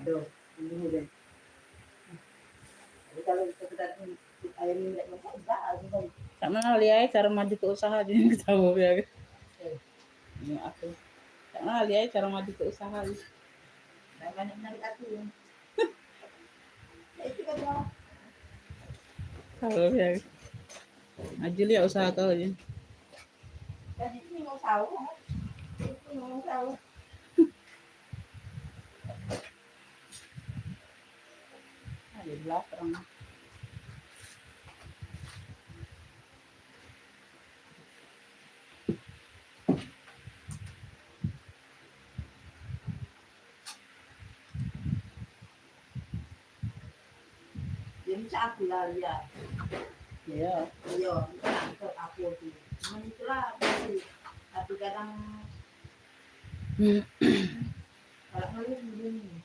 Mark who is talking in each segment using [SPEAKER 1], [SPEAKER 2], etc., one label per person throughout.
[SPEAKER 1] Tuh, ini deh. Kalau kita ayam ini enggak,
[SPEAKER 2] sama lihat cara maju ke usaha jadi ketemu ya. Ini aku. Sama lihat cara maju ke usaha.
[SPEAKER 1] Banyak menarik aku. Itu kan
[SPEAKER 2] Kalau ya. Maju lihat usaha kau aja.
[SPEAKER 1] jadi ini mau tahu. Itu mau tahu.
[SPEAKER 2] Ada belakang.
[SPEAKER 1] Jadi aku lah ya.
[SPEAKER 2] Iya.
[SPEAKER 1] Iya, itu aku tuh. Cuman itulah masih. Tapi kadang kalau ngeluh begini,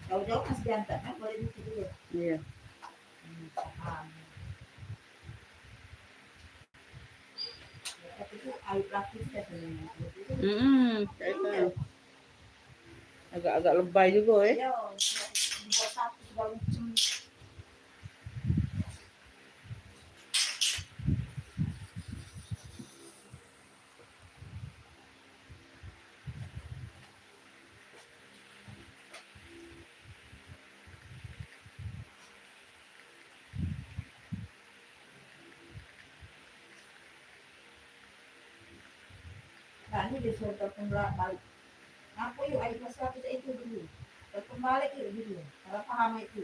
[SPEAKER 1] jauh-jauh masih diantar kan boleh di situ ya.
[SPEAKER 2] Iya.
[SPEAKER 1] Tapi itu air plastik ya sebenarnya.
[SPEAKER 2] Itu. Agak-agak lebay juga ya.
[SPEAKER 1] Iya, buat satu segala macam. Nah, ini disuruh telepon balik. Aku yuk air plastik itu dulu. Telepon balik yuk dulu. Kalau paham itu.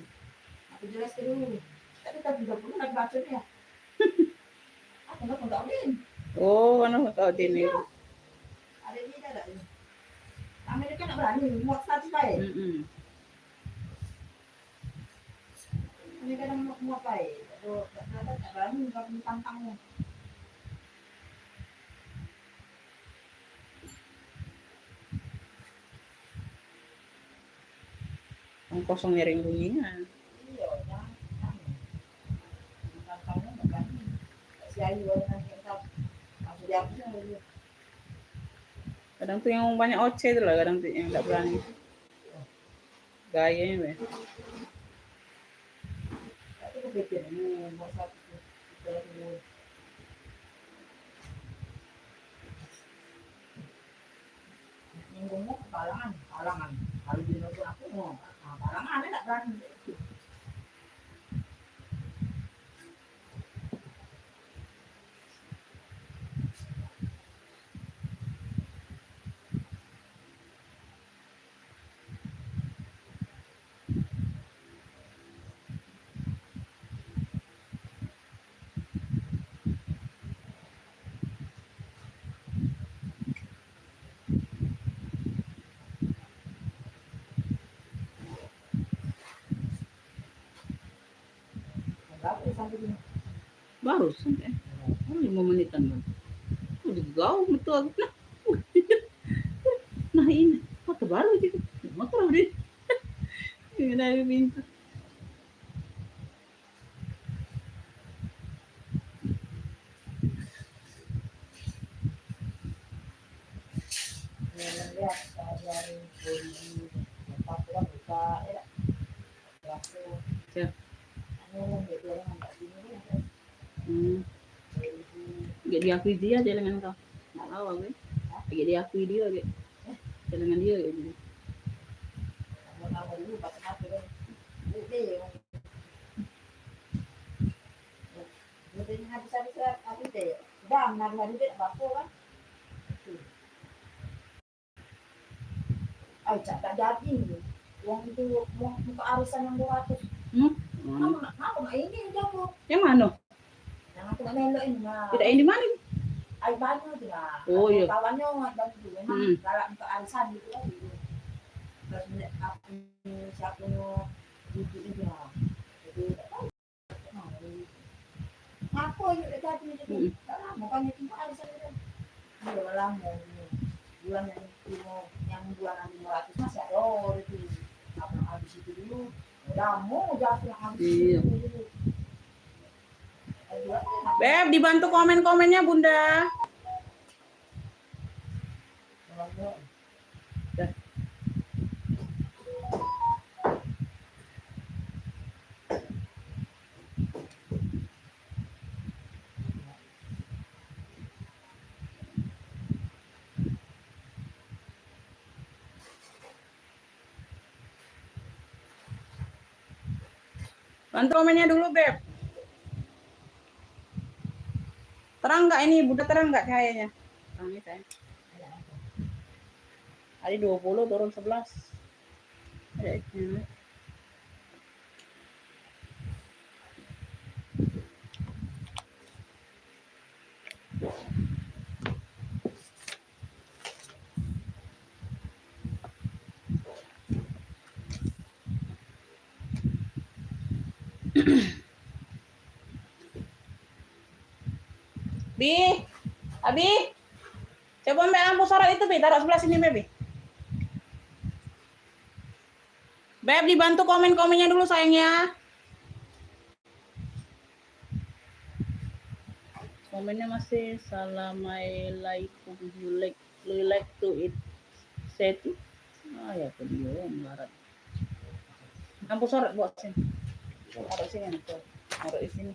[SPEAKER 1] Aku jelaskan dulu. Tapi kita juga pun lagi baca ya. Aku nggak tahu din.
[SPEAKER 2] Oh, mana tahu ini.
[SPEAKER 1] Ada ini ada ini. Amerika nggak berani muat satu baik. Ini kadang muat baik. Kalau ternyata nggak berani nggak tantangnya.
[SPEAKER 2] Yang kosong nyaring bunyinya.
[SPEAKER 1] Iya, jangan. Tantangnya nggak berani. Si Ayu nanti kita aku dihabisnya dulu.
[SPEAKER 2] Kadang tuh yang banyak OC itu lah, kadang tuh yang nggak berani. Gayanya,
[SPEAKER 1] Tapi kepikiran buat satu itu. Nyinggungmu kalangan. Kalau di nonton aku mau kalangan nggak berani.
[SPEAKER 2] baru sampai 5 menitan kan. Udah jauh betul aku lah. Nah ini motor baru juga. Motor udah. Ini dari pintu. Gak diakui dia jalan kau. Nggak tahu aku. Gak diakui dia gak. Jalan dia gitu.
[SPEAKER 1] Habis-habis aku deh. Udah, nari-nari deh, apa kan? Tak jadi. Uang itu, uang untuk arisan yang 200. Kamu nggak ini jago?
[SPEAKER 2] Yang mana?
[SPEAKER 1] Yang aku nggak melo ini.
[SPEAKER 2] Tidak ini mana?
[SPEAKER 1] Air banyu tuh lah.
[SPEAKER 2] Oh iya.
[SPEAKER 1] Kawannya nggak bantu. Memang galak untuk arisan gitu lah. Terus aku siapa mau itu lah. Jadi aku aja udah jadi itu. Makanya cuma arisan itu. Dia lama bulan yang bulan 500 masih ada itu. Apa habis itu dulu. Udah mau jatuh habis itu dulu.
[SPEAKER 2] Beb, dibantu komen-komennya Bunda. Dah. Bantu komennya dulu, Beb. Terang nggak ini? Budak terang nggak cahayanya? Terang nih, sayang. Tadi 20 turun 11. Ada ini. Bi, Abi, coba ambil lampu sorot itu, Bi, taruh sebelah sini, Bi. Beb, dibantu komen-komennya dulu, sayang ya. Komennya masih Assalamualaikum, you like to eat seti. Ah ya, video ngarat. Lampu sorot buat sini. Taruh sini, taruh di sini.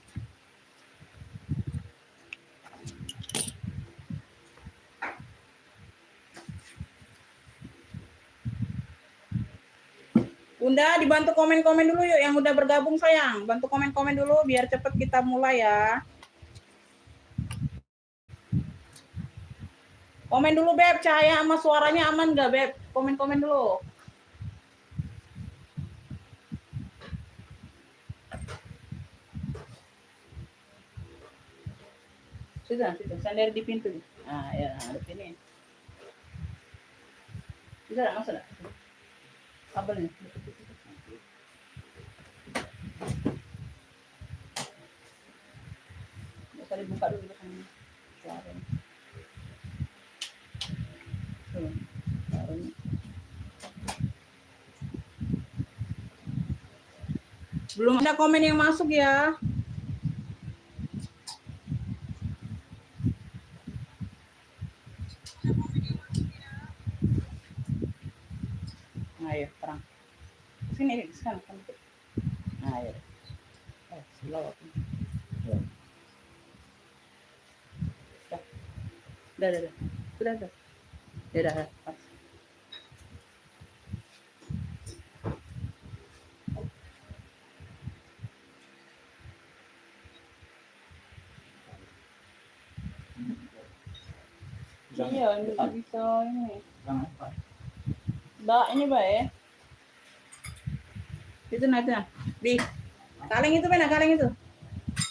[SPEAKER 2] Bunda, dibantu komen-komen dulu yuk yang udah bergabung, sayang. Bantu komen-komen dulu biar cepet kita mulai ya. Komen dulu, Beb, cahaya sama suaranya aman nggak, Beb? Komen-komen dulu. Sudah, sandar di pintu. Ah, ya, ada sini. Sudah, masuk. Kabelnya. Bisa dibuka dulu kan. Belum ada komen yang masuk ya. Ayo, terang. Sini, sana. Ayo. Slow. Dah. Sudah. Ya dah. Iya, nggak bisa ini. Mbak, ini Mbak ya. Itu nah. Di kaleng itu benar, kaleng itu.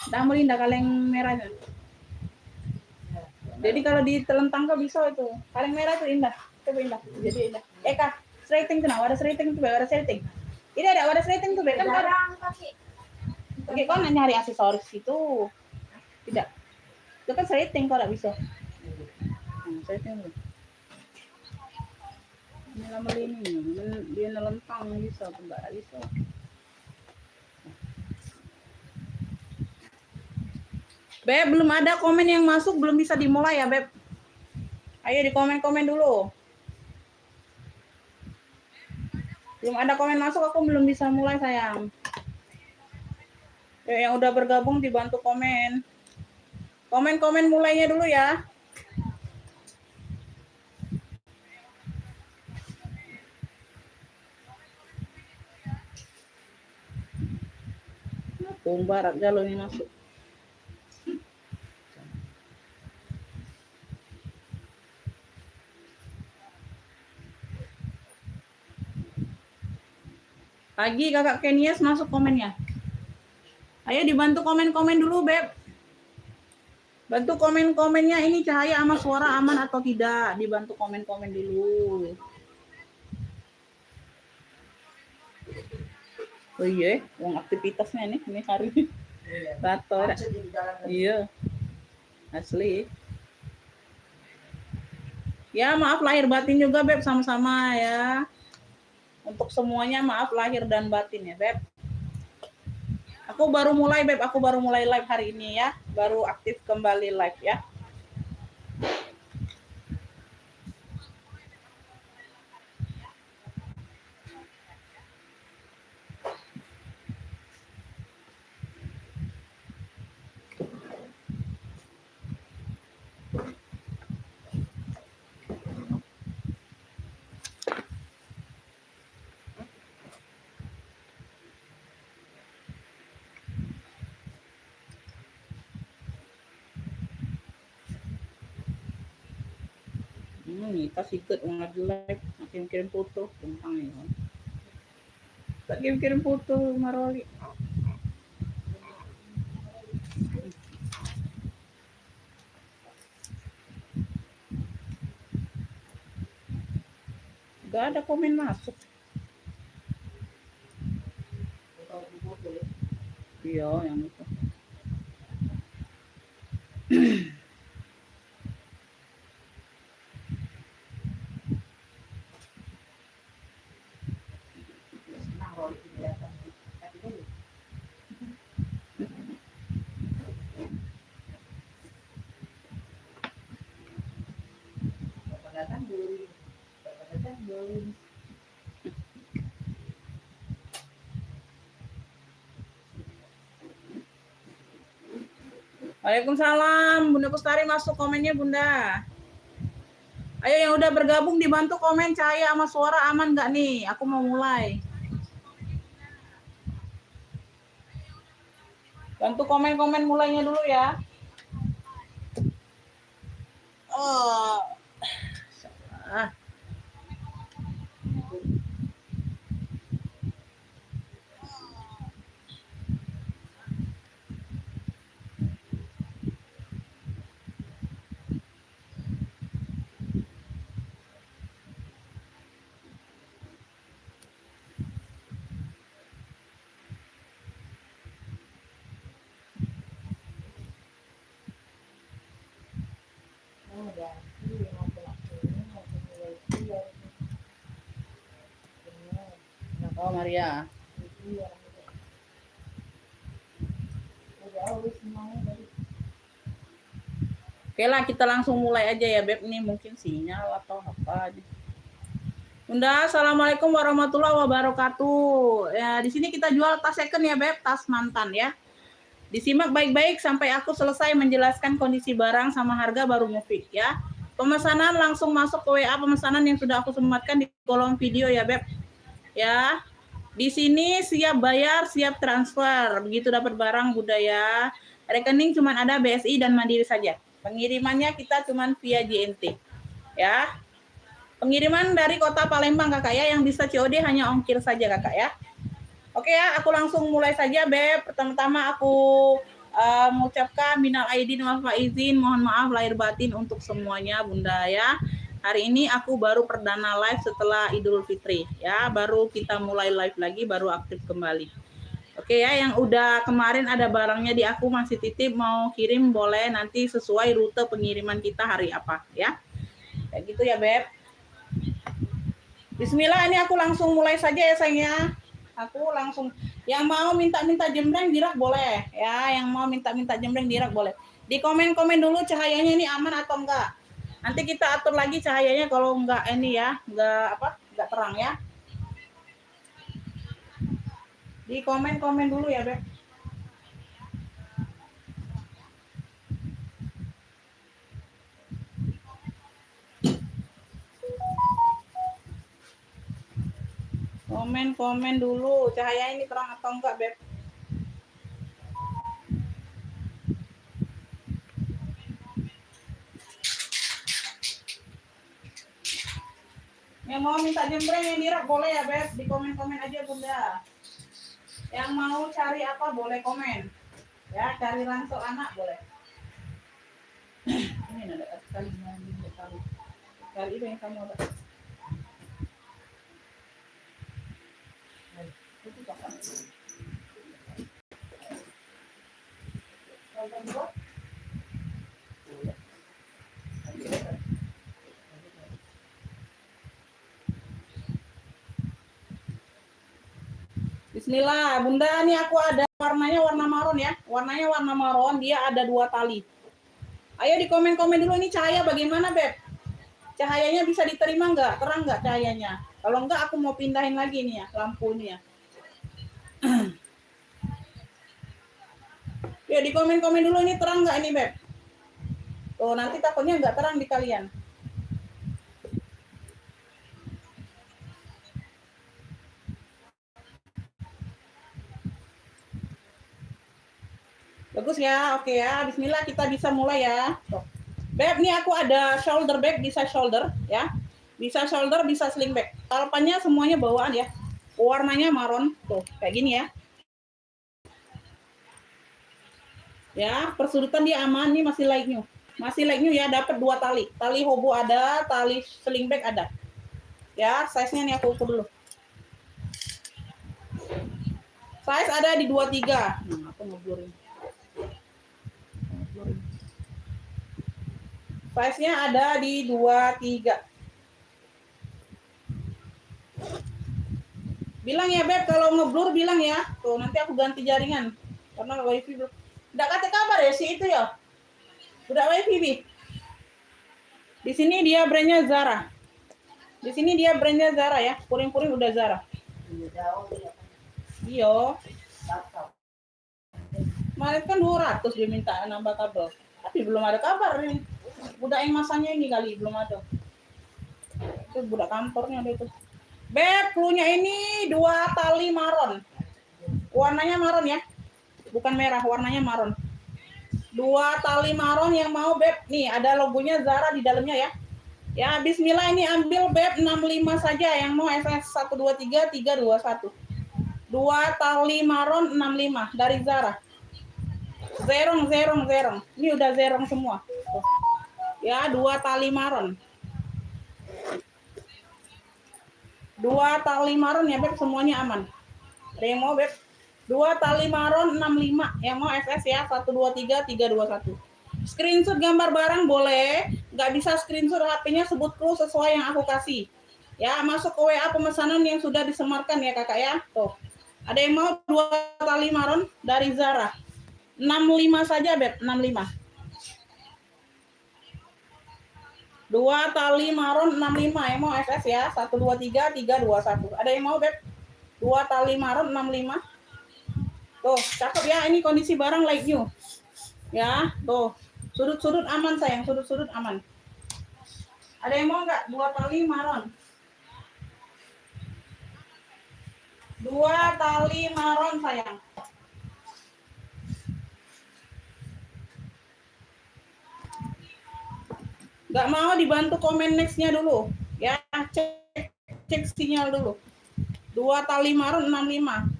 [SPEAKER 2] Dah melinda kaleng merahnya. Jadi kalau ditelentang kok bisa itu. Kaleng merah itu indah. Coba indah. Jadi indah. Kak, serating tuh nah, wadah serating tuh, wadah serating. Ini ada wadah serating tuh, kan Oke, kau nyari aksesoris itu. Tidak. Itu kan serating kok enggak bisa. Serating tuh. Ini lama ini, dia nelentang bisa, enggak bisa. Beb, belum ada komen yang masuk, belum bisa dimulai ya, Beb. Ayo di komen-komen dulu. Belum ada komen masuk, aku belum bisa mulai, sayang. Yuk, yang udah bergabung dibantu komen. Komen-komen mulainya dulu ya. Barat jalur ini masuk. Pagi kakak Kenias masuk komennya. Ayo dibantu komen-komen dulu, Beb. Bantu komen-komennya ini cahaya sama suara aman atau tidak. Dibantu komen-komen dulu. Oh iya, uang aktivitasnya ini hari ini. Tato. Iya. Asli. Ya, maaf lahir batin juga, Beb, sama-sama ya. Untuk semuanya maaf lahir dan batin ya, Beb. Aku baru mulai, Beb. Aku baru mulai live hari ini ya. Baru aktif kembali live ya. Tas ikut nggak jelek, kirim foto tentang ini. Tak kirim foto Maroli. Gak ada komen masuk. Iya, yang itu. Waalaikumsalam, Bunda Pustari masuk komennya Bunda. Ayo yang udah bergabung dibantu komen cahaya sama suara aman nggak nih? Aku mau mulai. Bantu komen-komen mulainya dulu ya. Oh. Salah. Oh Maria. Oke lah, kita langsung mulai aja ya Beb. Nih mungkin sinyal atau apa aja. Bunda, assalamualaikum warahmatullahi wabarakatuh. Ya, di sini kita jual tas second ya Beb, tas mantan ya. Disimak baik-baik sampai aku selesai menjelaskan kondisi barang sama harga baru move ya. Pemesanan langsung masuk ke WA pemesanan yang sudah aku sematkan di kolom video ya Beb. Ya. Di sini siap bayar, siap transfer. Begitu dapat barang budaya. Rekening cuma ada BSI dan Mandiri saja. Pengirimannya kita cuma via JNT. Ya. Pengiriman dari kota Palembang Kakak ya, yang bisa COD hanya ongkir saja Kakak ya. Oke ya, aku langsung mulai saja Beb. Pertama-tama aku mengucapkan minal aidin wal faizin, mohon maaf lahir batin untuk semuanya Bunda ya. Hari ini aku baru perdana live setelah Idul Fitri ya, baru kita mulai live lagi, baru aktif kembali. Oke ya, yang udah kemarin ada barangnya di aku masih titip mau kirim boleh nanti sesuai rute pengiriman kita hari apa ya. Kayak gitu ya Beb. Bismillah, ini aku langsung mulai saja ya sayangnya. Aku langsung, yang mau minta-minta jembreng dirak boleh ya, yang mau minta-minta jembreng dirak boleh. Di komen-komen dulu cahayanya ini aman atau enggak. Nanti kita atur lagi cahayanya kalau enggak ini ya, enggak terang ya. Di komen-komen dulu ya, Beb. Komen-komen dulu, cahaya ini terang atau enggak, Beb. Yang mau minta jembreng yang dirak boleh ya, Beb. Di komen-komen aja, Bunda. Yang mau cari apa boleh komen. Ya, cari ransel anak boleh. Ini ada sekali kali itu yang kamu ada. Itu kapan? Bismillah, Bunda, ini aku ada warnanya warna maron ya. Warnanya warna maron, dia ada 2 tali. Ayo di komen-komen dulu ini cahaya bagaimana, Beb? Cahayanya bisa diterima nggak? Terang nggak cahayanya? Kalau nggak aku mau pindahin lagi nih ya, lampu ini ya. Ya di komen-komen dulu ini terang nggak ini, Beb? Tuh, nanti takutnya nggak terang di kalian. Bagus ya, oke ya. Bismillah kita bisa mulai ya. Tuh. Beb, nih aku ada shoulder bag, bisa shoulder ya. Bisa shoulder, bisa sling bag. Talpannya semuanya bawaan ya. Warnanya marron tuh, kayak gini ya. Ya, persudutan dia aman, nih masih like new. Masih like new ya, dapat 2 tali. Tali hobo ada, tali sling bag ada. Ya, size-nya nih aku ukur dulu. Size ada di 23. Nah, aku ngeblurin. Size-nya ada di 23. Bilang ya Beb, kalau ngeblur bilang ya. Tuh, nanti aku ganti jaringan. Karena wifi belum. Nggak kata kabar ya si itu ya? Udah wifi, Bi. Di sini dia brandnya Zara. Di sini dia brandnya Zara ya. Puring-puring udah Zara. Iya. Kemarin kan 200 dia minta nambah kabel. Tapi belum ada kabar nih. Budak yang masanya ini kali belum ada. Itu budak kantornya ada itu. Beb, cluenya ini 2 tali maron. Warnanya maron ya. Bukan merah, warnanya maron. 2 tali maron yang mau Beb. Nih, ada logonya Zara di dalamnya ya. Ya, bismillah ini ambil Beb 65 saja yang mau SS 123 321. 2 tali maron 65 dari Zara. Zerong. Ini udah zerong semua. Tuh. Ya, 2 tali maron. 2 tali maron ya Beb, semuanya aman. Ada yang mau Beb? 2 tali maron 65 yang mau SS ya 123 321. Screenshot gambar barang boleh, nggak bisa screenshot HP-nya sebut clue sesuai yang aku kasih. Ya, masuk ke WA pemesanan yang sudah disemarkan ya Kakak ya. Tuh. Ada yang mau 2 tali maron dari Zara. 65 saja Beb, 65. 2 tali maron 65 yang mau SS ya 123 321. Ada yang mau Beb? 2 tali maron 65. Tuh, cakep ya, ini kondisi barang like new. Ya, tuh. Sudut-sudut aman sayang, sudut-sudut aman. Ada yang mau nggak? 2 tali maron. 2 tali maron sayang. Nggak mau dibantu komen next-nya dulu. Ya, cek sinyal dulu. 2 tali maron 65.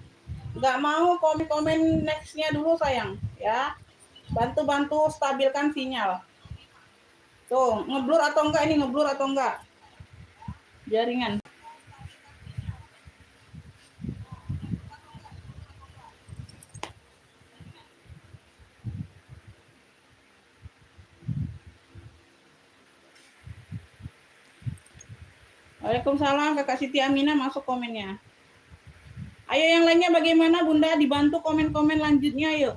[SPEAKER 2] Nggak mau komen next-nya dulu sayang. Ya, bantu stabilkan sinyal. Tuh, ngeblur atau enggak ini, ngeblur atau enggak? Jaringan. Waalaikumsalam Kakak Siti Aminah, masuk komennya. Ayo yang lainnya bagaimana Bunda, dibantu komen-komen lanjutnya yuk.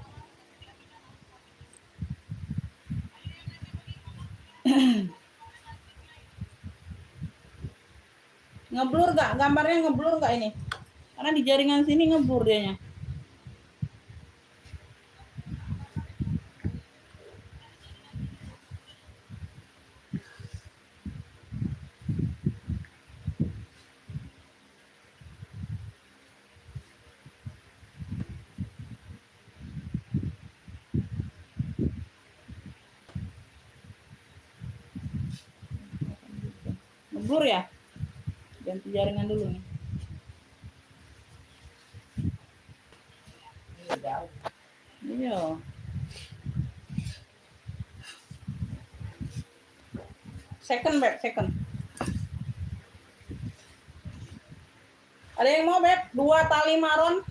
[SPEAKER 2] Ngeblur nggak? Gambarnya ngeblur nggak ini? Karena di jaringan sini ngeblur dianya. Ngeblur ya? Ganti jaringan dulu nih. Iya. Second Beb, second. Ada yang mau Beb? 2 tali maron.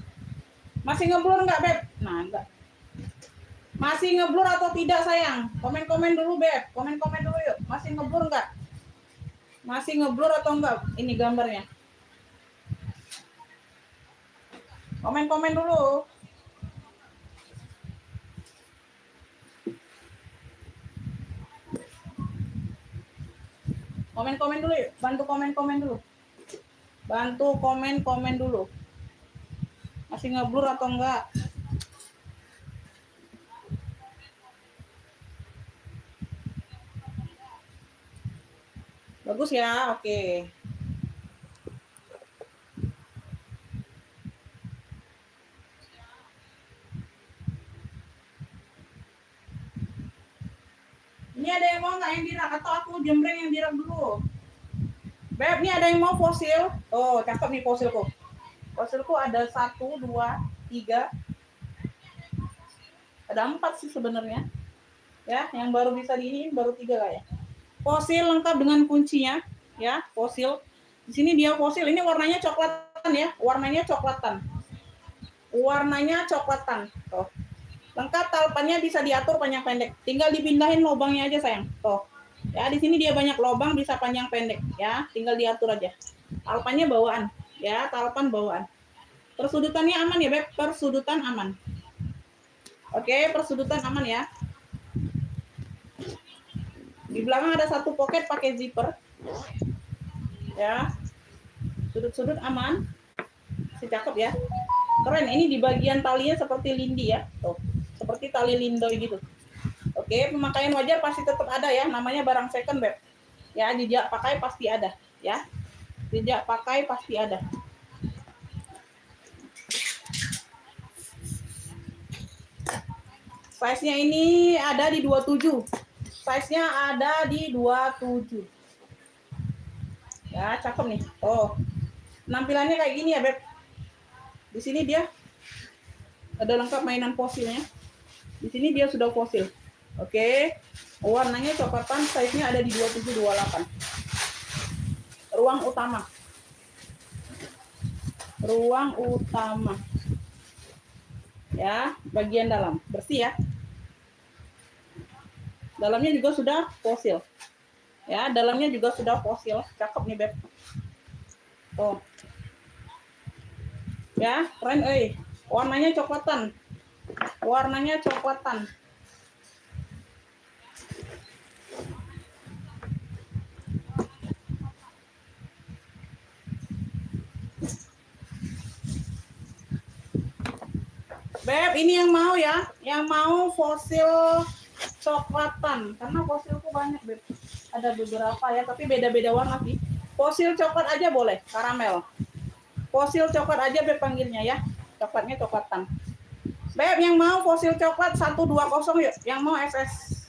[SPEAKER 2] Masih ngeblur nggak Beb? Nah, enggak. Masih ngeblur atau tidak sayang? Komen-komen dulu Beb. Komen-komen dulu yuk. Masih ngeblur nggak? Masih ngeblur atau enggak? Ini gambarnya. Komen-komen dulu. Komen-komen dulu yuk. Bantu komen-komen dulu. Bantu komen-komen dulu. Masih ngeblur atau enggak? Bagus ya, oke. Ini ada yang mau nggak atau aku jembreng yang direk dulu? Beb, nih ada yang mau fosil? Oh, cakep nih fosilku. Fosilku ada 1, 2, 3. Ada 4 sih sebenarnya. Ya, yang baru bisa diinin baru 3 lah ya. Fosil lengkap dengan kuncinya, ya, fosil. Di sini dia fosil. Ini warnanya coklatan ya, warnanya coklatan. Warnanya coklatan. Tuh. Lengkap talpannya bisa diatur panjang pendek. Tinggal dipindahin lubangnya aja sayang. Tuh. Ya, di sini dia banyak lubang bisa panjang pendek ya. Tinggal diatur aja. Talpannya bawaan, ya, talpan bawaan. Persudutannya aman ya, Beb. Persudutan aman. Oke, persudutan aman ya. Di belakang ada 1 pocket pakai zipper. Ya. Sudut-sudut aman. Si cakep ya. Keren, ini di bagian talinya seperti lindi ya. Tuh, seperti tali lindoi gitu. Oke, pemakaian wajar pasti tetap ada ya. Namanya barang second, Beb. Ya, jejak pakai pasti ada ya. Jejak pakai pasti ada. Size-nya ini ada di 27. Size-nya ada di 27. Ya, cakep nih. Oh. Penampilannya kayak gini ya, Beb. Di sini dia ada lengkap mainan fosilnya. Di sini dia sudah fosil. Oke. Warnanya coklatan, size-nya ada di 27 28. Ruang utama. Ruang utama. Ya, bagian dalam. Bersih ya. Dalamnya juga sudah fosil. Ya, dalamnya juga sudah fosil. Cakep nih, Beb. Oh. Ya, keren warnanya coklatan. Warnanya coklatan. Beb, ini yang mau ya, yang mau fosil coklatan. Karena fosilku banyak, Beb. Ada beberapa ya, tapi beda-beda warna sih. Fosil coklat aja boleh, karamel. Fosil coklat aja Beb panggilnya ya. Coklatnya coklatan. Beb, yang mau fosil coklat 120 yuk. Yang mau SS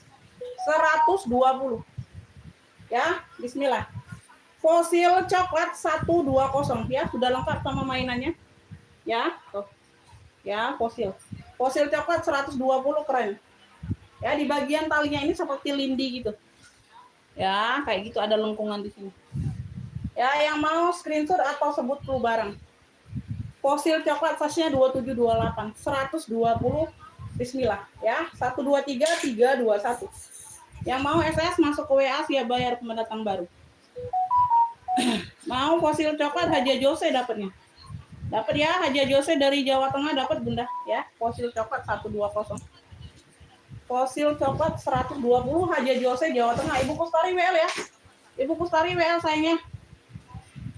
[SPEAKER 2] 120. Ya, bismillah. Fosil coklat 120 ya, sudah lengkap sama mainannya. Ya, tuh. Ya, fosil. Fosil coklat 120 keren. Ya, di bagian talinya ini seperti lindi gitu. Ya, kayak gitu ada lengkungan di sini. Ya, yang mau screenshot atau sebut dulu barang. Fosil coklat size-nya 27 28, 120. Bismillah ya. 1 2 3 3 2 1. Yang mau SS masuk ke WA siap bayar pendatang baru. Mau fosil coklat Haja Jose dapatnya. Dapat ya, Haja Jose dari Jawa Tengah dapat Bunda ya. Fosil coklat 120. Fosil coklat 120 Haja Jose Jawa Tengah. Ibu Kustari WL ya. Ibu Kustari WL sayangnya.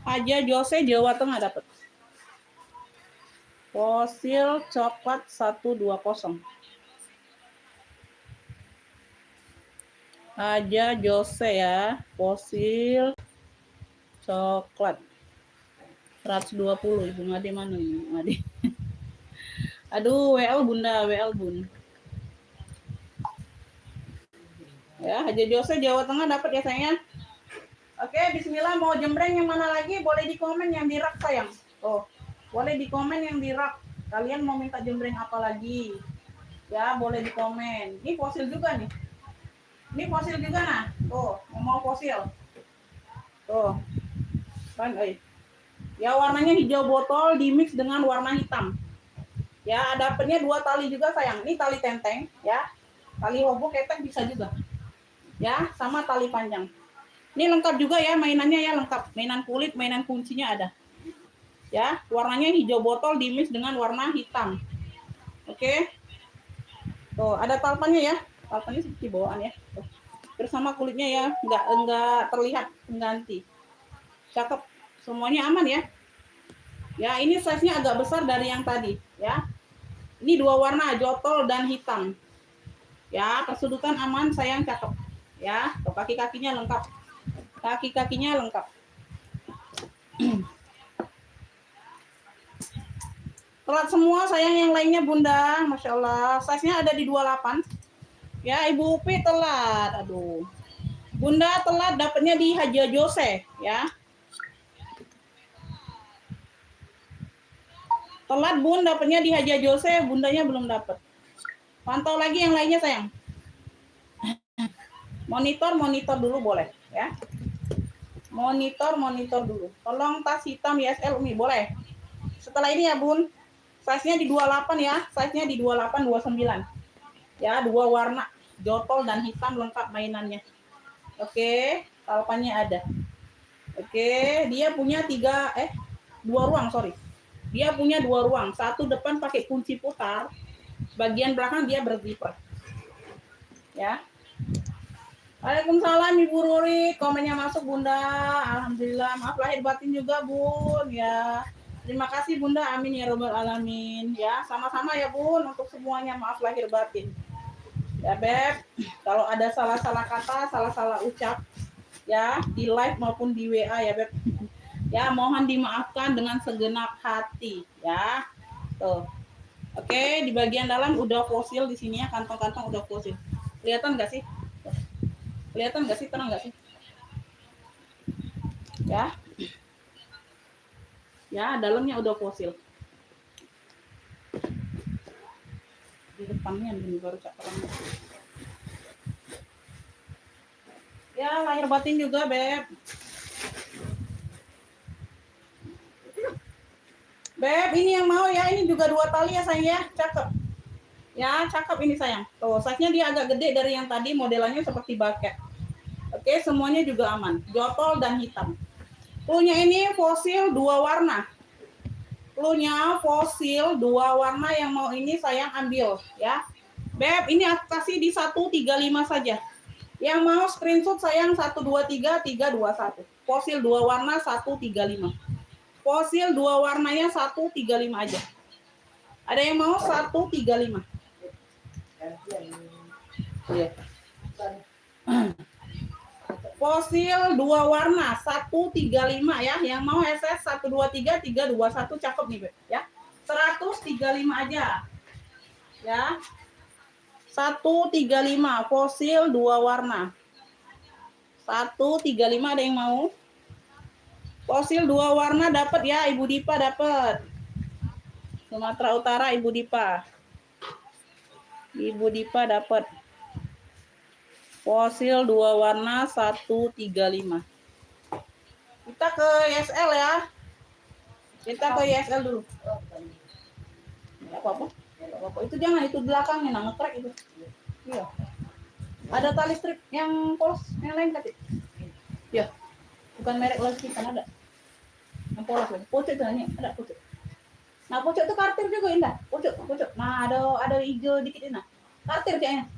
[SPEAKER 2] Haja Jose Jawa Tengah dapat. Fosil coklat 120. Haja Jose ya. Fosil coklat 120. Ibu Ngade mana ini? Ngade. Aduh, WL Bunda, WL Bun. Ya, Haja Jose Jawa Tengah dapat ya sayangnya. Oke, bismillah, mau jembreng yang mana lagi? Boleh di komen yang di rak sayang. Oh, boleh di komen yang di rak. Kalian mau minta jembreng apa lagi? Ya, boleh di komen. Ini fosil juga nih. Ini fosil juga nah. Tuh, mau fosil. Tuh. Kan, ya warnanya hijau botol dimix dengan warna hitam. Ya, dapatnya 2 tali juga sayang. Ini tali tenteng ya. Tali hobo ketek bisa juga. Ya, sama tali panjang. Ini lengkap juga ya mainannya ya, lengkap. Mainan kulit, mainan kuncinya ada. Ya, warnanya hijau botol dimix dengan warna hitam. Oke. Tuh, ada talpannya ya. Talpannya seperti bawaan ya. Tuh. Bersama kulitnya ya, enggak terlihat pengganti. Cakep. Semuanya aman ya. Ya, ini size-nya agak besar dari yang tadi ya. Ini 2 warna, jotol dan hitam. Ya, persudutan aman, sayang, cakep. Ya, tuh kaki-kakinya lengkap. Kaki-kakinya lengkap. Telat semua sayang yang lainnya Bunda. Masya Allah. Size-nya ada di 28. Ya, Ibu Upi telat. Aduh. Bunda telat dapatnya di Haja Jose ya. Telat Bun dapatnya di Haja Jose, bundanya belum dapat. Pantau lagi yang lainnya sayang. Monitor dulu boleh ya. Monitor dulu. Tolong tas hitam YSL Umi boleh. Setelah ini ya Bun, size-nya di 28 ya, size-nya di 28 29. Ya, 2 warna, jotol dan hitam lengkap mainannya. Oke, talpannya ada. Oke, dia punya 2 ruang, sorry. Dia punya 2 ruang, satu depan pakai kunci putar, bagian belakang dia berzipper. Ya. Waalaikumsalam Ibu Ruri, komennya masuk Bunda. Alhamdulillah, maaf lahir batin juga Bun ya. Terima kasih Bunda, amin ya robbal alamin ya. Sama-sama ya Bun untuk semuanya, maaf lahir batin. Ya Beb, kalau ada salah-salah kata, salah-salah ucap ya di live maupun di WA ya Beb. Ya, mohon dimaafkan dengan segenap hati ya. Tuh. Oke, di bagian dalam udah fosil di sini ya, kantong-kantong udah fosil. Kelihatan nggak sih? Kelihatan nggak sih? Terang nggak sih? Ya. Ya, dalamnya udah fosil. Di depannya ini baru cakep. Ya, lahir batin juga, Beb. Beb, ini yang mau ya, ini juga 2 tali ya sayang ya, cakep. Ya, cakep ini sayang. Tuh, size-nya dia agak gede dari yang tadi, modelannya seperti bucket. Oke, semuanya juga aman. Jotol dan hitam. Cluenya ini fosil 2 warna. Cluenya fosil 2 warna, yang mau ini sayang ambil ya. Beb, ini aku kasih di 135 saja. Yang mau screenshot sayang 123 321. Fosil 2 warna 135. Fosil 2 warnanya 135 aja. Ada yang mau 135? Iya. Fosil 2 warna 135 ya. Yang mau SS 123 321 cakep nih, Beb, ya. 135 aja. Ya. 135 fosil 2 warna. 135 ada yang mau? Fosil 2 warna dapat ya, Ibu Dipa dapat. Sumatera Utara Ibu Dipa. Ibu Dipa dapat. Fosil 2 warna 135. Kita ke YSL ya. Kita ke YSL dulu. Apa-apa? Itu jangan, itu belakangnya nah ngetrek itu. Iya. Ada tali strip yang polos, yang lain tadi. Iya. Bukan merek lagi kan ada. Yang polos lagi. Pucuk itu hanya ada pucuk. Nah, pucuk itu kartir juga indah. Pucuk. Nah, ada hijau dikit ini nah. Kartir kayaknya.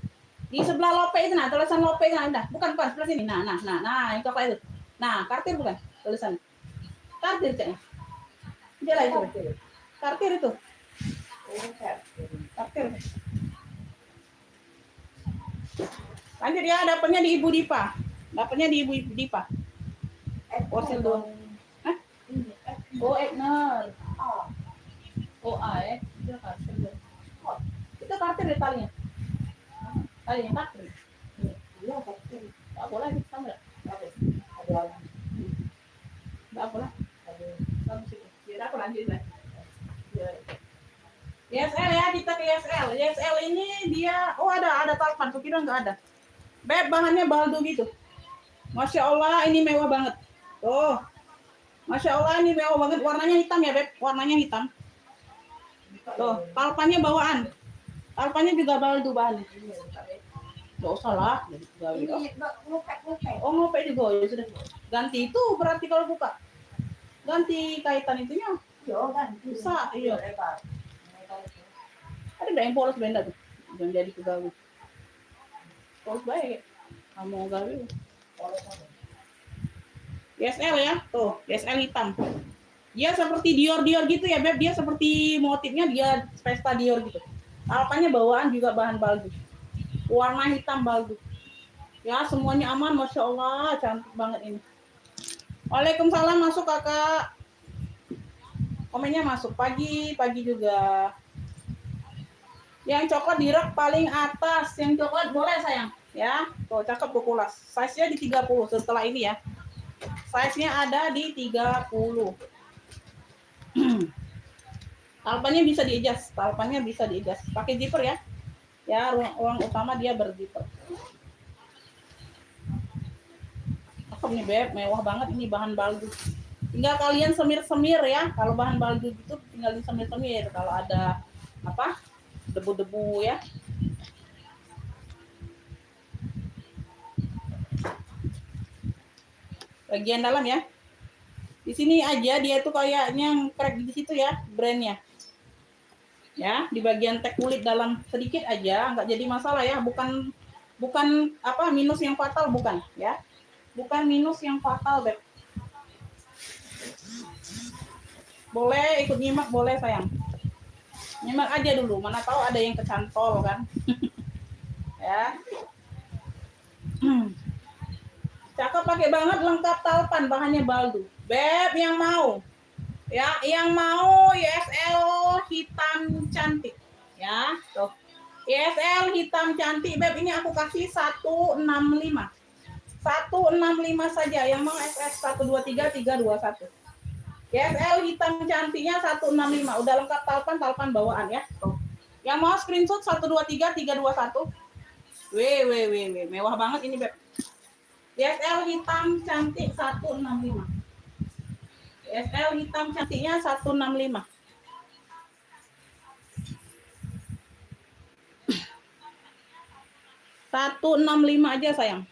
[SPEAKER 2] Di sebelah lope itu nah, tulisan lope itu nah, bukan sebelah sini. Nah, yang coklat itu. Nah, kartir bukan tulisan. Kartir kayaknya. Dia lah itu. Kartir itu. Kartir. Lanjut ya, dapatnya di Ibu Dipa. Fosil dong. Hah? Oh, Egner. Oh, itu kartir. Itu kartir di talinya. Talinya kartir. Iya, kartir. Enggak boleh kita enggak. Enggak boleh. Biar aku lanjut lah. YSL ya, kita ke YSL. YSL ini dia, ada talpan, kira enggak ada. Beb, bahannya baldo gitu. Masya Allah, ini mewah banget. Tuh. Masya Allah, ini mewah banget. Warnanya hitam ya, Beb. Warnanya hitam. Tuh, talpannya bawaan. Talpannya juga baldo bahannya. Nggak usah lah. Oh, ngopek juga. Ya sudah. Ganti itu berarti kalau buka. Ganti kaitan itunya. Bisa, iya. Ada yang polos benda tuh. Jangan jadi pegawai. Polos baik. Kamu gawe. YSL ya. Tuh, YSL hitam. Dia seperti Dior gitu ya, Beb. Dia seperti motifnya dia pesta Dior gitu. Talpannya bawaan juga bahan baldo. Warna hitam baldo. Ya, semuanya aman, Masya Allah. Cantik banget ini. Waalaikumsalam, masuk kakak. Komennya masuk. Pagi juga. Yang coklat di rak paling atas. Yang coklat boleh sayang. Ya, tuh cakep tuh kulas. Size-nya di 30 setelah ini ya. Size-nya ada di 30. Talpannya bisa di-adjust, pakai zipper ya. Ya, ruang utama dia berzipper. Cakep nih Beb, mewah banget ini bahan baldu. Tinggal kalian semir-semir ya. Kalau bahan baldu gitu tinggal disemir-semir kalau ada apa? Debu-debu ya. Bagian dalam ya. Di sini aja dia tuh kayaknya crack di situ ya, brandnya. Ya, di bagian tag kulit dalam sedikit aja, nggak jadi masalah ya. Bukan apa minus yang fatal, bukan ya. Bukan minus yang fatal, Beb. Boleh ikut nyimak, boleh sayang. Nyimak aja dulu, mana tahu ada yang kecantol kan. Ya. Cakep, pakai banget, lengkap talpan, bahannya baldu. Beb yang mau. Ya, yang mau YSL hitam cantik. Ya, tuh. YSL hitam cantik, Beb. Ini aku kasih 165. 165 saja. Yang mau SS 123 321. YSL hitam cantiknya 165. Udah lengkap talpan bawaan ya. Tuh. Yang mau screenshot 123 321. Weh, mewah banget ini, Beb. YSL hitam cantik 165. YSL hitam cantiknya 165. 165 aja sayang.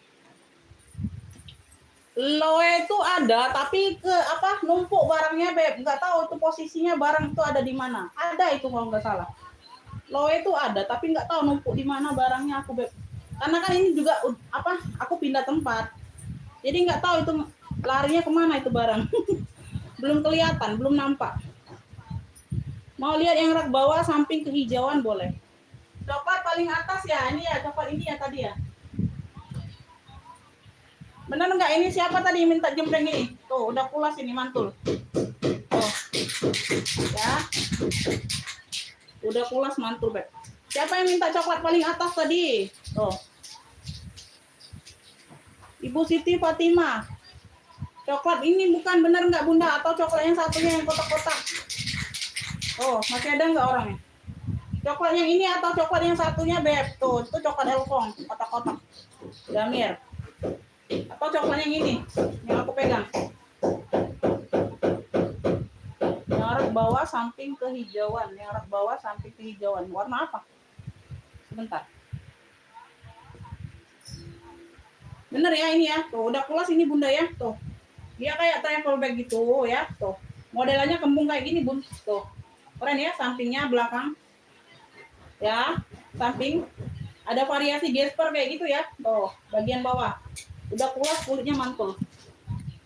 [SPEAKER 2] Loe itu ada, tapi ke apa numpuk barangnya Beb. Nggak tahu itu posisinya barang itu ada di mana. Ada itu kalau nggak salah. Loe itu ada, tapi nggak tahu numpuk di mana barangnya aku Beb. Karena kan ini juga apa? Aku pindah tempat. Jadi nggak tahu itu larinya kemana itu barang. Belum kelihatan, belum nampak. Mau lihat yang rak bawah samping kehijauan boleh. Coklat paling atas ya, ini ya, coklat ini ya tadi ya. Benar nggak ini siapa tadi minta jembreng ini? Tuh, udah pulas ini mantul. Oh. Ya. Udah pulas mantul, Beb. Siapa yang minta coklat paling atas tadi? Tuh. Ibu Siti Fatima. Coklat ini bukan benar nggak Bunda? Atau coklat yang satunya yang kotak-kotak? Oh, masih ada nggak orangnya? Coklat yang ini atau coklat yang satunya, Beb? Tuh, itu coklat Elfong, kotak-kotak. Damir. Atau coklat yang ini, yang aku pegang. Yang bawah samping kehijauan. Yang bawah samping kehijauan. Warna apa? Sebentar. Bener ya ini ya. Tuh, udah pulas ini Bunda ya. Tuh. Dia kayak travel bag gitu ya. Tuh. Modelannya kembung kayak gini, Bun. Tuh. Keren ya, sampingnya, belakang. Ya, samping. Ada variasi gesper kayak gitu ya. Tuh, bagian bawah. Udah pulas, kulitnya mantul.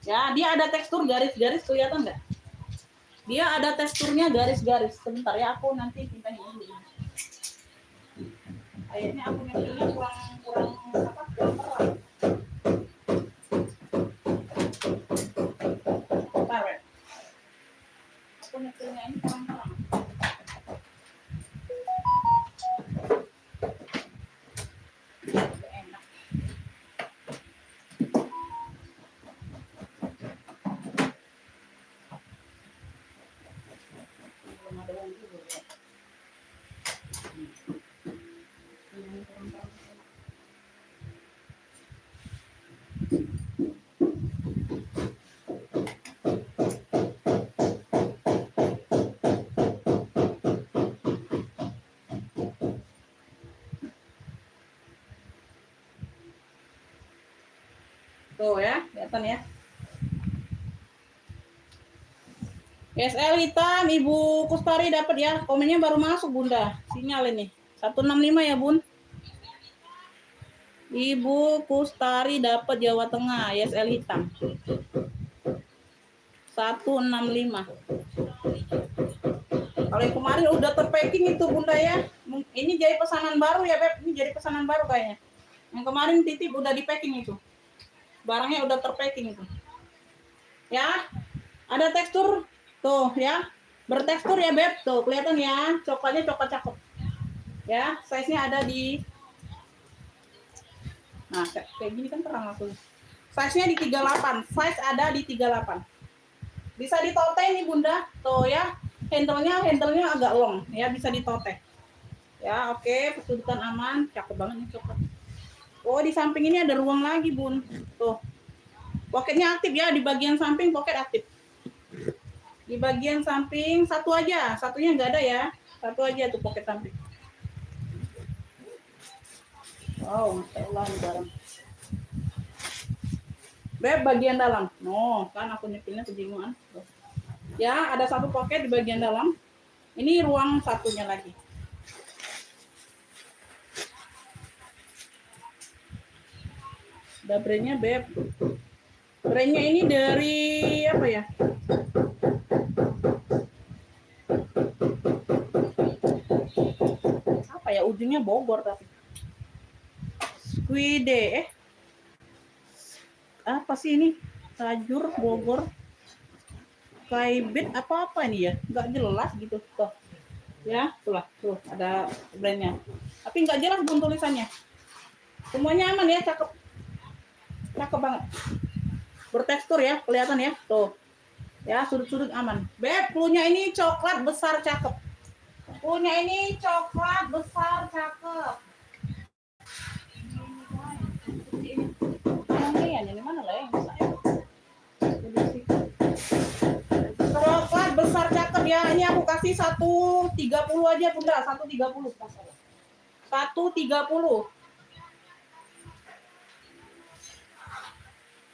[SPEAKER 2] Ya, dia ada tekstur garis-garis, kelihatan nggak? Dia ada teksturnya garis-garis. Sebentar ya, aku nanti pindahin dulu. Akhirnya aku nyetirnya kurang terang. Bentar, ya. Aku nyetirnya ini kurang terang. Tuh ya, kelihatan ya. SL hitam, Ibu Kustari dapat ya. Komennya baru masuk Bunda. Sinyal ini. 165 ya Bun. Ibu Kustari dapat Jawa Tengah, YSL hitam. 165. Kalau yang kemarin udah terpacking itu Bunda ya. Ini jadi pesanan baru ya Beb. Ini jadi pesanan baru kayaknya. Yang kemarin titip udah di packing itu. Barangnya udah terpacking itu. Ya. Ada tekstur tuh ya. Bertekstur ya Beb. Tuh kelihatan ya. Coklatnya coklat cakep. Ya, size-nya ada di Nah, kayak gini kan terang langsung. Size-nya di 38. Size ada di 38. Bisa ditote nih Bunda. Tuh ya. Handle-nya agak long ya, bisa ditote. Ya, oke, kesudutan aman, cakep banget nih coklat. Oh, di samping ini ada ruang lagi, Bun. Tuh. Poketnya aktif ya, di bagian samping poket aktif. Di bagian samping satu aja, satunya nggak ada ya. Satu aja tuh poket samping. Wow, Masya Allah nih barang. Beb, bagian dalam. No, kan aku nyepilnya kebingungan. Ya, ada satu poket di bagian dalam. Ini ruang satunya lagi. Ada brandnya, Beb. Brandnya ini dari apa ya? Apa ya? Ujungnya Bogor tapi. Squide, apa sih ini? Tajur Bogor. Kaibit apa ini ya? Nggak jelas gitu. Tuh. Ya, tuh ada brandnya. Tapi nggak jelas Bun tulisannya. Semuanya aman ya, cakep. Cakep banget. Bertekstur ya, kelihatan ya. Tuh. Ya, sudut-sudut aman. Beb, cluenya ini coklat besar cakep. Cluenya ini coklat besar cakep. Ini mana lah yang coklat besar cakep ya. Ini aku kasih 130 aja Bunda, 130. 130.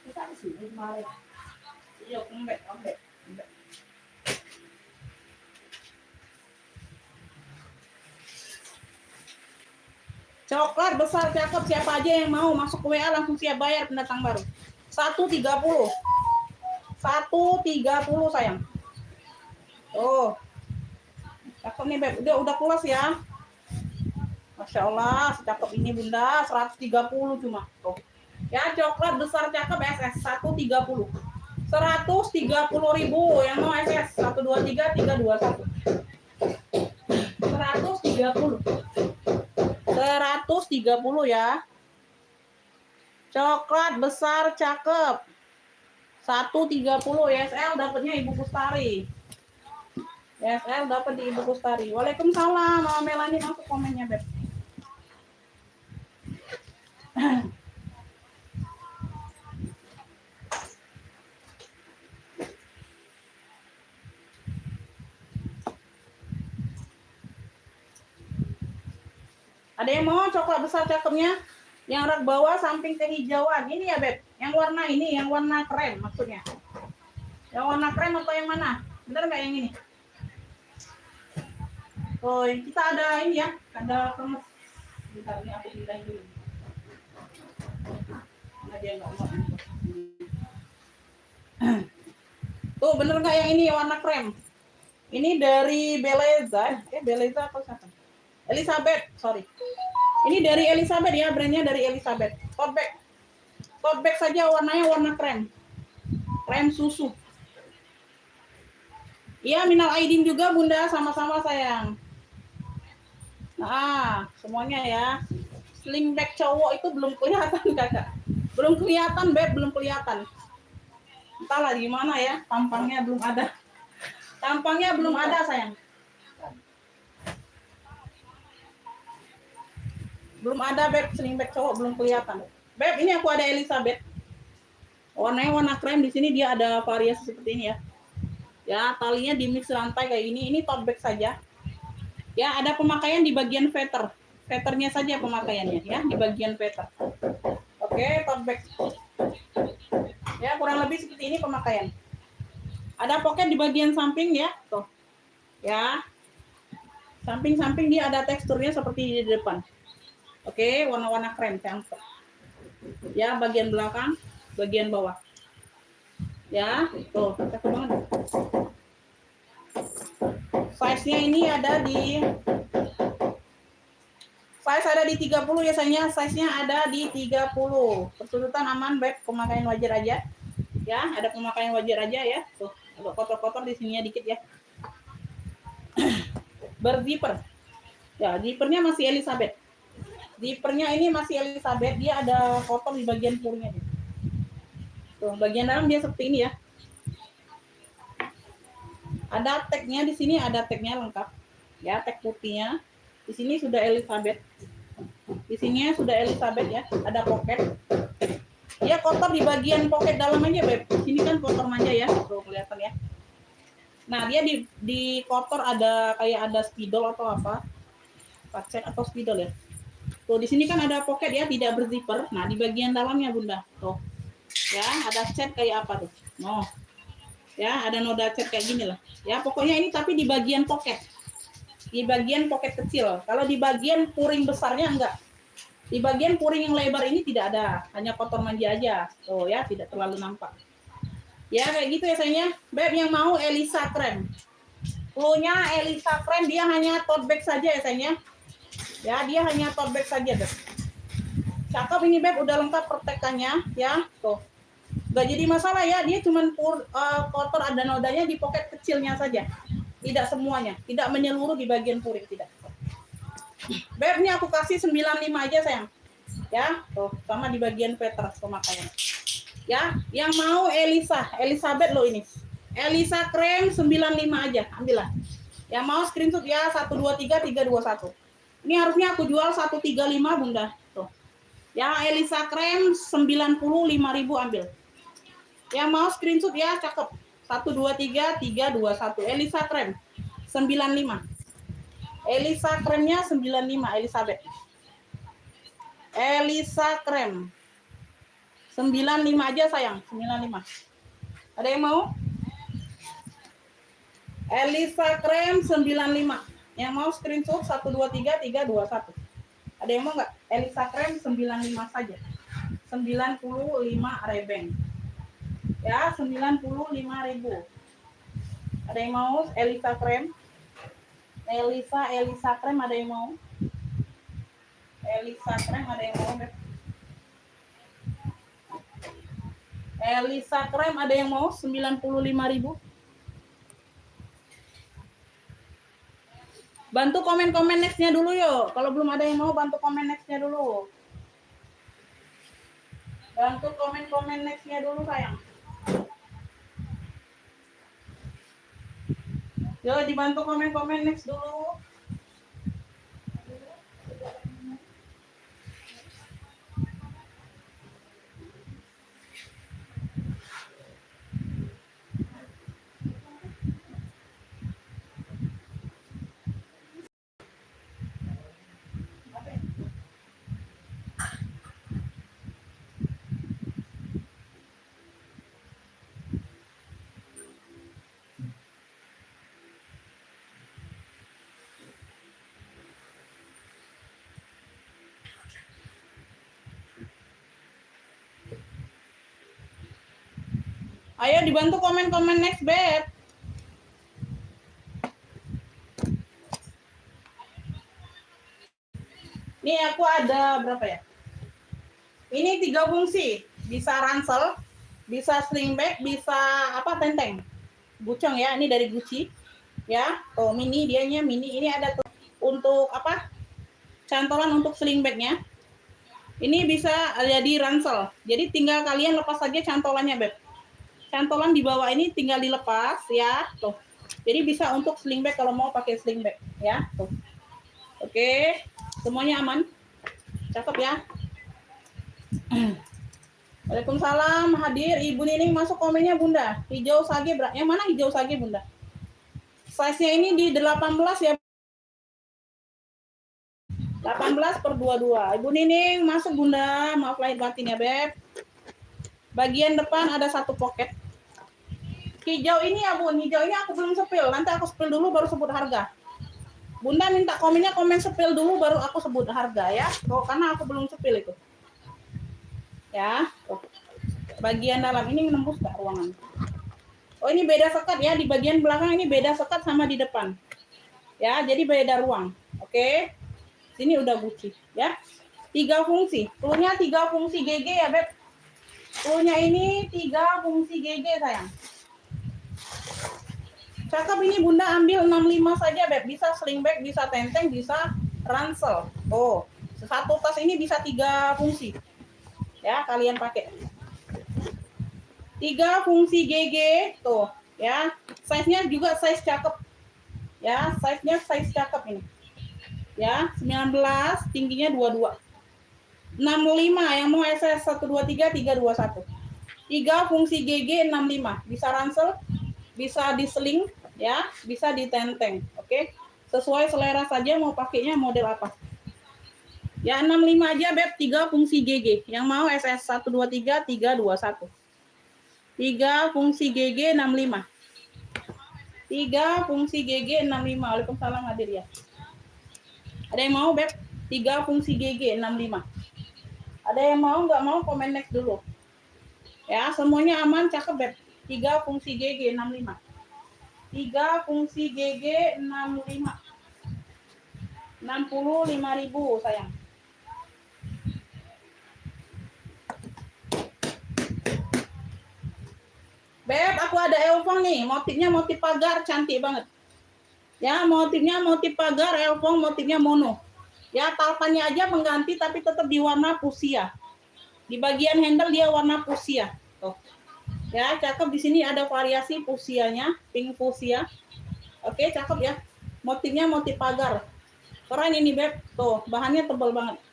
[SPEAKER 2] Kita di sini kemarin. Iya, kembek. Coklat besar cakep, siapa aja yang mau masuk ke WA langsung siap bayar pendatang baru. 130. 130 sayang. Oh. Cakep nih Beb, udah keluas ya. Masya Allah, secakep ini Bunda, 130 cuma. Tuh. Ya, coklat besar cakep SS 130. 130.000 yang mau SS 123 321. 130. 130 ya. Coklat besar cakep. 130 YSL dapatnya Ibu Kustari. YSL dapat di Ibu Kustari. Waalaikumsalam. Mama Melani masuk komennya, Beb. Ada yang mau coklat besar cakepnya? Yang rak bawah samping kehijauan. Ini ya, Beb. Yang warna ini, yang warna krem maksudnya. Yang warna krem atau yang mana? Bener nggak yang ini? Oh, kita ada ini ya. Ada kremes. Bentar, ini aku pindahin dulu. Mana dia nggak mau. Tuh, bener nggak yang ini warna krem? Ini dari Beleza. Beleza apa siapa? Elizabeth, sorry. Ini dari Elizabeth ya, brandnya dari Elizabeth. Tote bag. Tote bag saja warnanya warna krem. Krem susu. Iya, minal aidin juga Bunda, sama-sama sayang. Nah, semuanya ya. Sling bag cowok itu belum kelihatan Kakak. Belum kelihatan, Beb, belum kelihatan. Entahlah gimana ya, tampangnya belum ada. Tampangnya belum ada sayang. Belum ada Beb, sling bag cowok belum kelihatan. Beb, ini aku ada Elizabeth. Warnanya warna krem, di sini dia ada variasi seperti ini ya. Ya, talinya di mix rantai kayak ini. Ini tote bag saja. Ya, ada pemakaian di bagian veter. Veternya saja pemakaiannya ya, di bagian veter. Oke, tote bag. Ya, kurang lebih seperti ini pemakaian. Ada pocket di bagian samping ya, tuh. Ya. Samping-samping dia ada teksturnya seperti di depan. Oke, warna-warna krem cantik. Ya, bagian belakang, bagian bawah. Ya, tuh, cakep banget. Size-nya ini ada di size ada di 30 ya sayangnya, size-nya ada di 30. Persudutan aman, Beb, pemakaian wajar aja. Ya, ada pemakaian wajar aja ya. Tuh, agak kotor-kotor di sininya dikit ya. Berzipper. Ya, zippernya masih Elizabeth. Zippernya ini masih Elizabeth, dia ada kotor di bagian purnya. Tuh, bagian dalam dia seperti ini ya. Ada tagnya di sini, ada tagnya lengkap. Ya, tag putihnya. Di sini sudah Elizabeth. Di sini sudah Elizabeth ya, ada pocket. Ya kotor di bagian pocket dalam aja, Beb. Sini kan kotor manja ya, tuh kelihatan ya. Nah, dia di kotor ada kayak ada spidol atau apa? Pacet atau spidol ya. Tuh di sini kan ada pocket ya, tidak berzipper. Nah, di bagian dalamnya Bunda. Tuh. Ya, ada cat kayak apa tuh? Oh. Ya, ada noda cat kayak gini lah. Ya, pokoknya ini tapi di bagian pocket. Di bagian pocket kecil. Kalau di bagian puring besarnya enggak. Di bagian puring yang lebar ini tidak ada, hanya kotor manja aja. Tuh ya, tidak terlalu nampak. Ya, kayak gitu ya sayangnya. Beb yang mau Elisa Krem. Cluenya Elisa Krem, dia hanya tote bag saja ya sayangnya. Ya, dia hanya tote bag saja, Beb. Cakep ini, Beb, udah lengkap pertekannya ya. Tuh. Gak jadi masalah ya, dia cuman kotor ada nodanya di pocket kecilnya saja. Tidak semuanya, tidak menyeluruh di bagian puring, tidak. Beb, ini aku kasih 95 aja sayang. Ya, tuh sama di bagian Petra pemakaian. Ya, yang mau Elizabeth lo ini. Elisa Krem 95 aja, ambillah. Yang mau screenshot ya 123321. Ini harusnya aku jual 135 Bunda. Tuh. Yang Elisa Krem 95.000 ambil. Yang mau screenshot ya cakep. 123321 Elisa Krem 95. Elisa Kremnya 95 Elizabeth. Elisa Krem 95 aja sayang, 95. Ada yang mau? Elisa Krem 95. Yang mau screenshot 123321. Ada yang mau nggak? Elisa Krem 95 saja. 95 rebeng. Ya, 95.000. Ada yang mau Elisa Krem? Elisa Krem ada yang mau? Elisa Krem ada yang mau? Elisa Krem ada yang mau? 95.000. Bantu komen-komen next-nya dulu yuk. Kalau belum ada yang mau, bantu komen next-nya dulu. Bantu komen-komen next-nya dulu sayang. Yo, dibantu komen-komen next dulu. Ayo dibantu komen-komen next, Beb. Nih aku ada berapa ya? Ini 3 fungsi. Bisa ransel, bisa sling bag, bisa apa tenteng. Bucong ya, ini dari Gucci. Ya, tuh mini dianya mini. Ini ada tuh untuk apa? Cantolan untuk sling bagnya. Ini bisa jadi ransel. Jadi tinggal kalian lepas saja cantolannya, Beb. Cantolan di bawah ini tinggal dilepas ya, tuh. Jadi bisa untuk sling bag kalau mau pakai sling bag ya, tuh. Oke, semuanya aman. Cakep ya. Waalaikumsalam, hadir Ibu Nining, masuk komennya Bunda. Hijau sage, yang mana hijau sage Bunda? Size-nya ini di 18 ya. 18/22. Ibu Nining masuk Bunda, maaf lahir batin ya Beb. Bagian depan ada satu pocket. Hijau ini ya Bun, hijau ini aku belum sepil. Nanti aku sepil dulu baru sebut harga. Bunda minta komennya komen sepil dulu baru aku sebut harga ya. Oh, karena aku belum sepil itu. Ya. Oh. Bagian dalam ini menembus nggak ruangan? Oh, ini beda sekat ya. Di bagian belakang ini beda sekat sama di depan. Ya, jadi beda ruang. Oke. Sini udah Gucci ya. 3 fungsi. Cluenya 3 fungsi GG ya, Beb. Cluenya ini 3 fungsi GG sayang. Cakep ini Bunda ambil 65 saja Beb. Bisa sling bag, bisa tenteng, bisa ransel. Oh, Satu tas ini bisa 3 fungsi. Ya, kalian pakai. 3 fungsi GG tuh, ya. Size-nya juga size cakep. Ya, size-nya size cakep ini. Ya, 19, tingginya 22. 65 yang mau SS 123 321. 3 fungsi GG 65. Bisa ransel, bisa diseling, ya, bisa ditenteng. Oke. Sesuai selera saja mau pakainya model apa. Ya 65 aja Beb, 3 fungsi GG. Yang mau SS 123 321. 3 fungsi GG 65. 3 fungsi GG 65. Waalaikumsalam hadir ya. Ada yang mau Beb? 3 fungsi GG 65. Ada yang mau nggak mau komen next dulu. Ya, semuanya aman cakep Beb. 3 fungsi GG 65. 3 fungsi GG 65. 65.000 sayang. Beb, aku ada elfong nih, motifnya motif pagar, cantik banget. Ya, motifnya motif pagar, elfong, motifnya mono. Ya, talpannya aja mengganti tapi tetap di warna fuchsia. Di bagian handle dia warna fuchsia. Tuh. Ya, cakep di sini ada variasi fuchsianya, pink fuchsia. Oke, cakep ya. Motifnya motif pagar. Keren ini, Beb. Tuh, bahannya tebal banget.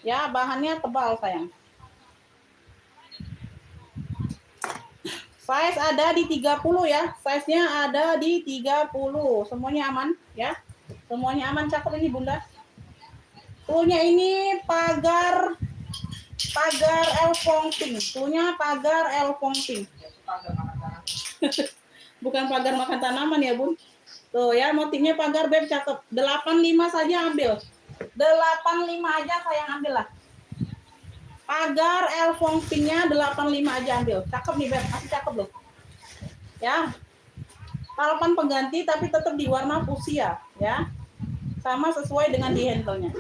[SPEAKER 2] Ya, bahannya tebal, sayang. Size ada di 30 ya. Size-nya ada di 30. Semuanya aman ya. Semuanya aman, cakep ini Bunda. Tuhnya ini pagar elfong pink. Tuhnya pagar elfong pink. Bukan pagar makan tanaman ya, Bun. Tuh ya, motifnya pagar Beb, cakep. 85 saja ambil. 85 aja sayang ambil lah. Pagar elfong pinknya 85 aja ambil. Cakep nih Beb, masih cakep loh. Ya. Talpan pengganti tapi tetap di warna fuchsia ya. Sama sesuai dengan di handle-nya.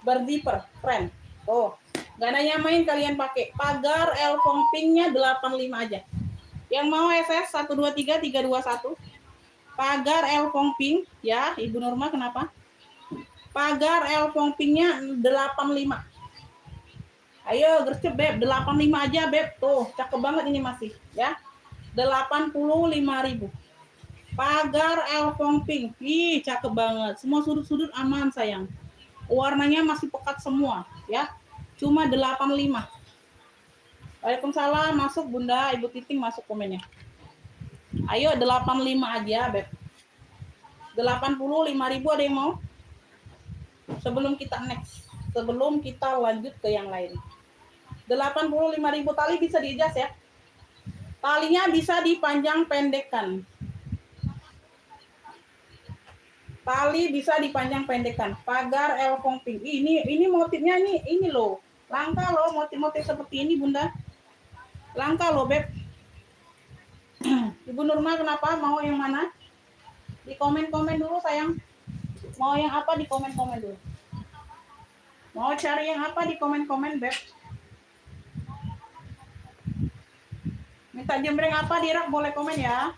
[SPEAKER 2] Berzipper, keren. Tuh. Gak ada nyamain kalian pakai. Pagar elfong pinknya 85 aja. Yang mau SS 123 321. Pagar elfong pink ya, Ibu Nurma kenapa? Pagar elfong pinknya 85. Ayo gercep Beb, 85 aja Beb. Tuh, cakep banget ini masih ya. 85.000. Pagar elfong pink. Ih, cakep banget. Semua sudut-sudut aman sayang. Warnanya masih pekat semua ya. Cuma 85. Waalaikumsalam, masuk Bunda, Ibu Titing masuk komennya. Ayo 85 aja Beb. 85.000 ada yang mau? Sebelum kita next. Sebelum kita lanjut ke yang lain. 85.000 tali bisa diadjust ya. Talinya bisa dipanjang pendekkan. Tali bisa dipanjang pendekkan. Pagar elfong pink. Ini motifnya ini loh. Langka loh motif-motif seperti ini Bunda. Langka loh Beb. Ibu Nurma kenapa? Mau yang mana? Di komen-komen dulu sayang. Mau yang apa di komen-komen dulu. Mau cari yang apa di komen-komen Beb. Minta jembreng apa di rak boleh komen ya.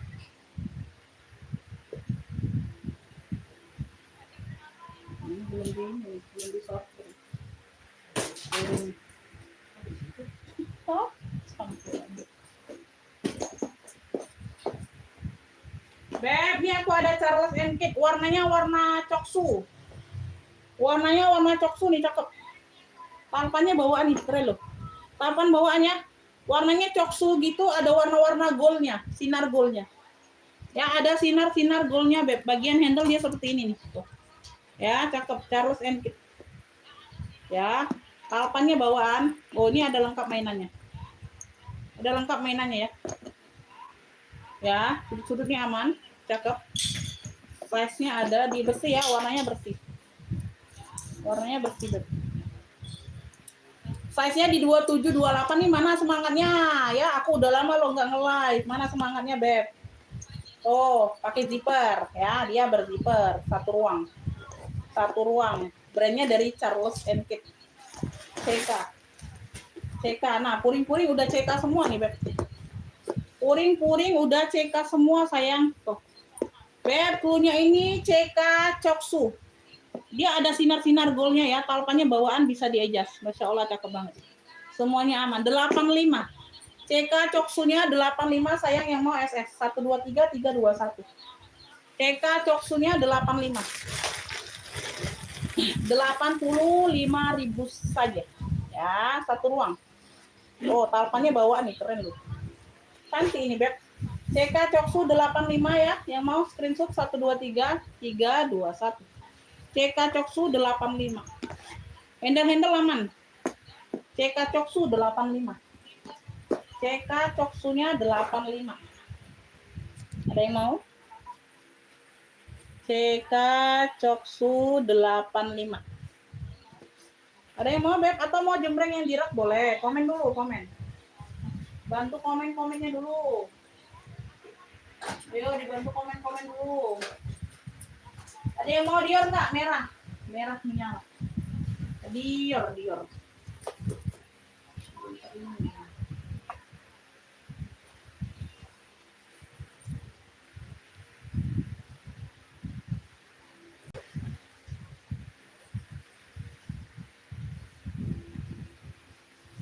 [SPEAKER 2] Belum di sortir. Beb, ini aku ada Charles & Kate. Warnanya warna coksu. Warnanya warna coksu nih, cakep. Talpannya bawaan nih, keren loh. Talpan bawaannya warnanya coksu gitu, ada warna-warna goldnya, sinar goldnya. Ya, ada sinar-sinar goldnya Beb. Bagian handle dia seperti ini nih. Tuh. Ya, cakep. Charles & Kate. Ya, talpannya bawaan. Oh, ini ada lengkap mainannya. Ada lengkap mainannya ya. Ya, sudut-sudutnya aman. Cakep. Size-nya ada di bersih ya, warnanya bersih. Warnanya bersih Beb. Size-nya di 27, 28 nih, mana semangatnya? Ya, aku udah lama lo nggak nge-live. Mana semangatnya, Beb? Oh, pakai zipper. Ya, dia berzipper. Satu ruang. Satu ruang. Brandnya dari Charles & Kate. CK. CK. Nah, puring-puring udah CK semua nih, Beb. Puring-puring udah CK semua, sayang. Tuh. Beb, cluenya ini CK Coksu. Dia ada sinar-sinar goldnya ya, talpannya bawaan bisa di-adjust. Masya Allah cakep banget. Semuanya aman. 85. CK Coksunya 85, sayang yang mau SS 123 321. CK Coksunya 85. 85.000 saja. Ya, satu ruang. Oh, talpannya bawaan nih, keren loh. Cantik ini, Beb. CK Coksu 85 ya, yang mau screenshot 123 321. CK Coksu 85. Handle aman. CK Coksu 85. CK Coksunya 85. Ada yang mau? CK Coksu 85. Ada yang mau, Beb? Atau mau jembreng yang dirak? Boleh. Komen dulu, komen. Bantu komen-komennya dulu. Ayo dibantu komen-komen dulu. Ada yang mau Dior nggak? Merah. Merah menyala. Dior.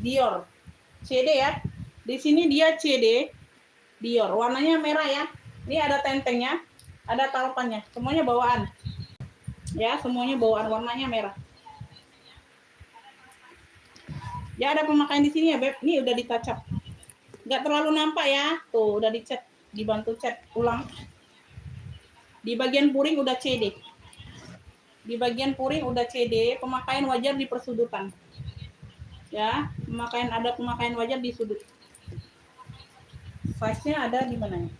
[SPEAKER 2] Dior. CD ya. Di sini dia CD. Dior. Warnanya merah ya. Ini ada tentengnya, ada talpannya. Semuanya bawaan. Ya, semuanya bawaan, warnanya merah. Ya, ada pemakaian di sini ya, Beb. Ini udah ditacap. Nggak terlalu nampak ya. Tuh, udah dicat, dibantu cat ulang. Di bagian puring udah CD. Di bagian puring udah CD, pemakaian wajar di persudutan. Ya, ada pemakaian wajar di sudut. Size-nya ada di mananya?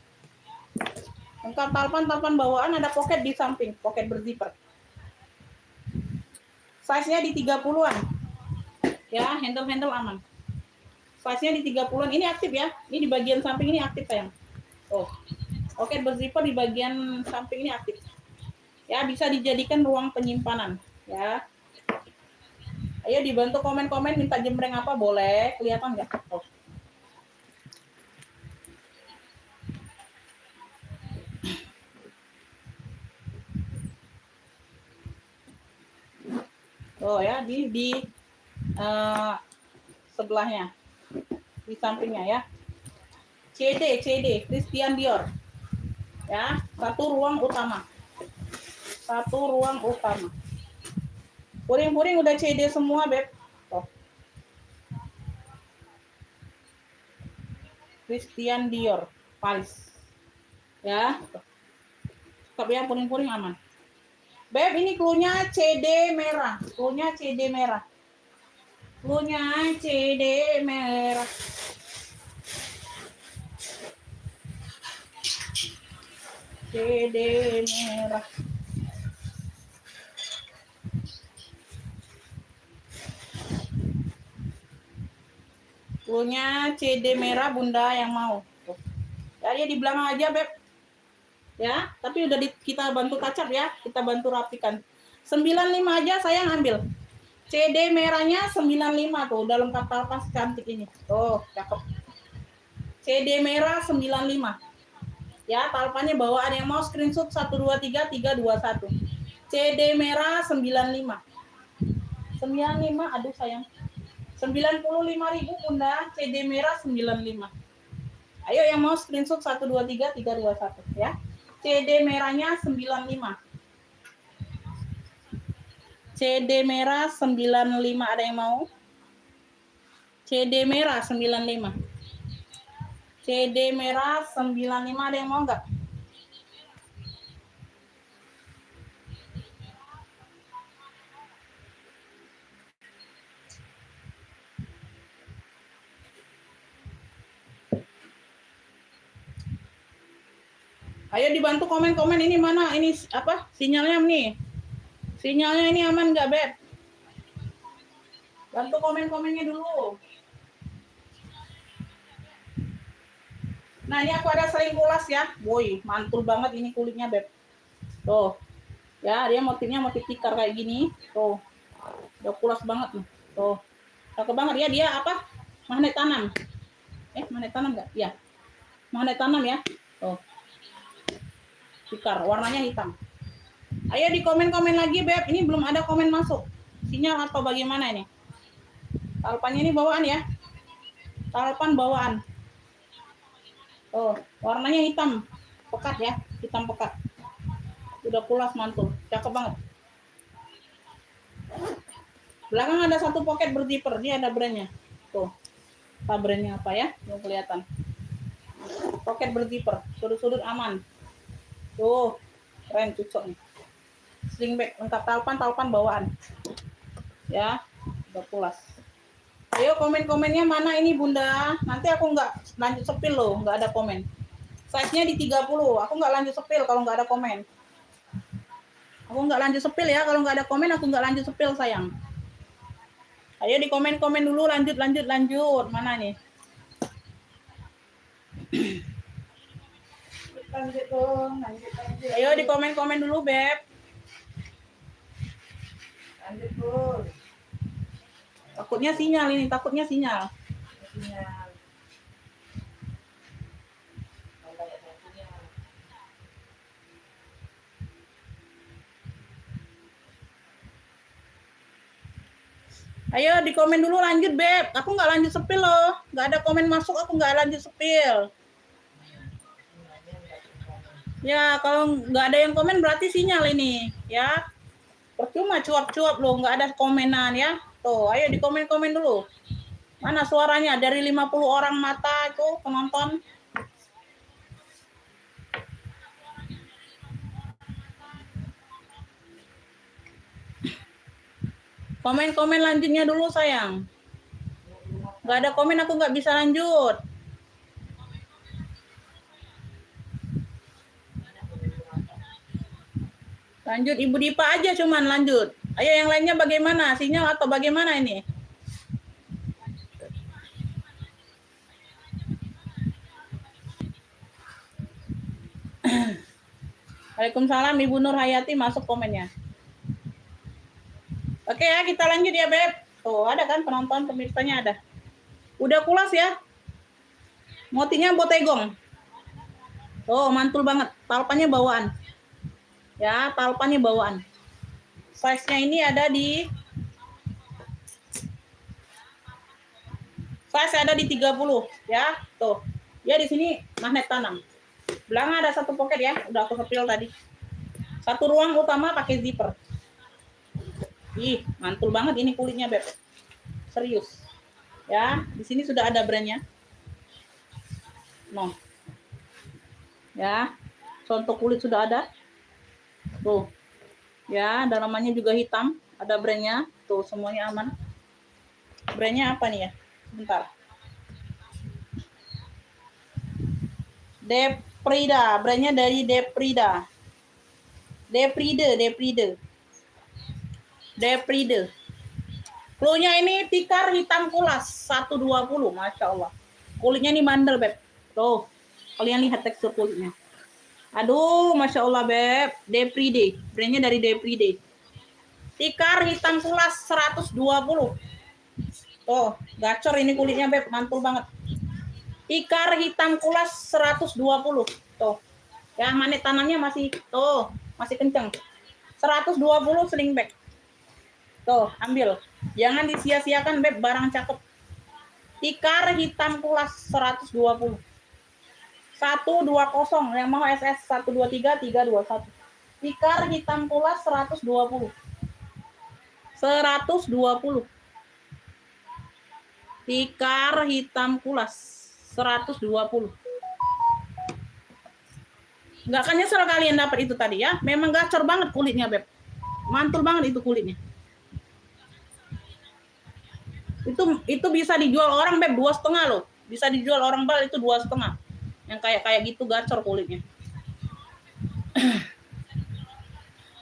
[SPEAKER 2] Lengkap talpan bawaan, ada pocket di samping, pocket berzipper. Size-nya di 30-an. Ya, handle aman. Size-nya di 30-an. Ini aktif ya. Ini di bagian samping ini aktif, sayang. Oh. Pocket berzipper di bagian samping ini aktif. Ya, bisa dijadikan ruang penyimpanan, ya. Ayo dibantu komen-komen, minta jembreng apa boleh, kelihatan nggak? Oh. Oh ya, di sebelahnya, di sampingnya ya. CD Christian Dior. Ya, satu ruang utama. Puring-puring udah CD semua, Beb. Oh. Christian Dior, Paris. Ya. Tapi yang puring-puring aman. Beb, ini cluenya CD merah. Cluenya CD merah. CD merah. Cluenya CD merah, Bunda yang mau. Jadi di belakang aja, Beb. Ya, tapi udah kita bantu kacap ya, kita bantu rapikan. 95 aja sayang ambil. CD merahnya 95 tuh, udah lengkap talpas cantik ini. Tuh, cakep. CD merah 95. Ya, talpannya bawaan, yang mau screenshot 123 321. CD merah 95. 95, aduh sayang. 95.000 Bunda, CD merah 95. Ayo yang mau screenshot 123 321 ya. CD merahnya 95. CD merah 95, ada yang mau? CD merah 95. CD merah 95, ada yang mau enggak? Ayo dibantu komen-komen, ini mana? Ini apa? Sinyalnya nih. Sinyalnya ini aman nggak, Beb? Bantu komen-komennya dulu. Nah, ini aku ada sering kulas ya. Boy, mantul banget ini kulitnya, Beb. Tuh. Ya, dia motifnya motif tikar kayak gini. Tuh. Udah kulas banget nih. Tuh. Cakep banget ya, dia apa? Magnet tanam. Magnet tanam nggak? Ya. Magnet tanam ya. Tuh. Tikar, warnanya hitam. Ayo di komen-komen lagi, Beb. Ini belum ada komen masuk. Sinyal atau bagaimana ini? Talpannya ini bawaan ya. Talpan bawaan. Oh, warnanya hitam. Pekat ya, hitam pekat. Udah pulas mantul. Cakep banget. Belakang ada satu pocket berzipper. Dia ada brandnya. Tuh. Apa brandnya apa ya? Belum kelihatan. Pocket berzipper. Sudut-sudut aman. Tuh. Keren, cocok nih. Sling bag lengkap talpan bawaan. Ya, udah pulas. Ayo komen-komennya mana ini Bunda. Nanti aku nggak lanjut sepil loh, nggak ada komen. Size-nya di 30. Aku nggak lanjut sepil kalau nggak ada komen. Aku nggak lanjut sepil ya, kalau nggak ada komen aku nggak lanjut sepil sayang. Ayo di komen-komen dulu, lanjut. Mana nih?
[SPEAKER 1] Lanjut dong.
[SPEAKER 2] Ayo di komen-komen dulu, Beb.
[SPEAKER 1] Lanjut dong.
[SPEAKER 2] Takutnya sinyal ini, sinyal. Ayo di komen dulu lanjut, Beb. Aku nggak lanjut sepil loh. Nggak ada komen masuk, aku nggak lanjut sepil. Ya, kalau nggak ada yang komen berarti sinyal ini, ya. Percuma cuap-cuap loh, nggak ada komenan ya. Tuh, ayo di komen-komen dulu. Mana suaranya? Dari 50 orang mata itu penonton. Komen-komen lanjutnya dulu sayang. Nggak ada komen aku nggak bisa lanjut. Lanjut Ibu Dipa aja cuman lanjut. Ayo yang lainnya bagaimana? Sinyal atau bagaimana ini? Waalaikumsalam Ibu Nur Hayati masuk komennya. Oke ya, kita lanjut ya, Beb. Tuh, ada kan penonton, pemirsanya ada. Udah pulas ya? Motifnya botegong. Oh, mantul banget. Talpannya bawaan. Ya, talpannya bawaan. Size-nya ini ada di size ada di 30 ya. Tuh. Ya di sini magnet tanam. Belakang ada satu pocket ya, udah aku sepil tadi. Satu ruang utama pakai zipper. Ih, mantul banget ini kulitnya, Beb. Serius. Ya, di sini sudah ada brandnya. No. Ya, contoh kulit sudah ada. Tuh. Ya, dalamannya juga hitam, ada brandnya. Tuh, semuanya aman. Brandnya apa nih ya? Bentar. Deprida, brandnya dari Deprida. Depride. Cluenya ini tikar hitam kulas 120, Masya Allah. Kulitnya ini bandel, Beb. Tuh, kalian lihat tekstur kulitnya. Aduh, Masya Allah, Beb. Depride, brandnya dari Depride. Tikar hitam kulas 120. Tuh, gacor ini kulitnya, Beb. Mantul banget. Tikar hitam kulas 120. Tuh. Ya, magnet tanamnya masih masih kenceng. 120 sling bag. Tuh, ambil. Jangan disia-siakan, Beb, barang cakep. Tikar hitam kulas 120. 120 yang mau SS 123 321. Tikar hitam kulas 120. 120. Tikar hitam kulas 120. Nggak akan nyesel kalian dapat itu tadi ya. Memang gacor banget kulitnya, Beb. Mantul banget itu kulitnya. Itu bisa dijual orang, Beb, 2,5 loh. Bisa dijual orang bal itu 2,5. Yang kayak gitu gacor kulitnya.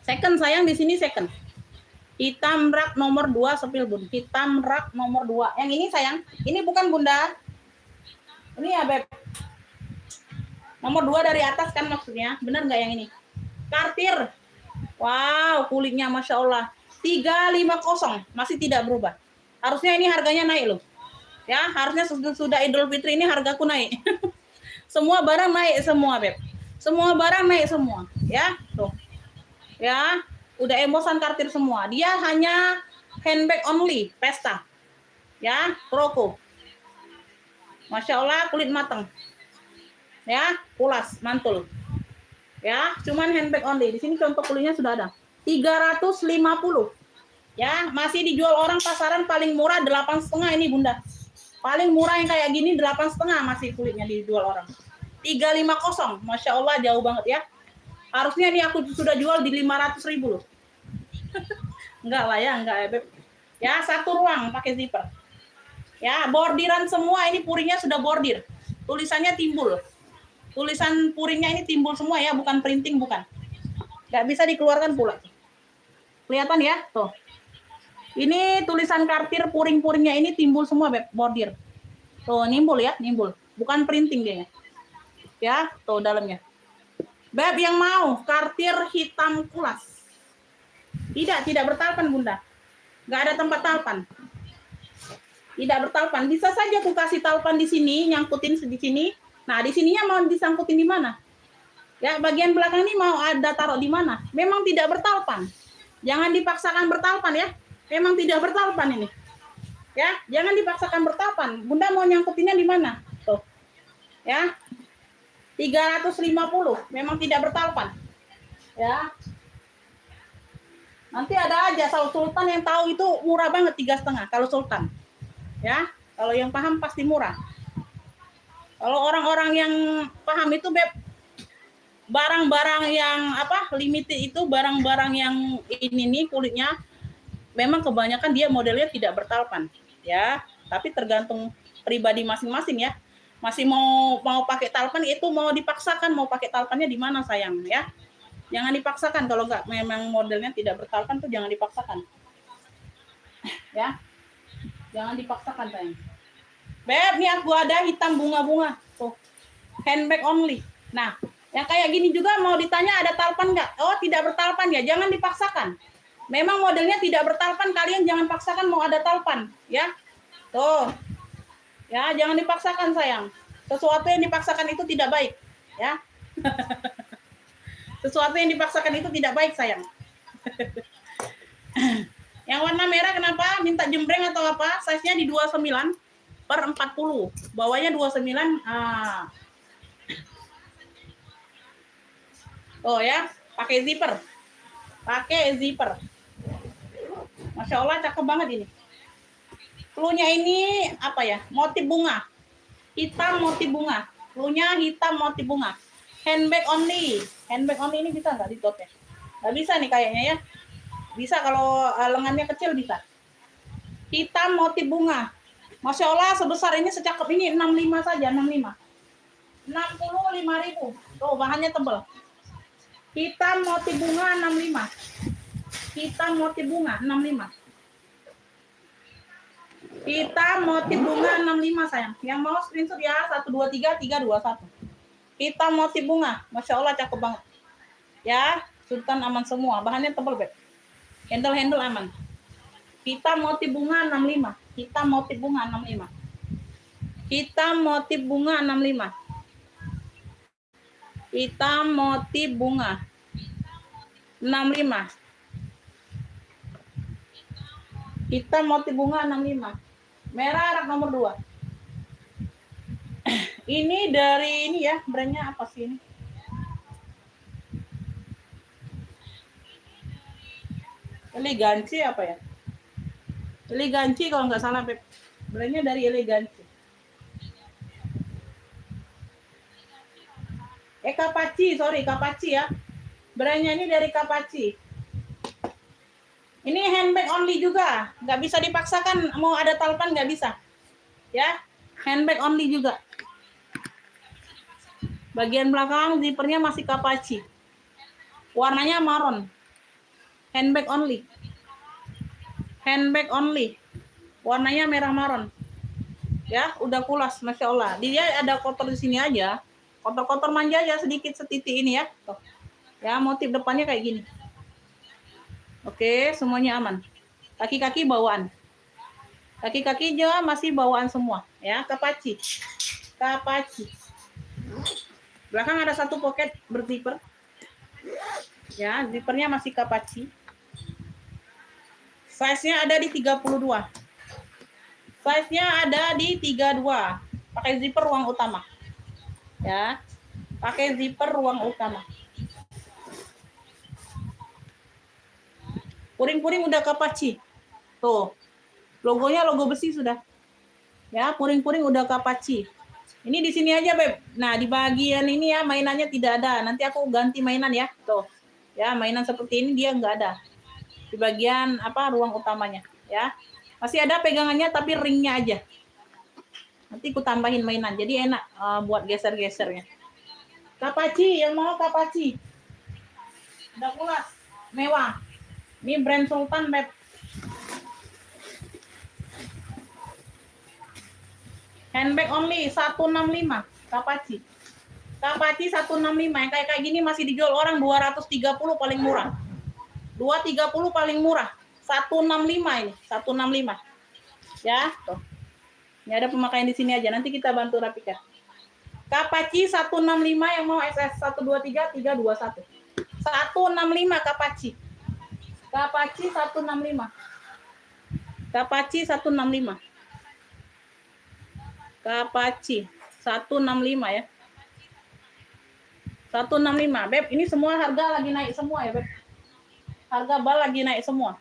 [SPEAKER 2] Second sayang, di sini second. Hitam rak nomor 2 sepil, Bun. Hitam rak nomor 2. Yang ini sayang, ini bukan Bunda. Ini ya, Beb. Nomor 2 dari atas kan maksudnya. Benar nggak yang ini? Kartir. Wow, kulitnya Masya Allah. 350 masih tidak berubah. Harusnya ini harganya naik loh. Ya, harusnya sudah Idul Fitri ini hargaku naik. Semua barang naik semua, Beb. Semua barang naik semua, ya. Tuh. Ya, udah embosan kartir semua. Dia hanya handbag only, pesta. Ya, kroko. Masya Allah, kulit matang. Ya, pulas, mantul. Ya, cuman handbag only. Di sini contoh kulitnya sudah ada. 350. Ya, masih dijual orang pasaran paling murah 8,5 ini Bunda. Paling murah yang kayak gini 8,5 masih kulitnya dijual orang. 350, Masya Allah jauh banget ya. Harusnya nih aku sudah jual di 500.000 loh. Enggak lah ya, enggak ya Beb. Ya, satu ruang pakai zipper. Ya, bordiran semua ini puringnya sudah bordir. Tulisannya timbul. Tulisan puringnya ini timbul semua ya, bukan printing, bukan. Enggak bisa dikeluarkan pula. Kelihatan ya, tuh. Ini tulisan kartir puring-puringnya ini timbul semua Beb, bordir. Tuh, nimbul ya, nimbul. Bukan printing dia. Ya, tuh dalamnya. Beb yang mau kartir hitam kulas. Tidak bertalpan Bunda. Nggak ada tempat talpan. Tidak bertalpan. Bisa saja aku kasih talpan di sini, nyangkutin di sini. Nah, di sininya mau disangkutin di mana? Ya, bagian belakang ini mau ada taruh di mana? Memang tidak bertalpan. Jangan dipaksakan bertalpan ya. Memang tidak bertalpan ini. Ya, jangan dipaksakan bertalpan. Bunda mau nyangkutinnya di mana? Tuh. Ya. 350 memang tidak bertalpan ya. Nanti ada aja kalau Sultan yang tahu itu murah banget 3,5 kalau Sultan ya. Kalau yang paham pasti murah. Kalau orang-orang yang paham itu Beb, barang-barang yang apa limited itu barang-barang yang ini nih kulitnya memang kebanyakan dia modelnya tidak bertalpan ya, tapi tergantung pribadi masing-masing ya. Masih mau pakai talpan itu mau dipaksakan mau pakai talpannya di mana sayang ya. Jangan dipaksakan kalau enggak memang modelnya tidak bertalpan tuh jangan dipaksakan. Ya. Jangan dipaksakan sayang. Beb, nih aku ada hitam bunga-bunga. Tuh. Handbag only. Nah, yang kayak gini juga mau ditanya ada talpan enggak? Oh, tidak bertalpan ya. Jangan dipaksakan. Memang modelnya tidak bertalpan, kalian jangan paksakan mau ada talpan, ya. Tuh. Ya, jangan dipaksakan sayang. Sesuatu yang dipaksakan itu tidak baik, ya. Sesuatu yang dipaksakan itu tidak baik sayang. Yang warna merah kenapa? Minta jembreng atau apa? Size-nya di 29/40. Bawahnya 29. Oh ya, pakai zipper. Pakai zipper. Masya Allah cakep banget ini. Cluenya ini apa ya? Motif bunga. Hitam motif bunga. Cluenya hitam motif bunga. Handbag only. Handbag only ini bisa nggak ditop ya? Nggak bisa nih kayaknya ya. Bisa kalau lengannya kecil bisa. Hitam motif bunga. Masya Allah sebesar ini secakep ini 65 saja 65. 65.000. Tuh bahannya tebal. Hitam motif bunga 65. Hitam motif bunga 65. Hitam motif bunga 65 sayang. Yang mau screenshot ya 123 321. Hitam motif bunga. Masya Allah cakep banget. Ya, Sultan aman semua. Bahannya tebal Beb. Handle aman. Hitam motif bunga 65. Hitam motif bunga 65. Hitam motif bunga 65. Hitam motif bunga 65. Hitam motif bunga 65. Merah rak nomor 2. Ini dari ini ya, brandnya apa sih ini? Elegansi apa ya? Elegansi kalau nggak salah, Beb. Brandnya dari Elegansi. Kapaci, sorry, Kapaci ya. Brandnya ini dari Kapaci. Ini handbag only juga, nggak bisa dipaksakan mau ada talpan nggak bisa, ya. Handbag only juga. Bagian belakang zippernya masih Kapaci. Warnanya maron. Handbag only. Handbag only. Warnanya merah maron. Ya, udah pulas, Masya Allah. Dia ada kotor di sini aja. Kotor-kotor manja aja sedikit setitik ini ya. Tuh. Ya, motif depannya kayak gini. Oke, semuanya aman. Kaki-kaki bawaan. Kaki-kaki juga masih bawaan semua. Ya, Kapaci. Kapaci. Belakang ada satu pocket berzipper. Ya, zippernya masih Kapachi. Size-nya ada di 32. Size-nya ada di 32. Pakai zipper ruang utama. Ya. Pakai zipper ruang utama. Puring-puring udah Kapachi. Tuh. Logonya logo besi sudah. Ya, puring-puring udah Kapachi. Ini di sini aja, Beb. Nah, di bagian ini ya mainannya tidak ada. Nanti aku ganti mainan ya. Tuh. Ya, mainan seperti ini dia nggak ada. Di bagian apa ruang utamanya, ya. Masih ada pegangannya tapi ringnya aja. Nanti aku tambahin mainan. Jadi enak buat geser-gesernya. Kapachi, yang mau Kapachi. Udah pulas. Mewah. Ini brand Sultan, Beb. Handbag only 165 Kapachi. Kapachi 165 yang kayak gini masih dijual orang 230 paling murah. 230 paling murah. 165 ini, 165. Ya, tuh. Ini ada pemakaian di sini aja. Nanti kita bantu rapikan. Kapachi 165 yang mau SS 123 321. 165 Kapachi. Kapachi 165. Kapachi 165. Kapachi 165 ya. 165. Beb, ini semua harga lagi naik semua ya, Beb. Harga bal lagi naik semua.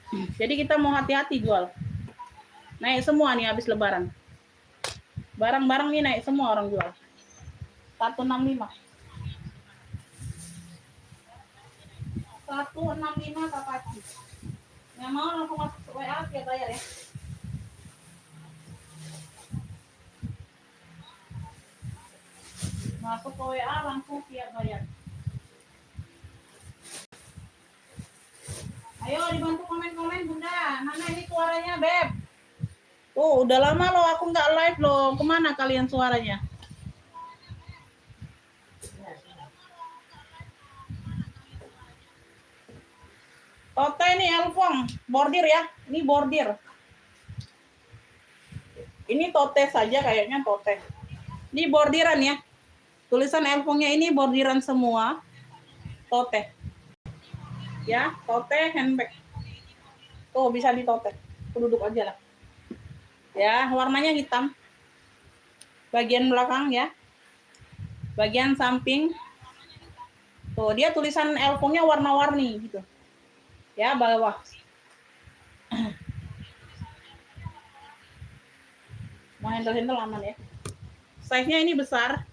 [SPEAKER 2] Jadi kita mau hati-hati jual. Naik semua nih habis lebaran. Barang-barang nih naik semua orang jual. 165. 165 Kapachi. Yang mau langsung masuk ke WA ya bayar ya. Masuk ke WA langsung siap bayar. Ayo dibantu komen-komen Bunda. Mana ini suaranya, Beb? Tuh, udah lama loh aku nggak live loh. Kemana kalian suaranya? Tote ini Elfong, bordir ya. Ini bordir. Ini tote saja kayaknya tote. Ini bordiran ya. Tulisan Elfongnya ini bordiran semua. Tote. Ya, tote handbag. Tuh bisa di tote. Duduk aja lah. Ya, warnanya hitam. Bagian belakang ya. Bagian samping. Tuh, dia tulisan Elfongnya warna-warni gitu. Ya, bawah. Mau handle-handle aman ya. Size-nya ini besar.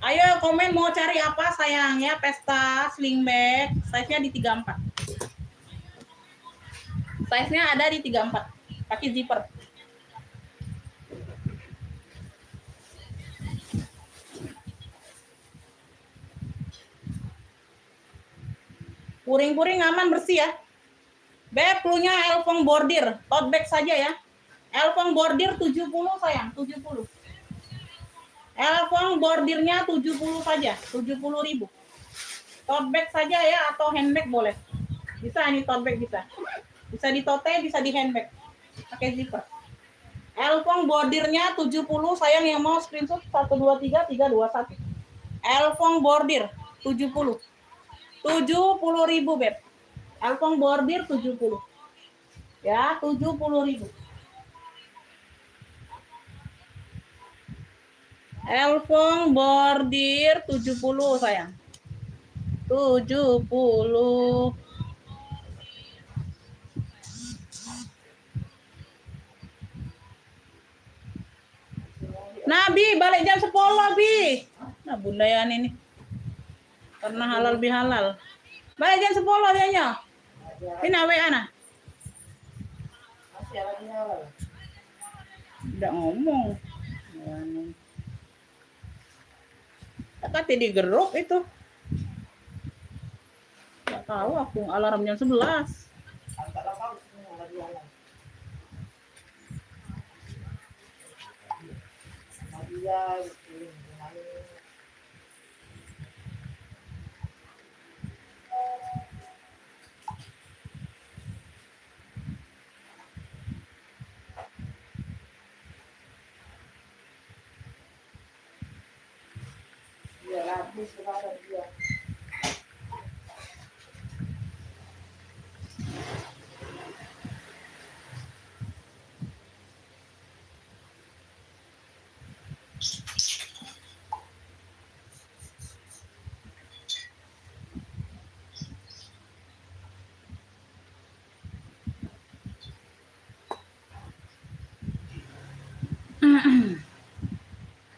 [SPEAKER 2] Ayo komen mau cari apa sayang ya, pesta sling bag. Size-nya di 34. Size-nya ada di 34. Pakai zipper. Puring-puring aman bersih ya. Beb, punya Elfong bordir, tote bag saja ya. Elfong bordir 70 sayang, 70. Elfong bordirnya 70 saja, 70.000. Tote bag saja ya atau handbag boleh. Bisa ini tote bag bisa. Bisa di tote, bisa di handbag. Pakai zipper. Elfong bordirnya 70 sayang yang mau screenshot 123 321. Elfong bordir 70. 70.000 Beb. Elfong bordir 70. Ya, 70.000. Elfong bordir 70 sayang. 70. Nabi balik jam 10 Bi. Nah, Bunda ya ini. Karena halal bihalal. Balik jam 10 dianya. Ini WA nah. Udah ngomong. Kata di geruk itu. Gak tahu aku alarm jam 11.
[SPEAKER 1] habis lebaran dia.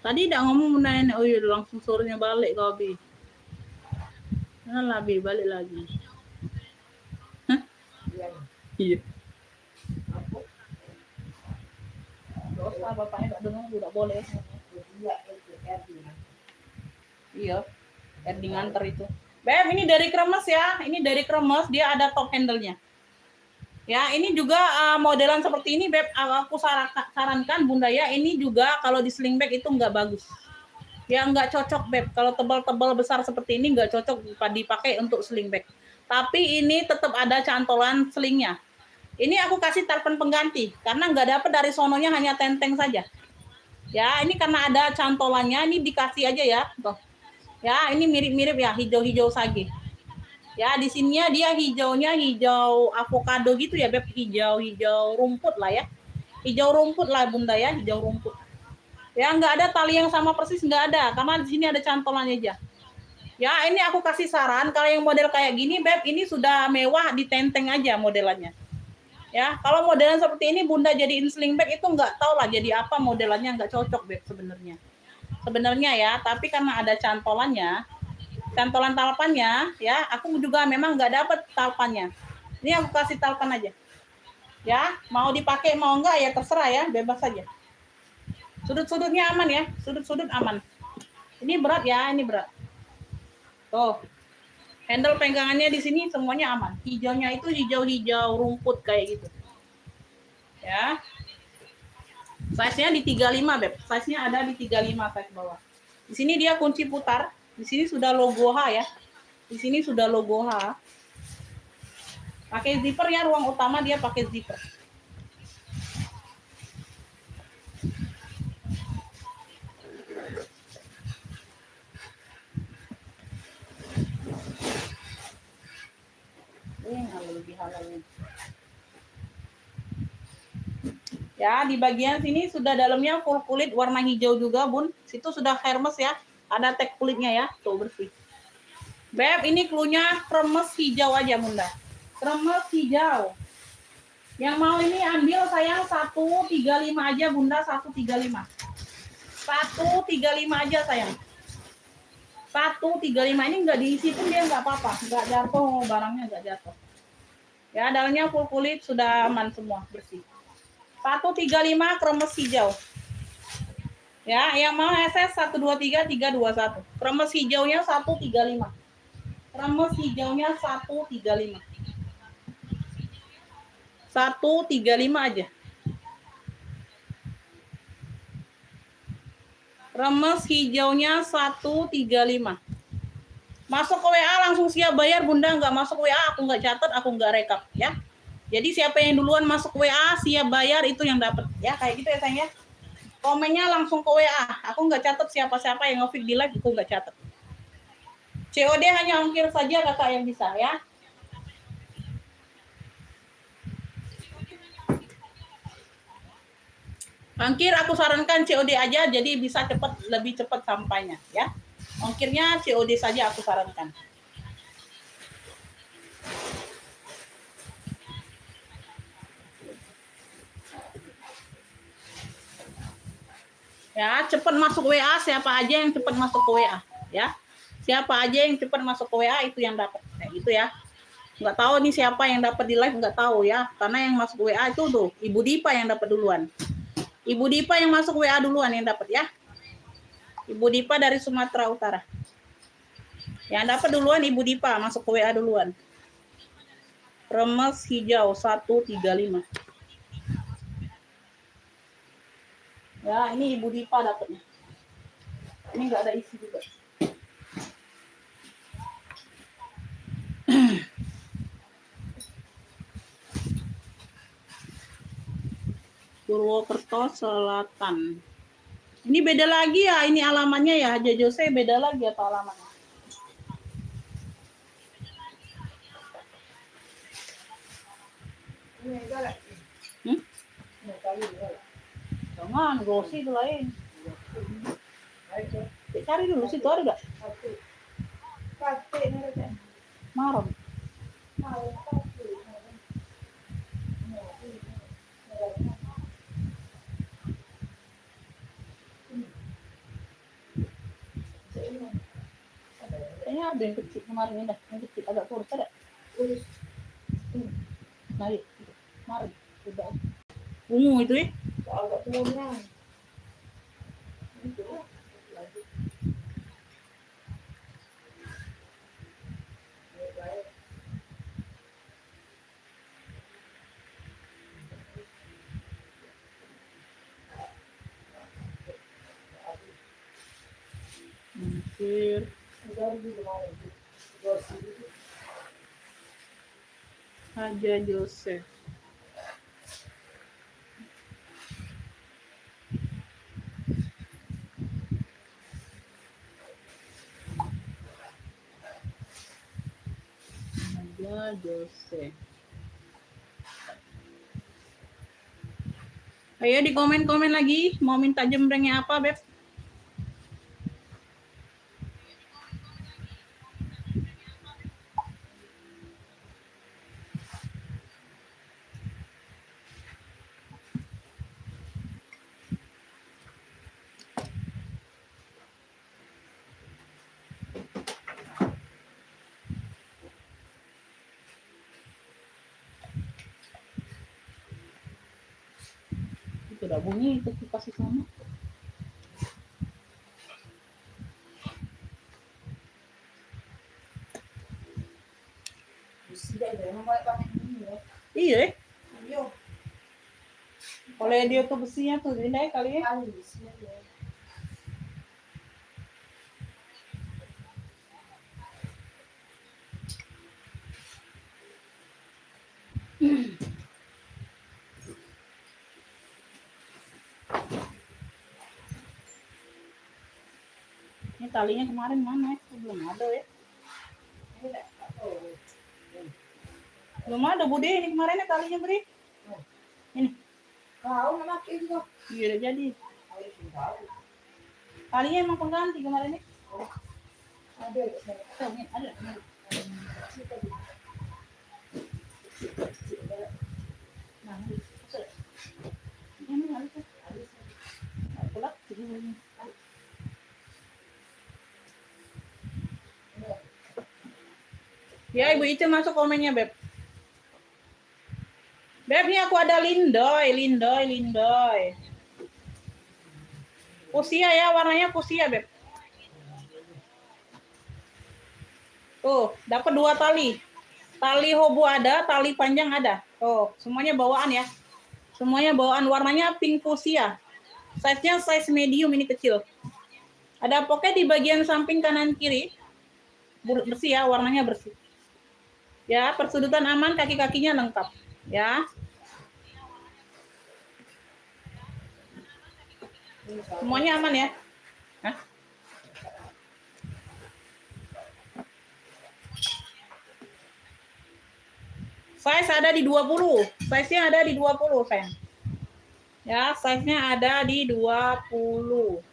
[SPEAKER 2] Tadi udah ngomong Bunda, oh iya langsung sorenya balik kau Bi. Nah, Bi balik lagi. Hah?
[SPEAKER 1] Iya.
[SPEAKER 2] Iya.
[SPEAKER 1] Aku
[SPEAKER 2] Dosa bapaknya nggak dengar juga boleh.
[SPEAKER 1] dia itu Erdi.
[SPEAKER 2] Iya. Erdi nganter itu. Beb, ini dari Kremes ya. Ini dari Kremes, dia ada top handle-nya. Ya, ini juga modelan seperti ini, Beb. Aku sarankan Bunda ya, ini juga kalau di sling bag itu nggak bagus. Ya, nggak cocok, Beb. Kalau tebal-tebal besar seperti ini nggak cocok dipakai untuk sling bag. Tapi ini tetap ada cantolan selingnya. Ini aku kasih tarpan pengganti, karena nggak dapat dari sononya hanya tenteng saja. Ya, ini karena ada cantolannya, ini dikasih aja ya. Tuh. Ya, ini mirip-mirip ya, hijau-hijau sage. Ya, di sininya dia hijaunya hijau avocado gitu ya, Beb. Hijau rumput lah ya. Hijau rumput lah Bunda ya, hijau rumput. Ya, nggak ada tali yang sama persis, nggak ada. Karena di sini ada cantolannya aja. Ya, ini aku kasih saran, kalau yang model kayak gini, Beb, ini sudah mewah, ditenteng aja modelannya. Ya, kalau modelan seperti ini Bunda jadiin sling bag itu nggak tahu lah jadi apa modelannya, nggak cocok, Beb, sebenarnya. Sebenarnya ya, tapi karena ada cantolannya, cantolan talpannya ya, aku juga memang nggak dapet talpannya. Ini aku kasih talpan aja ya, mau dipakai mau enggak ya terserah ya, bebas saja. Sudut-sudutnya aman ya, sudut-sudut aman. Ini berat ya, ini berat tuh. Handle pegangannya di sini semuanya aman. Hijaunya itu hijau-hijau rumput kayak gitu ya. Size-nya di 35, Beb. Size-nya ada di 35 size bawah. Di sini dia kunci putar. Di sini sudah logo H ya. Di sini sudah logo H. Pakai zipper ya, ruang utama dia pakai zipper. Lebih halalnya. Ya, di bagian sini sudah dalamnya full kulit warna hijau juga, Bun. Situ sudah Hermes ya. Ada tag kulitnya ya, tuh bersih. Beb, ini klunya Kremes hijau aja, Bunda. Kremes hijau. Yang mau ini ambil sayang 135 aja, Bunda, 135. 135 aja sayang. 135 ini enggak diisi pun dia enggak apa-apa, enggak jatuh, barangnya enggak jatuh. Ya, dalamnya full kulit, sudah aman semua, bersih. 135 Kremes hijau. Ya, yang mau SS 123 321. Kremes hijaunya 135. Kremes hijaunya 135. 135 aja. Kremes hijaunya 135. Masuk ke WA langsung siap bayar, Bunda. Nggak masuk WA aku nggak catat, aku nggak rekap ya. Jadi siapa yang duluan masuk WA siap bayar itu yang dapat ya, kayak gitu ya sayang ya. Komennya langsung ke WA. Aku nggak catat siapa-siapa yang nge-feed di live, itu nggak catat. COD hanya ongkir saja kakak yang bisa ya. Ongkir aku sarankan COD aja, jadi bisa cepat, lebih cepat sampainya ya. Ongkirnya COD saja aku sarankan. Ya, cepat masuk WA, siapa aja yang cepat masuk ke WA ya. Siapa aja yang cepat masuk ke WA itu yang dapat. Kayak gitu ya. Nggak tahu nih siapa yang dapat di live, nggak tahu ya. Karena yang masuk WA itu tuh Ibu Dipa yang dapat duluan. Ibu Dipa yang masuk WA duluan yang dapat ya. Ibu Dipa dari Sumatera Utara. Yang dapat duluan Ibu Dipa masuk ke WA duluan. Kremes hijau 135. Ya, ini Ibu Dipa dapatnya. Ini nggak ada isi juga. Purwokerto Selatan. Ini beda lagi ya, ini alamannya ya, Haja Jose beda lagi atau alamannya?
[SPEAKER 1] Ini galak.
[SPEAKER 2] Hmm?
[SPEAKER 1] Ini kali galak.
[SPEAKER 2] Jangan, Rossi itu lain. Cari dulu, situ ada gak?
[SPEAKER 1] Kate ini
[SPEAKER 2] Marom.
[SPEAKER 1] mau kate.
[SPEAKER 2] Kayaknya ada yang kecil kemarin ini dah. Yang kecil agak kurus ada. Nah, iya. Kemarin. Udah. Ungu itu ya.
[SPEAKER 1] Agak tuanya.
[SPEAKER 2] Hampir. Haja Joseph. Haja Joseph. Ayo di komen-komen lagi, mau minta jembrengnya apa, Beb? Itu udah bunyi, itu kipas di sana. Iya.
[SPEAKER 1] Iya.
[SPEAKER 2] Kalau dia tuh besinya tuh, ini kali ya. Ini talinya kemarin mana ya? Belum ada ya. Belum ada Bude, ini kemarin ya talinya Bude. Ini.
[SPEAKER 1] Kau nak itu.
[SPEAKER 2] Iya udah jadi. Talinya emang pengganti kemarin ya.
[SPEAKER 1] Ada.
[SPEAKER 2] Tuh, ini ada. Nah, ini ada. Pulang. Ya, Ibu Ica masuk komennya, Beb. Beb, ini aku ada Lindoy. Fuchsia ya, warnanya fuchsia, Beb. Tuh, dapat 2 tali. Tali hobo ada, tali panjang ada. Tuh, semuanya bawaan ya. Semuanya bawaan, warnanya pink fuchsia. Size-nya size medium, ini kecil. Ada pocket di bagian samping kanan kiri. Bersih ya, warnanya bersih. Ya, persudutan aman, kaki-kakinya lengkap. Ya. Semuanya aman ya. Hah? Size ada di 20. Size-nya ada di 20, sayang. Ya, size-nya ada di 20.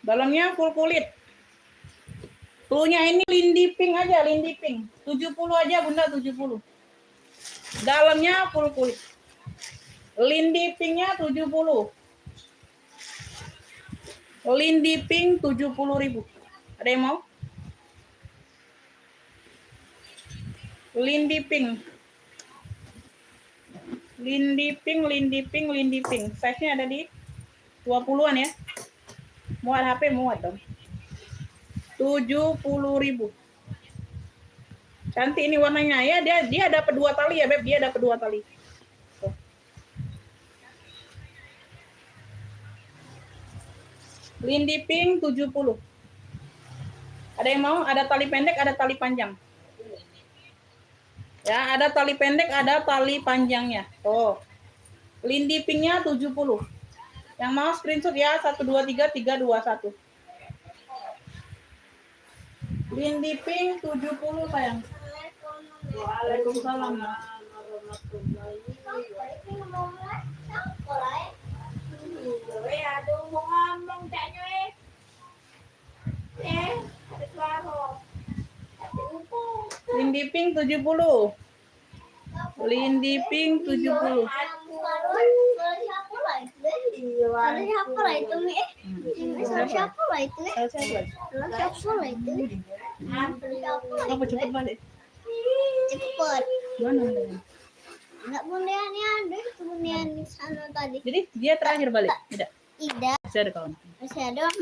[SPEAKER 2] Dalamnya full kulit. Tunya ini lindi pink aja, lindi pink. 70 aja, Bunda, 70. Dalamnya full kulit. Lindi pinknya 70. Lindi pink 70.000. Ada yang mau? Lindi pink. Lindi pink. Size-nya ada di 20-an ya. Muat HP, muat dong. 70.000. Cantik ini warnanya ya. Dia dapat 2 tali ya, Beb. Dia dapat 2 tali. Tuh. Lindi pink 70. Ada yang mau? Ada tali pendek, ada tali panjang. Ya, ada tali pendek, ada tali panjangnya. Tuh. Lindi pinknya 70. Yang mau screenshot ya 123321. Windy Pink 70 sayang. Waalaikumsalam.
[SPEAKER 1] Aduh, mau ngomong caknya
[SPEAKER 2] Windy Pink 70. Windy Pink 70. Apa cepet balik?
[SPEAKER 3] Cepet.
[SPEAKER 2] Mana?
[SPEAKER 3] Enggak bundian deh, bundian di sana tadi.
[SPEAKER 2] Jadi dia terakhir balik. Tidak.
[SPEAKER 3] Tidak.
[SPEAKER 2] Masih ada kawan.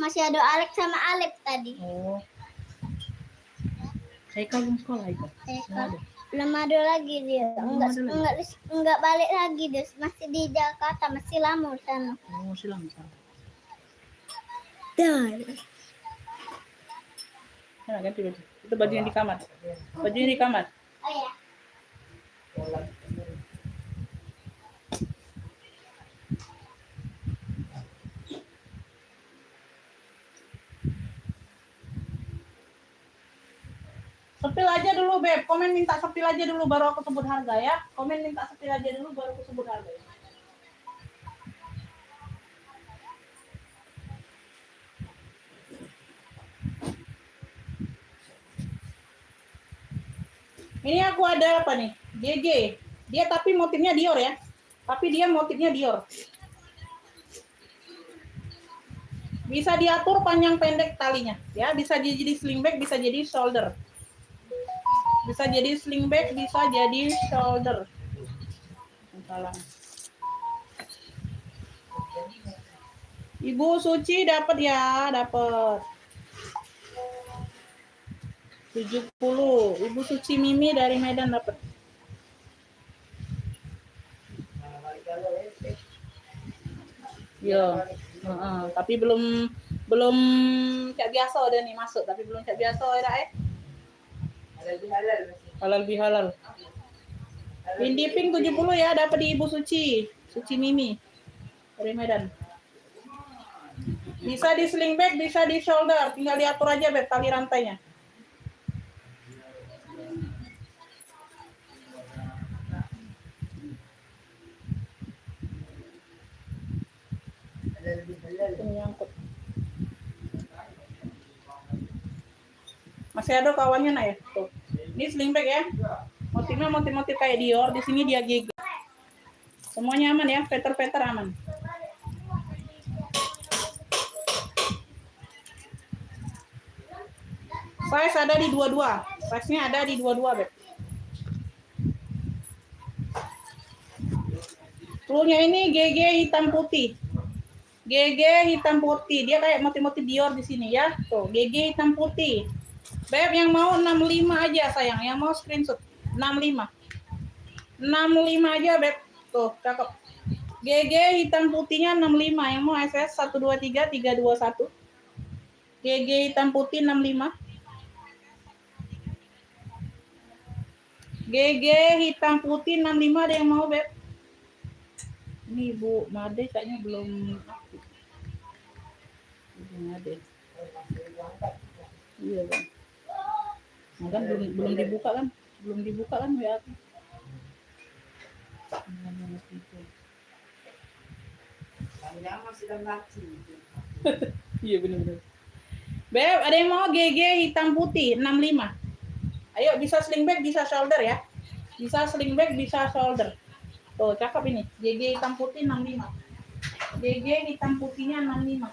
[SPEAKER 3] Masih ada Alex sama Alep tadi.
[SPEAKER 2] Oh. Saya belum sekolah itu.
[SPEAKER 3] Belum ada lagi dia. Enggak balik lagi dia. Masih di Jakarta, masih lama di sana.
[SPEAKER 2] Oh, silang sana.
[SPEAKER 3] Dan
[SPEAKER 2] Nah, ganti baju. Itu baju yang di kamar. Baju yang di kamar.
[SPEAKER 3] oh ya.
[SPEAKER 2] Sepil aja dulu, Beb. Komen minta sepil aja dulu baru aku sebut harga ya. Komen minta sepil aja dulu baru aku sebut harga ya. Ini aku ada apa nih? GG. Dia tapi motifnya Dior ya. Tapi dia motifnya Dior. Bisa diatur panjang pendek talinya ya. Bisa jadi sling bag, bisa jadi shoulder. Bisa jadi sling bag, bisa jadi shoulder. Salah. Ibu Suci dapat ya, dapat. 70. Ibu Suci Mimi dari Medan dapat. Yo. Tapi belum cak biasa udah nih masuk, tapi belum cak biasa ya. Halal bihalal. Windy Pink 70 ya, dapat di Ibu Suci. Suci Mimi dari Medan. Bisa di sling bag, bisa di shoulder. Tinggal diatur aja Beb tali rantainya. Menyangkut. Masih ada kawannya nak ya? Tuh. Ini sling bag ya. Motifnya motif kayak Dior. Di sini dia GG. Semuanya aman ya, veter aman. Size ada di 22. Size-nya ada di 22, Beb. Cluenya ini GG hitam putih. GG hitam putih. Dia kayak motif-motif Dior di sini ya. Tuh, GG hitam putih. Beb yang mau 65 aja sayang. Yang mau screenshot 65. 65 aja, Beb. Tuh, cakep. GG hitam putihnya 65. Yang mau SS 123 321. GG hitam putih 65. GG hitam putih 65 ada yang mau, Beb. Ini Bu Made kayaknya belum aktif. Bu Made. Iya, Bang. Nah, kan belum dibuka kan? Belum dibuka kan WA. Iya benar-benar. Beb, ada yang mau GG hitam putih 65. Ayo bisa sling bag, bisa shoulder ya. Bisa sling bag, bisa shoulder. Tuh, cakep ini. GG hitam putih 65. GG hitam putihnya 65.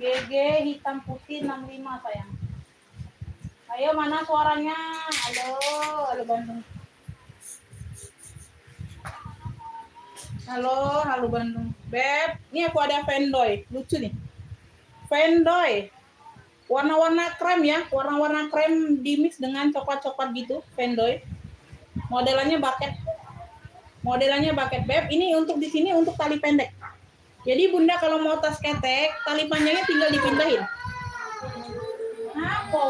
[SPEAKER 2] GG hitam putih 65 sayang. Ayo mana suaranya? Halo Bandung. Halo Bandung. Beb, ini aku ada Fandoy. Lucu nih. Fandoy. Warna-warna krem ya. Warna-warna krem dimix dengan coklat-coklat gitu. Fandoy. Modelannya bucket, Beb. Ini untuk di sini untuk tali pendek. Jadi Bunda kalau mau tas ketek, tali panjangnya tinggal dipindahin. Apa?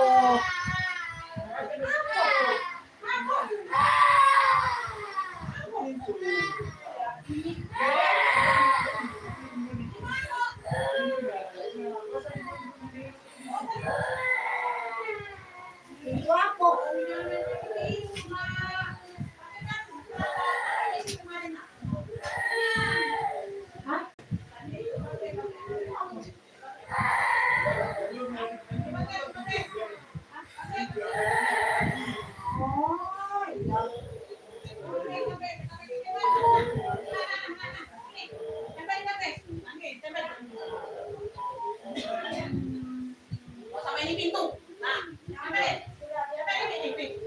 [SPEAKER 2] di pintu. Nah, ambil. Ambil di pintu.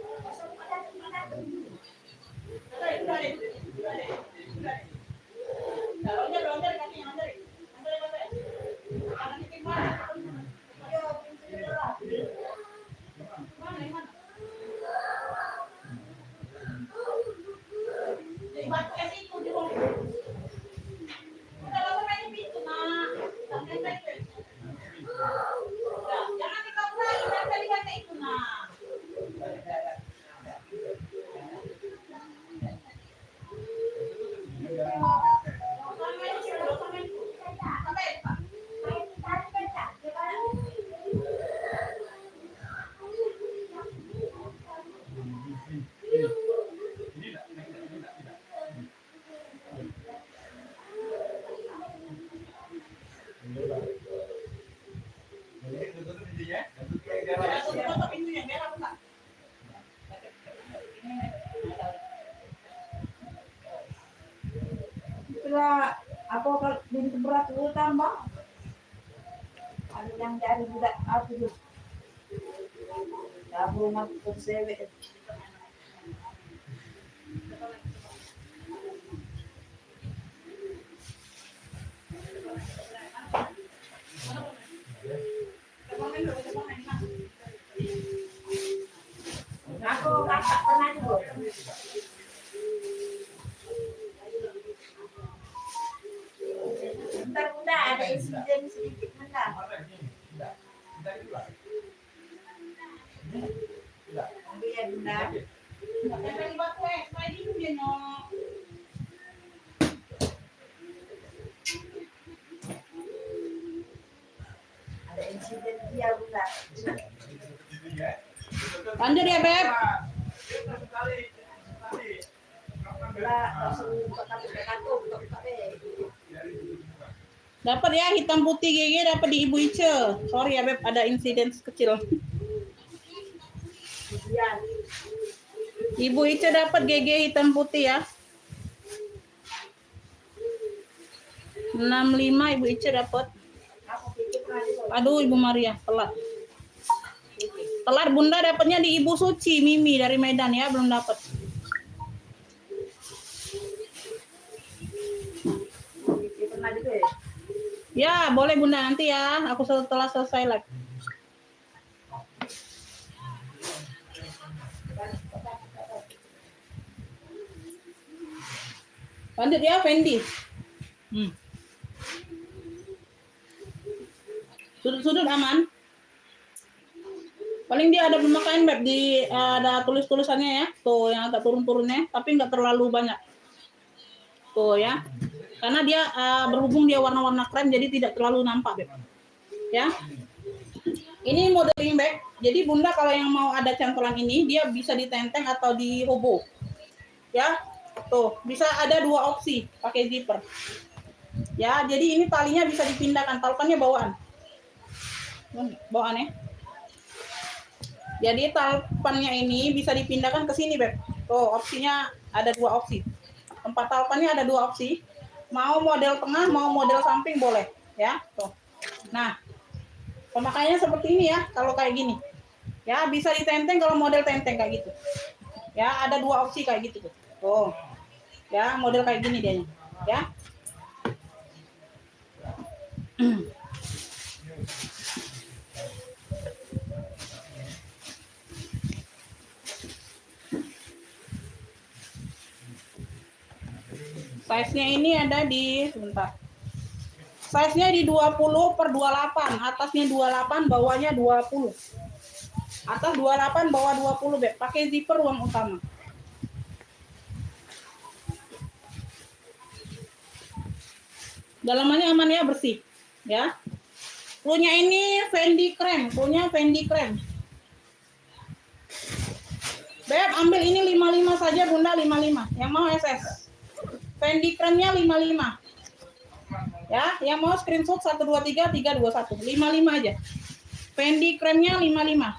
[SPEAKER 2] Jangan dikabur lagi, dari itu nah.
[SPEAKER 1] Itulah apa kalau bintu berat itu tambah. Ada yang dari budak aku tuh. Dapur nak bersewet. Aku kakak pernah juga. Bentar bunda ada insiden sedikit bentar. Ambil ya bunda. Ada insiden dia bunda.
[SPEAKER 2] Lanjut ya, Beb. Dapat ya hitam putih GG dapat di Ibu Ice. Sorry ya, Beb, ada insiden kecil. Ibu Ice dapat GG hitam putih ya. 65 Ibu Ice dapat. Aduh, Ibu Maria telat. Telat Bunda dapatnya di Ibu Suci Mimi dari Medan ya, belum dapat. Ya, boleh Bunda nanti ya. Aku setelah selesai live. Lanjut ya, Fendi. Sudut-sudut aman. Paling dia ada pemakaian Beb di ada tulis-tulisannya ya. Tuh yang agak turun-turunnya, tapi nggak terlalu banyak. Tuh ya. Karena dia berhubung dia warna-warna krem jadi tidak terlalu nampak Beb. Ya. Ini modeling bag. Jadi Bunda kalau yang mau ada cantolan ini dia bisa ditenteng atau dihobo. Ya. Tuh, bisa ada dua opsi pakai zipper. Ya, jadi ini talinya bisa dipindahkan, talpannya bawaan. Bawaan ya. Jadi talpannya ini bisa dipindahkan ke sini, Beb. Tuh, opsinya ada dua opsi. Tempat talpannya ada dua opsi. Mau model tengah, mau model samping boleh, ya. Tuh. Nah, pemakaiannya seperti ini ya, kalau kayak gini. Ya, bisa ditenteng kalau model tenteng kayak gitu. Ya, ada dua opsi kayak gitu tuh. Tuh. Ya, model kayak gini dia. Ya. Size-nya ini ada di sebentar. Size-nya di 20/28, atasnya 28, bawahnya 20. Atas 28, bawah 20, Beb. Pakai zipper ruang utama. Dalamannya aman ya, bersih. Ya. Punya ini Fendi Krem, punya Fendi Krem. Beb, ambil ini 55 saja, Bunda, 55. Yang mau SS. Fendi Kremnya 55. Ya, yang mau screenshot 123 321. 55 aja. Fendi Kremnya 55.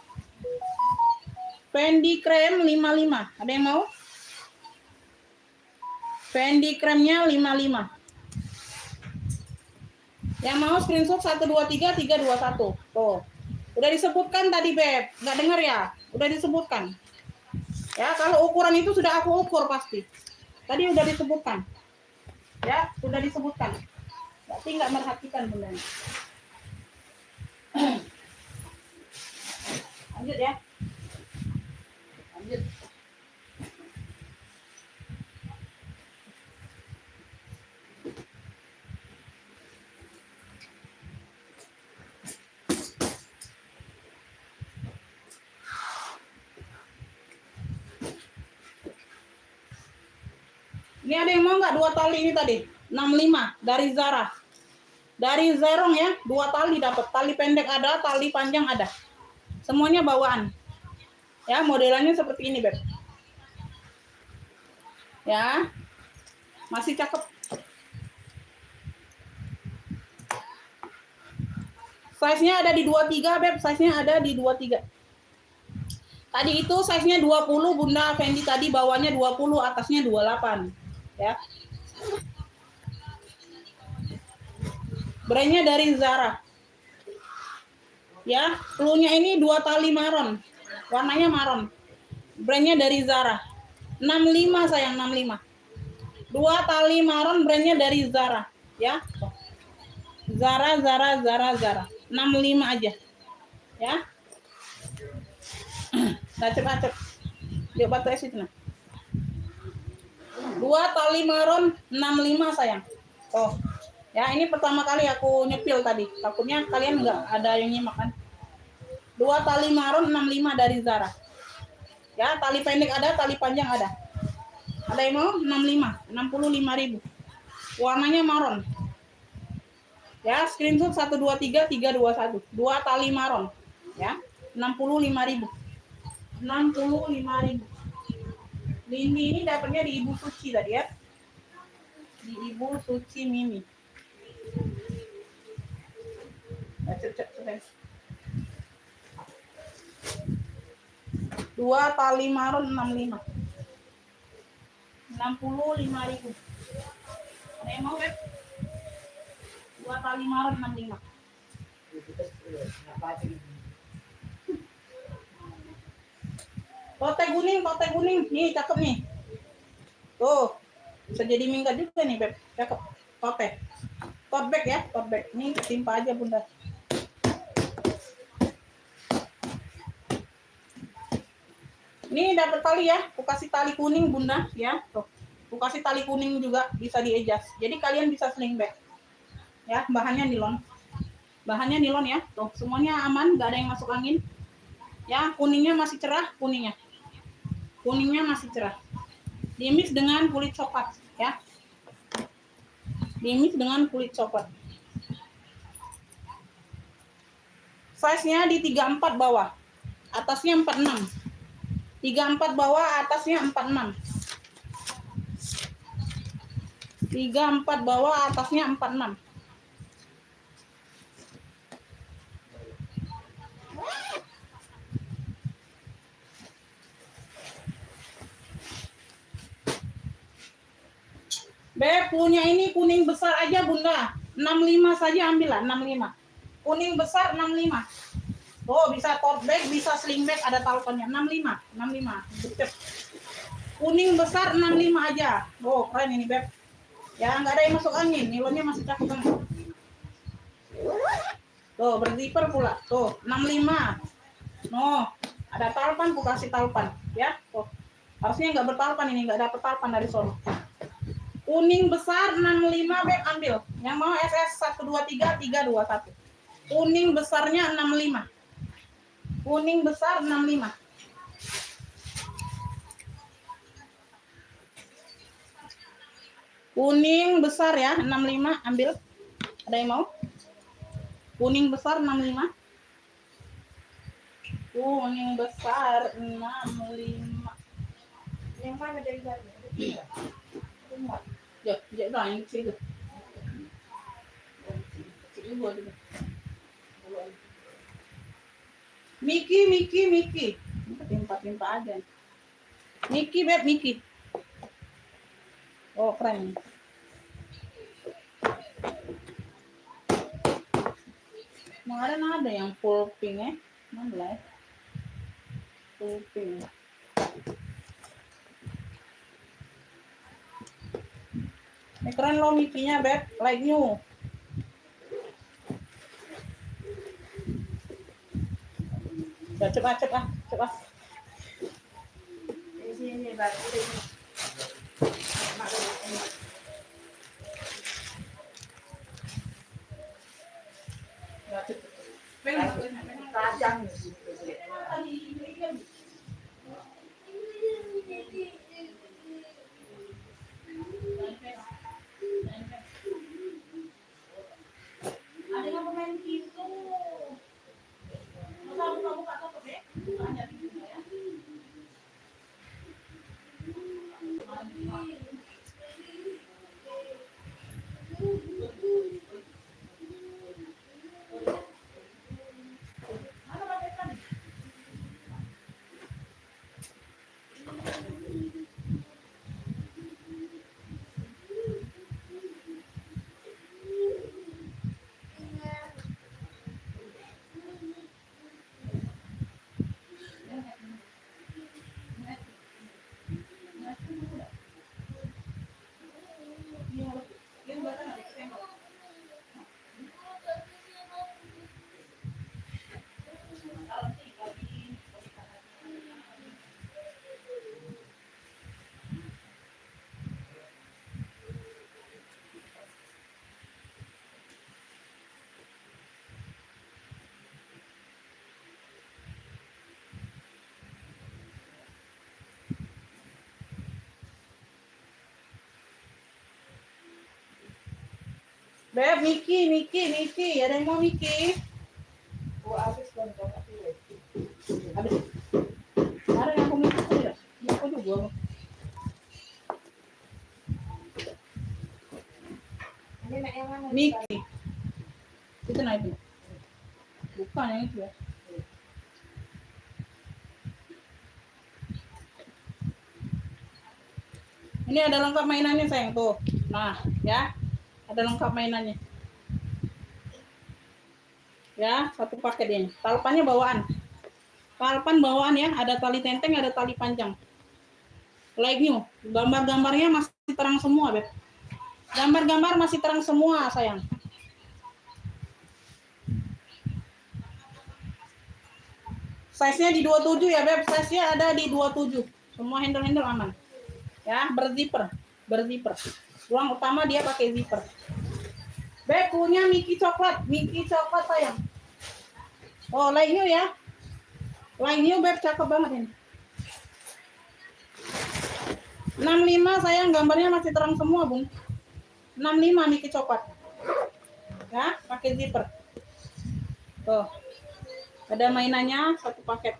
[SPEAKER 2] Fendi Krem 55. Ada yang mau? Fendi Kremnya 55. Yang mau screenshot 123 321. Tuh. Udah disebutkan tadi, Beb. Nggak dengar ya? Udah disebutkan. Ya, kalau ukuran itu sudah aku ukur pasti. Tadi udah disebutkan. Ya, sudah disebutkan. Berarti nggak merhatikan bundanya. Lanjut ya. Lanjut. Ini ada yang mau nggak 2 tali ini tadi? 65 dari Zara. Dari Zerong ya, 2 tali dapat. Tali pendek ada, tali panjang ada. Semuanya bawaan. Ya, modelannya seperti ini, Beb. Ya. Masih cakep. Size-nya ada di 23, Beb. Size-nya ada di 23. Tadi itu size-nya 20, Bunda Fendi tadi bawahnya 20, atasnya 28. Ya. Brandnya dari Zara. Ya, pelunya ini 2 tali maron. Warnanya maron. Brandnya dari Zara. 65 sayang, 65. 2 tali maron, brandnya dari Zara. Ya. Zara. 65 aja. Ya. Acep. Dia batu es itu nah. 2 tali maron 65 sayang. Oh. Ya, ini pertama kali aku nyepil tadi. Takutnya kalian nggak ada yang nyimak kan. 2 tali maron 65 dari Zara. Ya, tali pendek ada, tali panjang ada. Ada yang mau? 65, 65.000. Warnanya maron. Ya, screenshot 123321. 2 tali maron. Ya, 65.000. 65.000. Ini dapatnya di Ibu Suci tadi ya. Di Ibu Suci Mimi. Nah, cek. 2 tali maron 65. 65.000. Ada yang mau, Beb? 2 tali maron 65. Tote kuning. Nih, cakep nih. Tuh. Bisa jadi minggat juga nih, Beb. Cakep. Tote. Tote bag ya, tote bag. Ini timpa aja, Bunda. Ini dapat tali ya. Aku kasih tali kuning, Bunda, ya. Tuh. Aku kasih tali kuning juga bisa di-adjust. Jadi kalian bisa sling bag. Ya, bahannya nilon. Bahannya nilon ya. Tuh, semuanya aman, nggak ada yang masuk angin. Ya, kuningnya masih cerah, kuningnya masih cerah. Dimix dengan kulit coklat ya. Dimix dengan kulit coklat. Size-nya di 34 bawah. Atasnya 46. 34 bawah, atasnya 46. 34 bawah, atasnya 46. Beb, punya ini kuning besar aja, Bunda. 65 saja ambillah, 65. Kuning besar 65. Oh, bisa tote bag, bisa sling bag, ada talkonnya. 65. Betul. Kuning besar 65 aja. Oh, keren ini, Beb. Ya, nggak ada yang masuk angin. Nilonnya masih cakep banget. Tuh, berzipper pula. Tuh, 65. No, ada talpan, aku kasih talpan. Ya, tuh. Harusnya nggak bertalpan ini, nggak dapet talpan dari sono. Kuning besar 65, Beb, ambil. Yang mau SS 123321. Kuning besarnya 65. Kuning besar 65. Kuning besar ya, 65, ambil. Ada yang mau? Kuning besar 65. Kuning besar 65. Yang mana dari tadi? Ya, jadi yang kecil. Miki. Timpa aja. Miki, Beb, Miki. Oh, keren. Kemarin ada yang full pink ya. Mana lah ya? Full pink. Ini keren loh Mickey-nya, Beb. Like new. Udah coba.
[SPEAKER 1] Di sini baru ini. Tajam di sini.
[SPEAKER 2] Ada yang pemain gitu. Masa buka tutup ya? Banyak gitu ya. Beb, Miki. Ada yang mau Miki?
[SPEAKER 1] Habis kan kau
[SPEAKER 2] Habis. Ada yang aku Miki ya? Aku juga.
[SPEAKER 1] Ini nak yang mana?
[SPEAKER 2] Miki. Itu nah itu. Bukan yang itu ya. Ini ada lengkap mainannya sayang tuh. Nah, ya. Ada lengkap mainannya. Ya, satu paket ini. Talpannya bawaan. Talpan bawaan ya, ada tali tenteng, ada tali panjang. Like new. Gambar-gambarnya masih terang semua, Beb. Gambar-gambar masih terang semua, sayang. Size-nya di 27 ya, Beb. Size-nya ada di 27. Semua handle-handle aman. Ya, berzipper. Ruang utama dia pakai zipper. Beb, punya Miki coklat sayang. Oh, like new ya. Like new, Beb, cakep banget ini. 65 sayang, gambarnya masih terang semua, Bung. 65 Miki coklat. Ya, pakai zipper. Tuh. Ada mainannya satu paket.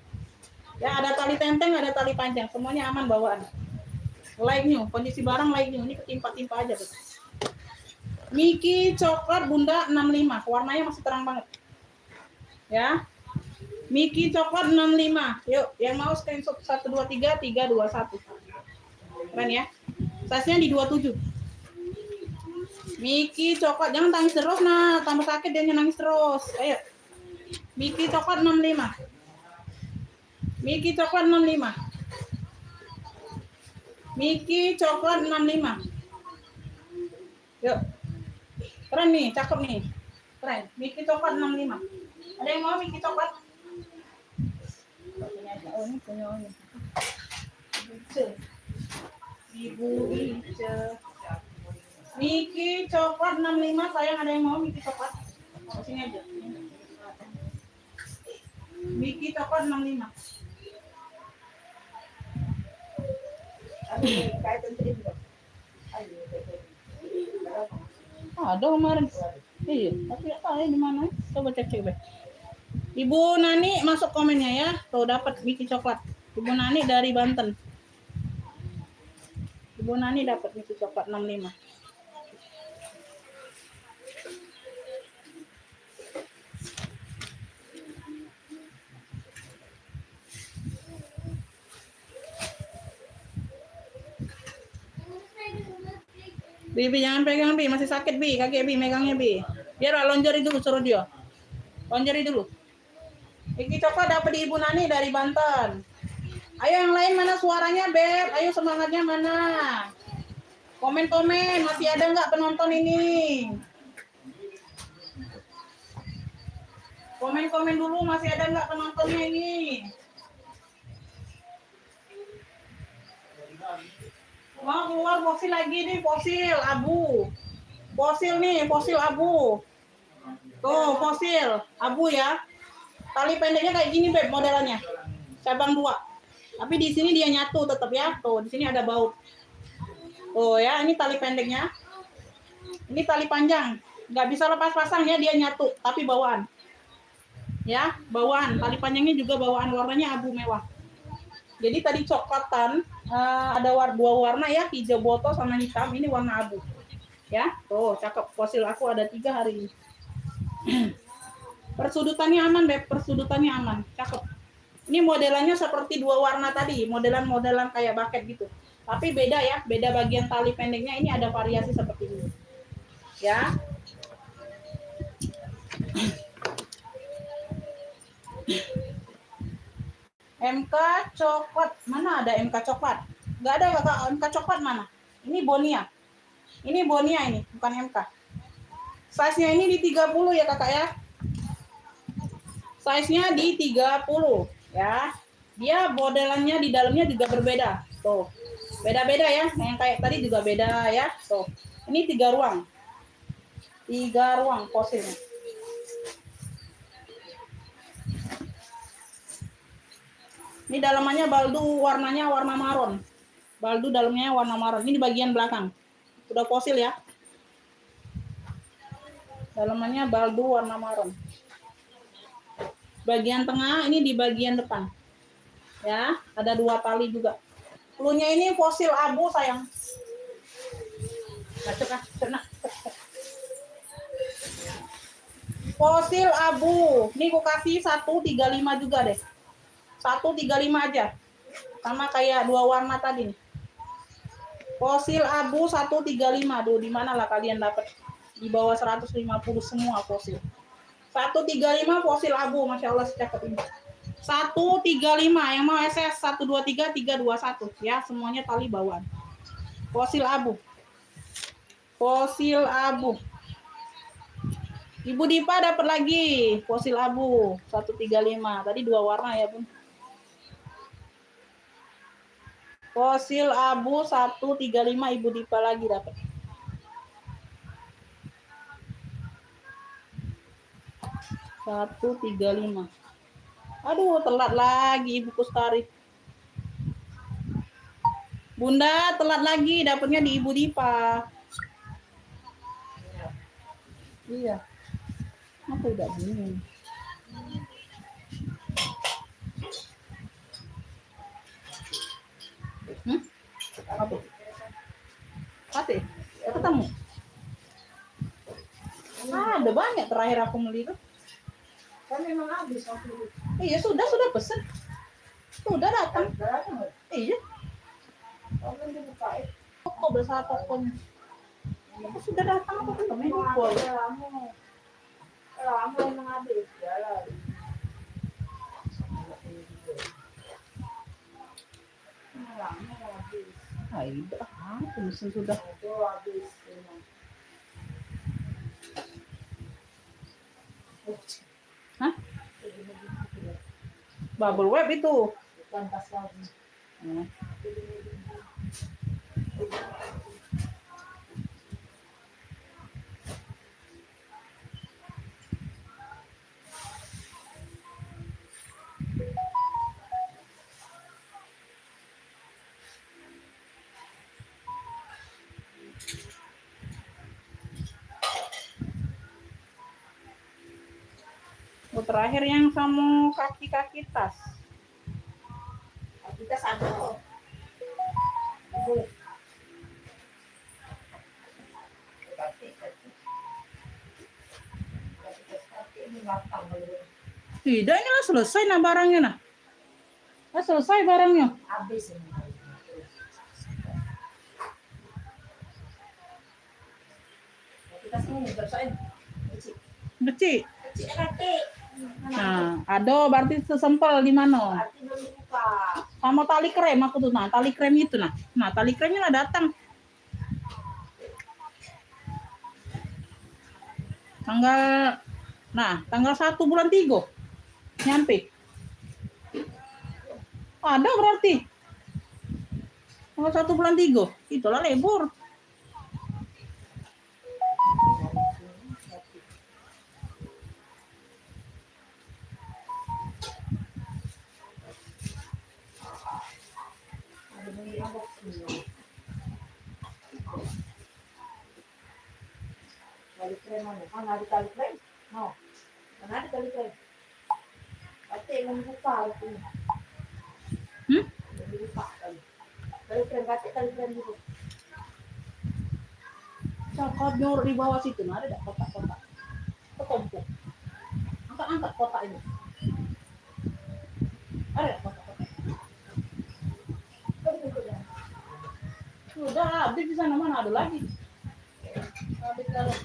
[SPEAKER 2] Ya, ada tali tenteng, ada tali panjang, semuanya aman bawaan. Like new, kondisi barang like new. Ini ketimpa-timpa aja tuh. Miki coklat Bunda 65, warnanya masih terang banget. Ya. Miki coklat 65. Yuk, yang mau screenshot 123 321. Keren ya. Size-nya di 27. Miki coklat, jangan tangis terus nah, tambah sakit dia nangis terus. Ayo. Miki coklat 65. Miki coklat 65. Miki coklat 65. Yuk. Keren nih, cakep nih. Keren. Miki coklat 65. Ada yang mau Miki coklat? Oh, ini punya ini. Ibu Ice. Miki coklat 65, sayang ada yang mau Miki coklat? Sini aja. Miki coklat 65. Ada kemarin. Iya, tapi nggak tahu di mana. Coba cek deh. Ibu Nani masuk komennya ya. Tuh dapat Miki coklat. Ibu Nani dari Banten. Ibu Nani dapat Miki coklat 65. Bibi jangan pegang Bi, masih sakit Bi, kakek Bi megangnya Bi. Biar lonjor itu suruh dia. Laundry dulu. Iki coklat dapat di Ibu Nani dari Banten. Ayo yang lain mana suaranya, Beb? Ayo semangatnya mana? Komen-komen, masih ada nggak penonton ini? Komen-komen dulu, masih ada nggak penontonnya ini? Mau keluar fosil lagi nih, fosil abu. Fosil nih, fosil abu. Tuh, fosil abu ya. Tali pendeknya kayak gini, Beb, modelannya. Cabang 2. Tapi di sini dia nyatu tetap ya. Tuh, di sini ada baut. Oh ya, ini tali pendeknya. Ini tali panjang. Nggak bisa lepas pasang ya, dia nyatu. Tapi bawaan. Ya, bawaan. Tali panjangnya juga bawaan. Warnanya abu mewah. Jadi tadi coklatan, ada 2 warna ya. Hijau boto sama hitam. Ini warna abu. Ya, tuh cakep. Fosil aku ada 3 hari ini. Persudutannya aman, Beb. Persudutannya aman. Cakep. Ini modelannya seperti 2 warna tadi. Modelan kayak bucket gitu. Tapi beda ya, beda bagian tali pendeknya. Ini ada variasi seperti ini. Ya. MK coklat. Mana ada MK coklat? Nggak ada kakak. MK coklat mana? Ini Bonia. Ini Bonia ini, bukan MK. Size-nya ini di 30 ya kakak ya. Size-nya di 30 ya. Dia modelannya di dalamnya juga berbeda. Tuh. Beda-beda ya. Yang kayak tadi juga beda ya. Tuh. Ini 3 ruang. 3 ruang fosilnya. Ini dalamannya baldu, warnanya warna maron. Baldu dalamnya warna maron. Ini di bagian belakang. Udah fosil ya. Dalamannya baldu warna maron. Bagian tengah ini di bagian depan. Ya, ada 2 tali juga. Cluenya ini fosil abu sayang. Fosil abu. Ini aku kasih 135 juga deh. 135 aja. Sama kayak 2 warna tadi nih. Fosil abu 135. Duh, di mana lah kalian dapat? Di bawah 150 semua fosil. 135 fosil abu, Masya Allah cakep ini. 135 yang mau SS 123 321 ya, semuanya tali bawaan. Fosil abu. Fosil abu. Ibu Dipa dapat lagi fosil abu 135. Tadi 2 warna ya, Bun. Fosil abu 135 Ibu Dipa lagi dapat. $135. Aduh, telat lagi Ibu Kustari. Bunda, telat lagi dapatnya di Ibu Dipa. Iya. Apa udah bingung? Apa? Pate? Ketemu? Ada banyak terakhir aku beli itu.
[SPEAKER 1] Kan memang habis waktu itu.
[SPEAKER 2] Iya, sudah pesen. Sudah datang. Iya.
[SPEAKER 1] Kalau dibuka itu.
[SPEAKER 2] Toko besar tokonya. Sudah datang apa belum? Ini boleh.
[SPEAKER 1] Lama memang habis. Jalan. Lama habis.
[SPEAKER 2] Aida, mesin sudah.
[SPEAKER 1] Itu habis.
[SPEAKER 2] Hah? Bubble wrap itu.
[SPEAKER 1] Bukan pas lagi.
[SPEAKER 2] Terakhir yang sama kaki-kaki tas.
[SPEAKER 1] Kita satu.
[SPEAKER 2] Tidak, ini lah selesai nah barangnya nah. Lah selesai barangnya.
[SPEAKER 1] Habis ini. Kita semua selesai.
[SPEAKER 2] Becik.
[SPEAKER 1] Kecil kaki.
[SPEAKER 2] Nah, aduh berarti sesempel di mana?
[SPEAKER 1] Berarti belum dibuka.
[SPEAKER 2] Sama tali krem aku tuh, nah tali krem itu nah. Nah, tali kremnya lah datang. Tanggal 1 bulan 3 nyampe. Ada berarti. Tanggal 1 bulan 3. Itulah libur.
[SPEAKER 1] Ada beli apa sih? Tali krem mana? Mana ada tali krem? No. Mana ada tali krem? Pasti yang buka itu. Yang dibuka tali. Tali krem pasti tali krem dulu.
[SPEAKER 2] Coklat nyorok di bawah situ, nah ada kotak-kotak. Ketumpuk. Angkat kotak ini. Ada kotak-kotak. Sudah habis di sana, mana ada lagi? Habis kalau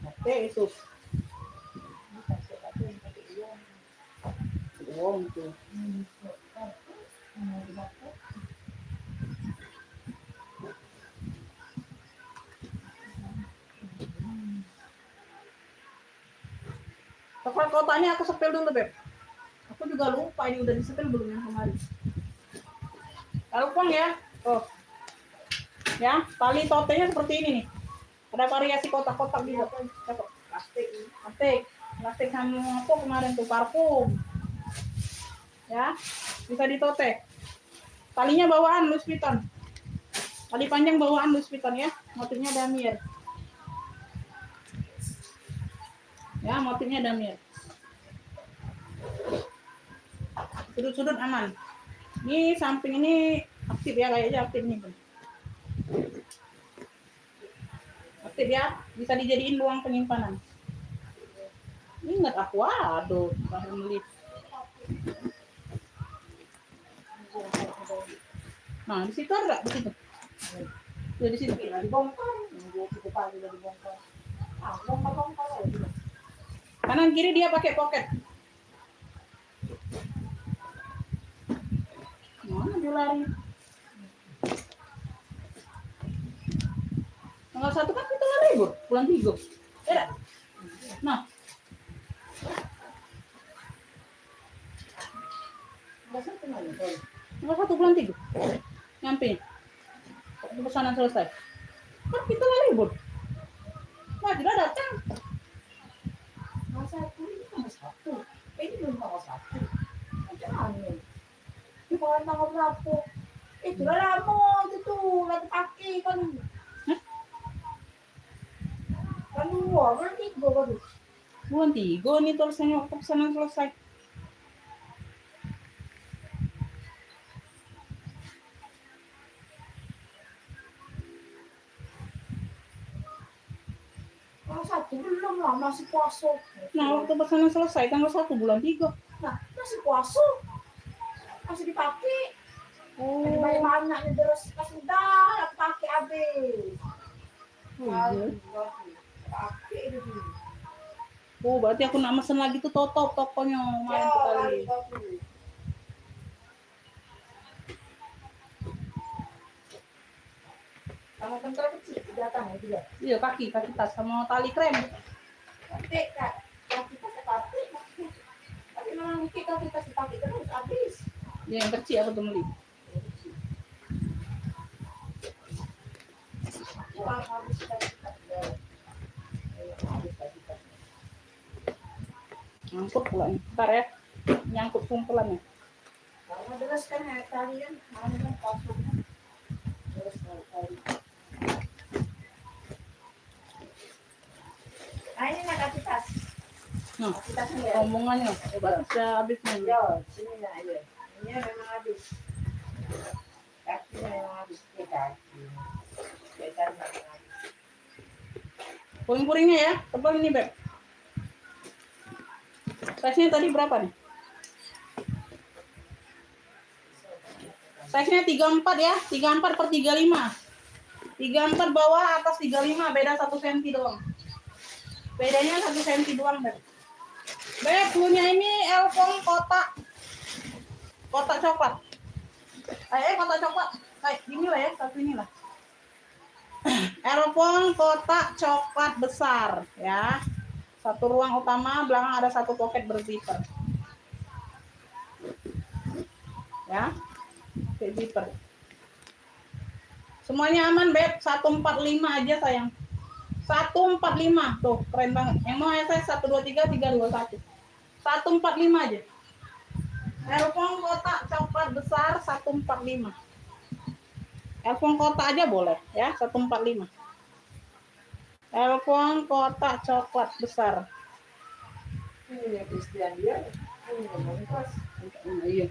[SPEAKER 2] oke, Yesus. Uang tuh. Coklat kotaknya aku sepel dulu, Beb. Aku juga lupa ini udah disepel belum yang kemarin. Kalau uang ya, oh. Ya, tali totenya seperti ini nih. Ada variasi kotak-kotak juga. Plastik sama apa kemarin tuh parfum. Ya, bisa ditote. Talinya bawaan Louis Vuitton. Tali panjang bawaan Louis Vuitton ya. Motifnya Damier. Ya, motifnya Damier. Sudut-sudut aman. Ini samping ini aktif ya, kayaknya aktif nih. Aktif ya, bisa dijadiin ruang penyimpanan. Ingat aku, aduh, baru beli. Nah, di situ ada, di situ. Ya, di situ.
[SPEAKER 1] Dibongkar. Cukup pagi udah dibongkar. Bongkar.
[SPEAKER 2] Kanan kiri dia pakai pocket. Mana dia lari? Tanggal 1 kan kita libur, bulan 3. Ya. Nah. Tanggal 1 bulan 3. Nyampe. Pesanan selesai. Kan kita libur. Nah, tidak datang.
[SPEAKER 1] Tanggal 1. Ini belum tanggal 1. Macam mana? Ini bukan tanggal berapa? Itu lah lama itu lagi pakai kan. Kan 2, bulan 3 baru.
[SPEAKER 2] Bulan 3 nih tulisannya waktu pesanan selesai.
[SPEAKER 1] Tanggal 1 belum lah, masih puasa.
[SPEAKER 2] Nah, waktu pesanan selesai tanggal 1 bulan 3.
[SPEAKER 1] Nah, masih puasa. Masih dipakai. Ada banyak-banyaknya terus pas udah pakai habis. Pakai itu dulu.
[SPEAKER 2] Oh, berarti aku nak mesen lagi tuh tutup tokonya main kali.
[SPEAKER 1] Sama kental kecil datang ya juga.
[SPEAKER 2] Iya, kaki tas sama tali krem.
[SPEAKER 1] Kaki tas pakai. Tapi memang kita pakai terus habis.
[SPEAKER 2] Ya, yang kecil aku tuh beli. Nyangkut pula nih. Ntar ya, nyangkut kumpulannya.
[SPEAKER 1] Kalau terus kan tadi kan, mana kan pasuknya. Terus tadi. Nah ini nak kasih tas.
[SPEAKER 2] Nah,
[SPEAKER 1] Kasih tasnya ya.
[SPEAKER 2] omongannya bisa habis nih.
[SPEAKER 1] Yo, sini nak ya. Ini memang habis. Kakinya memang habis ke kaki. Bekan memang habis.
[SPEAKER 2] Puring-puringnya ya, tebal ini, Beb. Size-nya tadi berapa nih? Size-nya 34 ya, 34 per 35. 34 bawah, atas 35, beda 1 cm doang. Bedanya 1 cm doang, Beb. Beb, punya ini Elfong kotak coklat. Kotak coklat. Kayak gini lah ya, satu ini lah. Elfong kotak coklat besar ya. Satu ruang utama, belakang ada satu pocket berzipper. Ya. Zipper. Semuanya aman, Beb. 145 aja, sayang. 145. Tuh, keren banget. Yang mau saya 123 321. 145 aja. Elfong kotak coklat besar 145. Elfong kotak aja boleh ya, 145. Elfong kotak coklat besar.
[SPEAKER 1] Ini Christian dia. Ini ngomong keras.
[SPEAKER 2] Iya.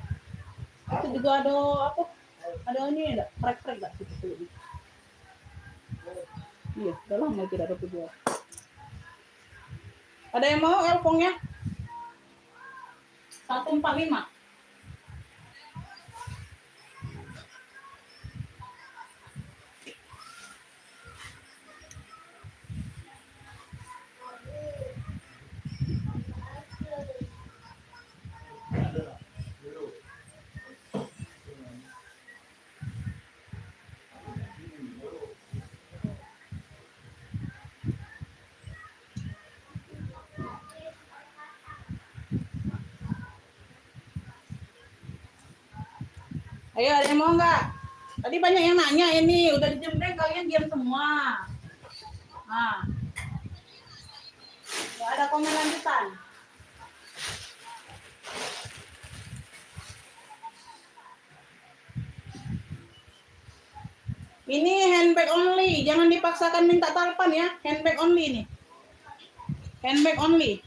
[SPEAKER 2] Itu juga ada apa? Ada ini enggak? Krek-krek enggak gitu. Iya, udah lama tidak ada penjual. Ada yang mau elfongnya? 145. Ayo, ada yang mau nggak? Tadi banyak yang nanya ini, udah dijembreng kalian diam semua. Nah, nggak ada komen lanjutan. Ini handbag only, jangan dipaksakan minta talpan ya. Handbag only nih. Handbag only.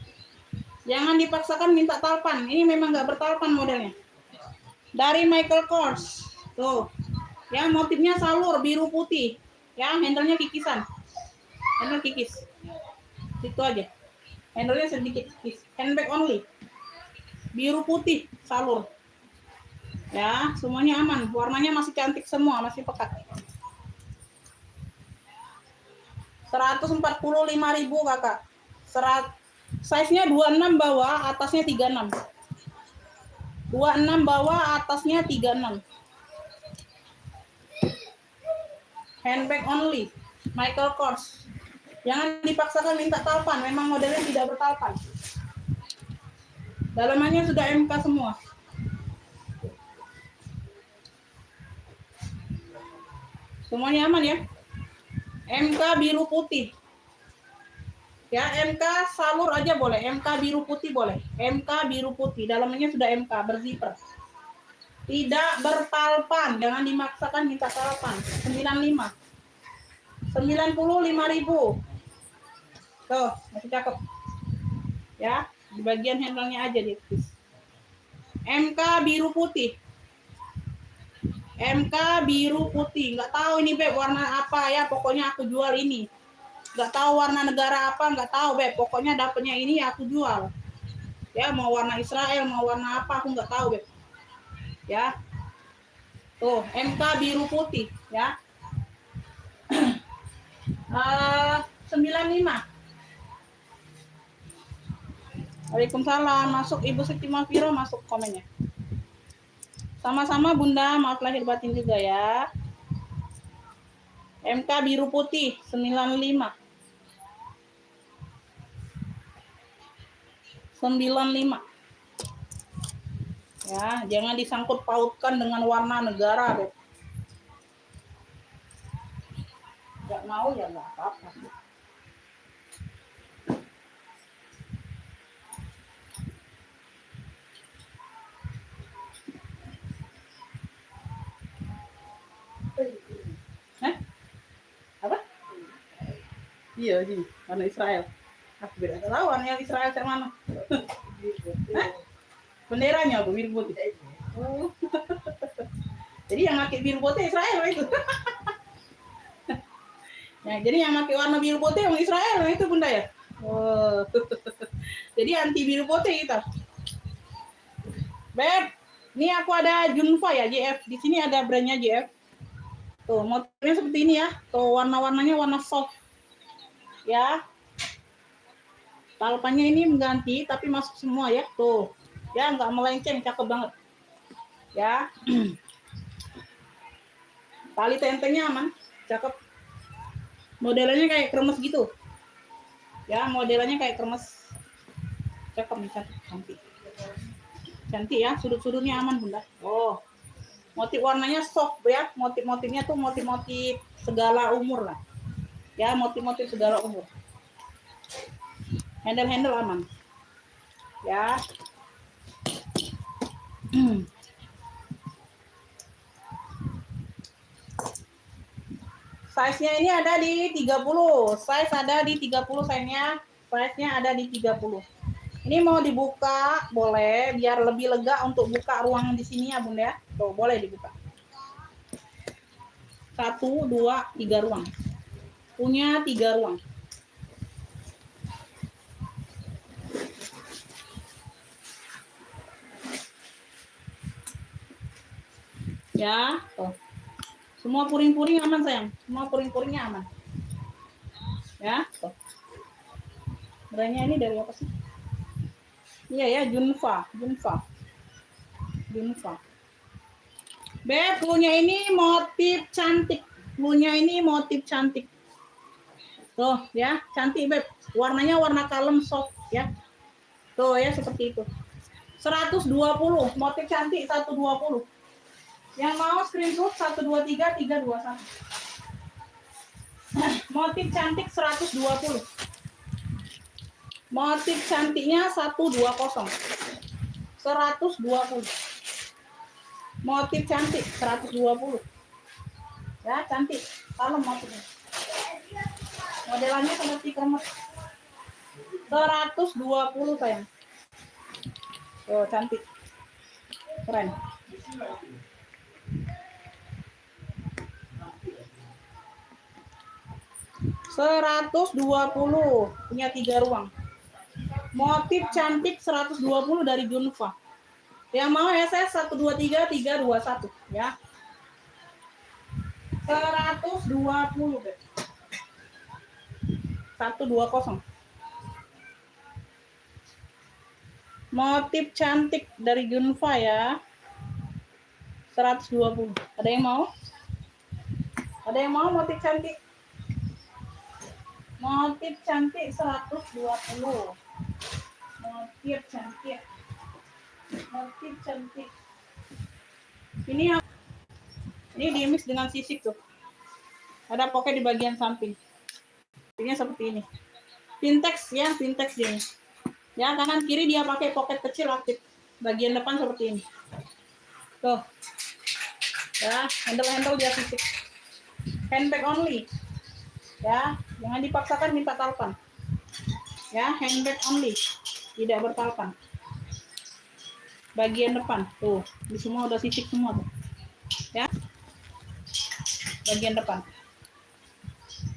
[SPEAKER 2] Jangan dipaksakan minta talpan. Ini memang nggak bertalpan modelnya. Dari Michael Kors. Tuh. Ya, motifnya salur biru putih. Ya, handle-nya kikisan. Handle kikis. Itu aja. Handle-nya sedikit kikis. Handbag only. Biru putih salur. Ya, semuanya aman. Warnanya masih cantik semua, masih pekat. 145.000 Kakak. Size-nya 26 bawah, atasnya 36. 26 bawah, atasnya 36. Handbag only. Michael Kors. Jangan dipaksakan minta talpan, memang modelnya tidak bertalpan. Dalamannya sudah MK semua. Semuanya aman ya. MK biru putih. Ya, MK salur aja boleh, MK biru putih boleh. MK biru putih, dalamnya sudah MK, berzipper. Tidak bertalpan, jangan dimaksakan minta talpan. 95. 95.000. Tuh, masih cakep. Ya, di bagian handle-nya aja di MK biru putih. MK biru putih, nggak tahu ini Beb warna apa ya, pokoknya aku jual ini. Nggak tahu warna negara apa, nggak tahu Beb, pokoknya dapetnya ini aku jual. Ya, mau warna Israel, mau warna apa, aku nggak tahu Beb. Ya, tuh MK biru putih ya. 95. Waalaikumsalam, masuk Ibu Siti Mafiro, masuk komennya. Sama-sama Bunda, maaf lahir batin juga ya. MK biru putih 95. 95. Ya, jangan disangkut pautkan dengan warna negara, Beb. Nggak mau ya nggak apa-apa. Hah? Apa? Iya, ini warna Israel. Aku beda tahu warna Israel yang mana. Hah? Benderanya apa biru putih? Oh. Jadi yang pakai biru putih Israel itu. Ya, jadi yang pakai warna biru putih yang Israel itu Bunda ya. Oh. Jadi anti biru putih kita. Beb, Ini aku ada Junfa ya, JF. Di sini ada brandnya JF. Tuh, motifnya seperti ini ya. Tuh, warna-warnanya warna soft. Ya. Talpannya ini mengganti, tapi masuk semua ya. Tuh. Ya, nggak melenceng, cakep banget. Ya. Tali tentengnya aman, cakep. Modelnya kayak kremes gitu. Ya, modelnya kayak kremes. Cakep nih, cantik. Cantik ya, sudut-sudutnya aman bunda. Oh, motif warnanya soft ya. Motif-motifnya tuh motif-motif segala umur lah. Ya, motif-motif segala umur. Handle aman. Ya. Size-nya ini ada di 30. Size ada di 30 size-nya. Size-nya ada di 30. Ini mau dibuka, boleh, biar lebih lega untuk buka ruang di sini ya, Bunda ya. Tuh, boleh dibuka. 1, 2, 3 ruang. Punya 3 ruang. Ya, tuh. Semua puring-puring aman, sayang. Semua puring-puringnya aman. Ya, tuh. Brandnya ini dari apa sih? Iya ya, Junfa. Beb, punya ini motif cantik. Punya ini motif cantik. Tuh ya, cantik Beb. Warnanya warna kalem soft ya. Tuh ya, seperti itu. 120, motif cantik 120. Yang mau screenshot 123 321. Motif cantik 120. Motif cantiknya 120. 120. Motif cantik 120. Ya, cantik. Kalem motifnya. Modelannya seperti kremes. 120 sayang. Oh, cantik. Keren. $120, punya 3 ruang. Motif cantik 120 dari Junfa. Yang mau SS 123 321 ya. 120 Beb. 120. Motif cantik dari Junfa ya. 120. Ada yang mau? Ada yang mau motif cantik? Motif cantik 120. Motif cantik. Motif cantik. Ini di mix dengan sisik tuh. Ada pocket di bagian samping. Ini seperti ini. Vintex ya, vintex ini. Ya, kanan kiri dia pakai pocket kecil aktif. Bagian depan seperti ini. Tuh. Ya, handle dia sisik. Handbag only. Ya, jangan dipaksakan minta talpan. Ya, handbag only. Tidak bertalpan. Bagian depan tuh, di semua udah sisik semua tuh. Ya. Bagian depan.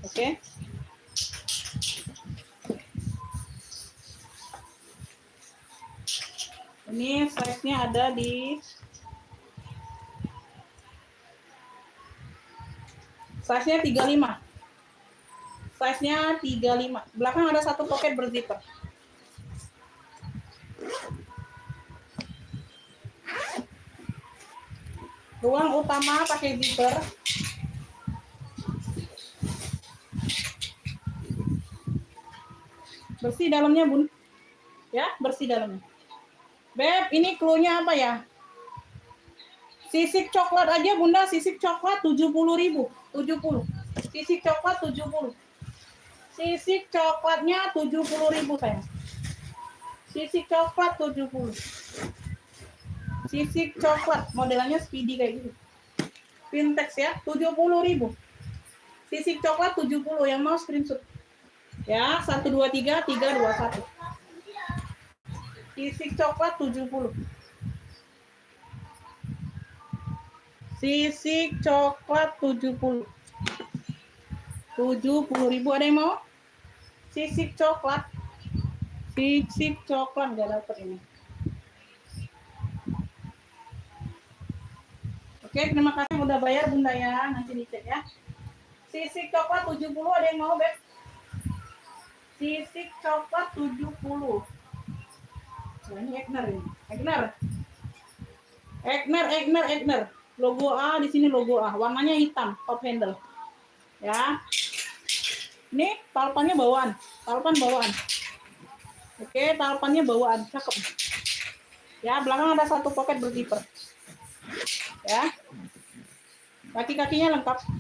[SPEAKER 2] Oke. Ini size-nya ada di size-nya 35. Size-nya 35. Belakang ada satu pocket berzipper. Ruang utama pakai zipper. Bersih dalamnya, Bun. Ya, bersih dalamnya. Beb, ini clue-nya apa ya? Sisik coklat aja, Bunda. Sisik coklat 70.000. 70. Sisik coklat 70. Sisik coklatnya 70.000 sayang. Sisik coklat 70. Sisik coklat, modelannya speedy kayak gitu. Vintex ya, 70.000. Sisik coklat 70, yang mau screenshot. Ya, 123 321. Sisik coklat 70. Sisik coklat 70. 70.000, ada yang mau? Sisik coklat. Sisik coklat, nggak dapet ini. Oke, terima kasih udah bayar Bunda ya. Nanti dicek ya. Sisik coklat 70 ada yang mau, Beb? Sisik coklat 70. Nah, ini Egner ini. Egner. Logo A di sini logo A. Warnanya hitam, top handle. Ya. Ini talpannya bawaan. Talpan bawaan. Oke, talpannya bawaan. Cakep. Ya, belakang ada satu pocket berkiper. Ya. Kaki-kakinya lengkap.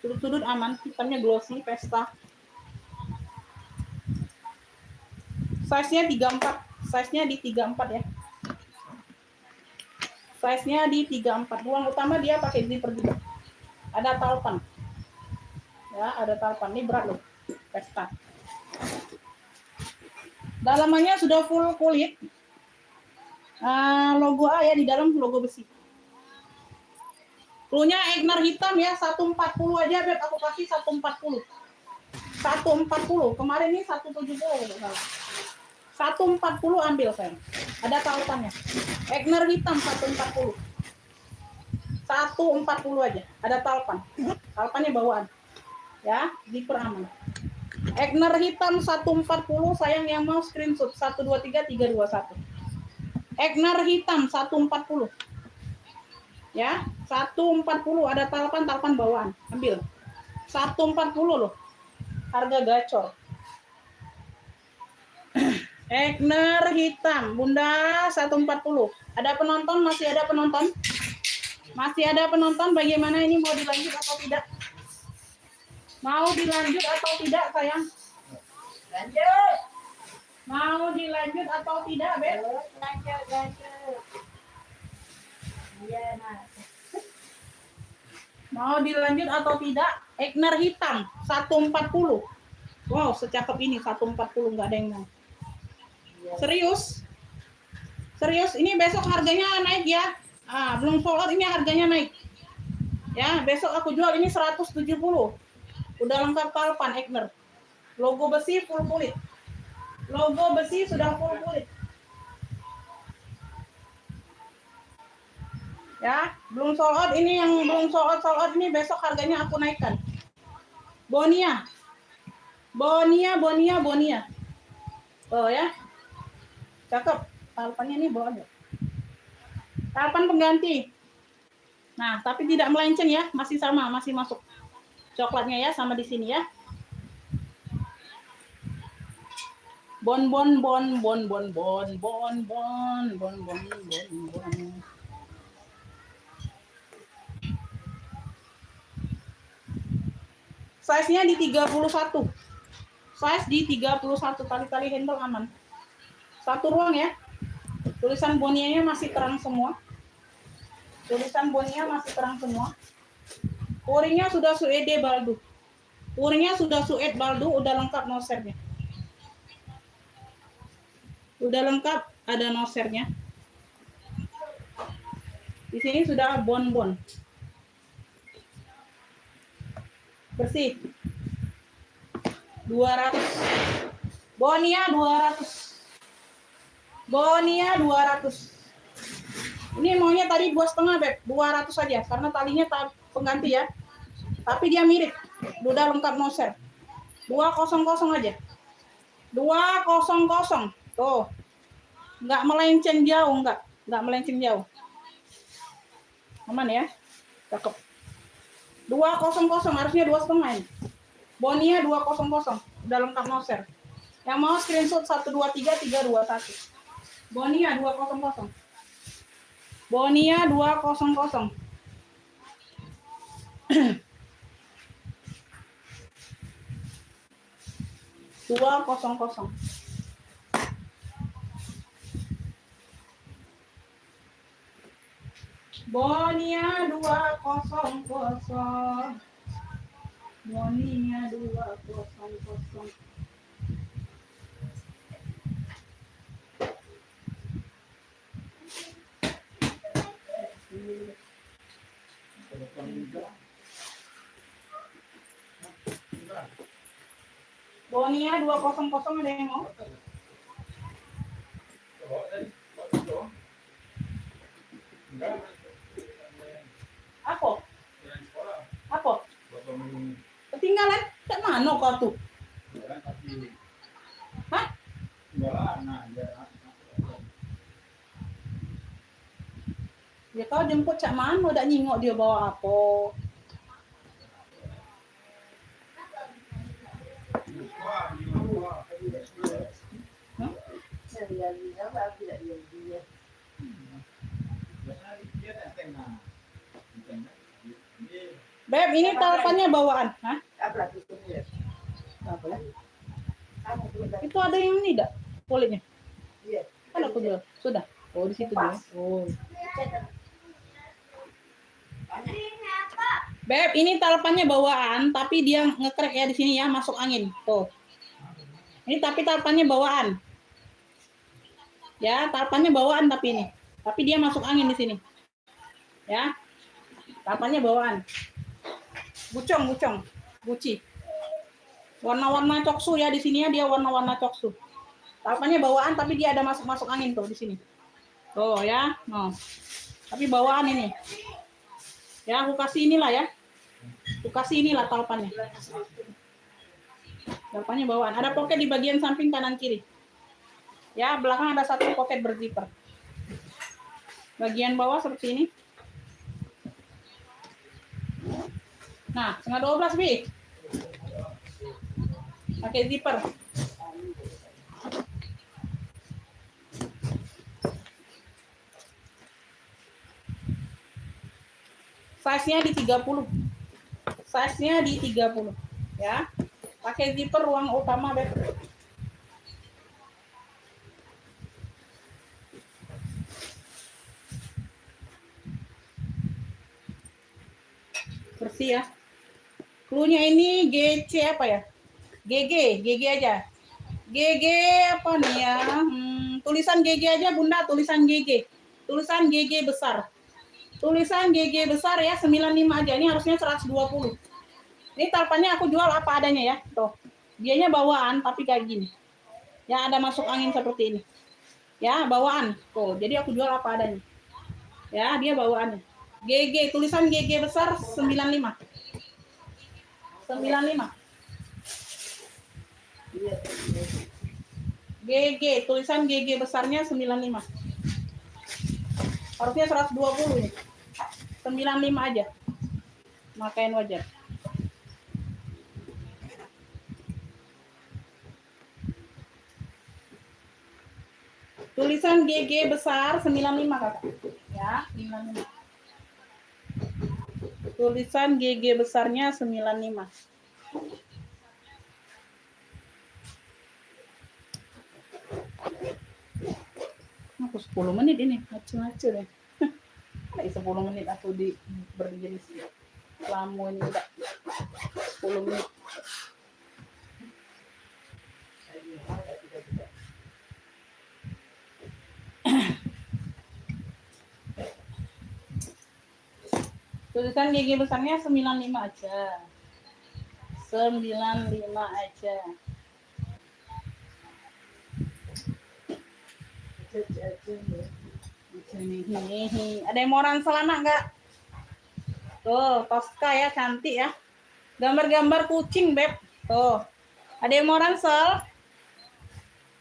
[SPEAKER 2] Sudut-sudut aman, hitamnya glossy, pesta. Size-nya 34. Size-nya di 34 ya. Size-nya di 34. Ruang utama dia pakai zipper juga. Ada talpan. Ya, ada talpan. Ini berat loh. Pesta. Dalamannya sudah full kulit. Logo A ya, di dalam logo besi. Cluenya Egner hitam ya, 140 aja, Beb. Aku kasih 140. 140. Kemarin ini 170. 140 ambil saya. Ada talpannya. Egner hitam 140. 140 aja. Ada talpan. Talpannya bawaan. Ya, zipper aman. Egner hitam 140, sayang yang mau screenshot 123321. Egner hitam 140. Ya, 140 ada talpan bawaan. Ambil. 140 loh. Harga gacor. Egner hitam, Bunda 140. Ada penonton? Masih ada penonton? Masih ada penonton? Bagaimana ini, mau dilanjut atau tidak? Mau dilanjut atau tidak, sayang?
[SPEAKER 1] Lanjut.
[SPEAKER 2] Mau dilanjut atau tidak, Beb?
[SPEAKER 1] Lanjut. Iya, Mas.
[SPEAKER 2] Mau dilanjut atau tidak? Egner hitam 140. Wow, secakep ini 140, nggak ada yang mau. Serius? Ini besok harganya naik ya. Belum sold out, ini harganya naik. Ya, besok aku jual ini 170. Udah lengkap talpan Egner. Logo besi full kulit. Logo besi sudah full kulit. Ya, belum sold out, ini yang belum sold out ini besok harganya aku naikkan. Bonia. Oh ya. Cakep. Talpannya ini bawa. Talpan pengganti. Nah, tapi tidak melenceng ya, masih sama, masih masuk. Coklatnya ya sama di sini ya. Bon. Size-nya di 31. Size di 31, tali-tali handle aman. Satu ruang ya. Tulisan Bonia-nya masih terang semua. Puringnya sudah suede baldu. Udah lengkap nosernya. Ada nosernya. Di sini sudah bon. Bersih. 200. Bonia 200. Ini maunya tadi 2,5, Beb. 200 saja karena talinya pengganti ya. Tapi dia mirip. Udah lengkap noser. 200 aja. 200. Tuh. Enggak melenceng jauh. Aman ya. Cakep. 200, harusnya 2,5 ini. Bonia 200. Udah lengkap noser. Yang mau screenshot 123321. Bonia 200. 200. Bonia 200. Bonia 200 ada yang mau? Ketinggalan? Tak mana kau tuh? Hah? Ya kau jemput cak mana? Udah nyingok dia bawa apa? Hah? Beb, ini teleponnya bawaan. Hah? Apa ya? Itu ada yang ini enggak? Polanya?
[SPEAKER 1] Iya.
[SPEAKER 2] Kan aku jual. Sudah. Oh, di situ dia. Oh. Beb, ini teleponnya bawaan, tapi dia ngekrek ya di sini ya, masuk angin. Tuh. Ini tapi teleponnya bawaan. Ya, teleponnya bawaan tapi ini. Tapi dia masuk angin di sini. Ya. Teleponnya bawaan. Bucong, Gucci. Warna-warna coksu ya di sini ya, dia warna-warna coksu. Teleponnya bawaan tapi dia ada masuk angin tuh di sini. Tuh ya. Nah. Tapi bawaan ini. Ya, aku kasih inilah ya. Aku kasih inilah teleponnya. Teleponnya bawaan. Ada pocket di bagian samping kanan kiri. Ya, belakang ada satu pocket berzipper. Bagian bawah seperti ini. Nah, 11:30, Bi. Pakai zipper. Size-nya di 30. Size-nya di 30. Ya. Pakai zipper ruang utama, Beb. Bersih ya. Cluenya ini GC apa ya? GG aja. GG apa nih ya? Tulisan GG aja Bunda, tulisan GG. Tulisan GG besar. Tulisan GG besar ya, 95 aja. Ini harusnya 120. Ini teleponnya aku jual apa adanya ya. Tuh. Dianya bawaan tapi kayak gini. Ya, ada masuk angin seperti ini. Ya, bawaan. Tuh, jadi aku jual apa adanya. Ya, dia bawaannya. GG, tulisan GG besar 95. 95. GG, tulisan GG besarnya 95. Harusnya 120 ini. 95 aja. Makain wajar. Tulisan GG besar 95 Kakak. Ya, 95. Tulisan GG besarnya 95. Aku 10 menit ini, ngacu-ngacu deh. 10 menit aku berdiri lama ini enggak. 10 menit. Tulisan GG besarnya 95 aja. 95 aja. Ada yang mau ransel anak enggak? Tuh, Tosca ya, cantik ya. Gambar-gambar kucing, Beb. Tuh. Ada yang mau ransel?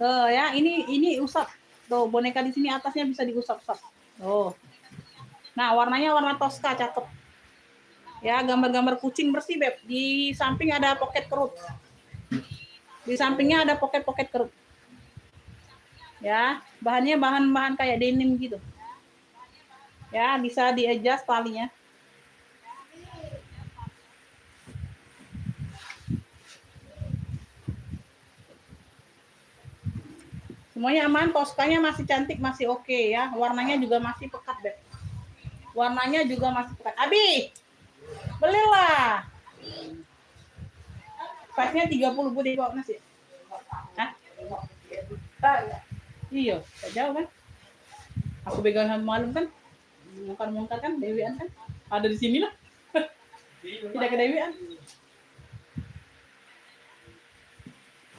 [SPEAKER 2] Tuh ya, ini usap. Tuh, boneka di sini atasnya bisa diusap-usap. Tuh. Nah, warnanya warna Tosca, cakep. Ya, gambar-gambar kucing bersih, Beb. Di samping ada pocket kerut. Di sampingnya ada pocket-pocket kerut. Ya, bahannya bahan kayak denim gitu. Ya, bisa di-adjust talinya. Semuanya aman, Toskanya masih cantik, masih oke ya. Warnanya juga masih pekat, Beb. Warnanya juga masih pekat. Abi, belilah. Size-nya 30, Bu, dibawa nasi. Hah? Iya, tak jauh kan? Aku pegang malam kan? Mungkar kan, Dewian kan? Ada di sini lah. Tidak ke Dewian.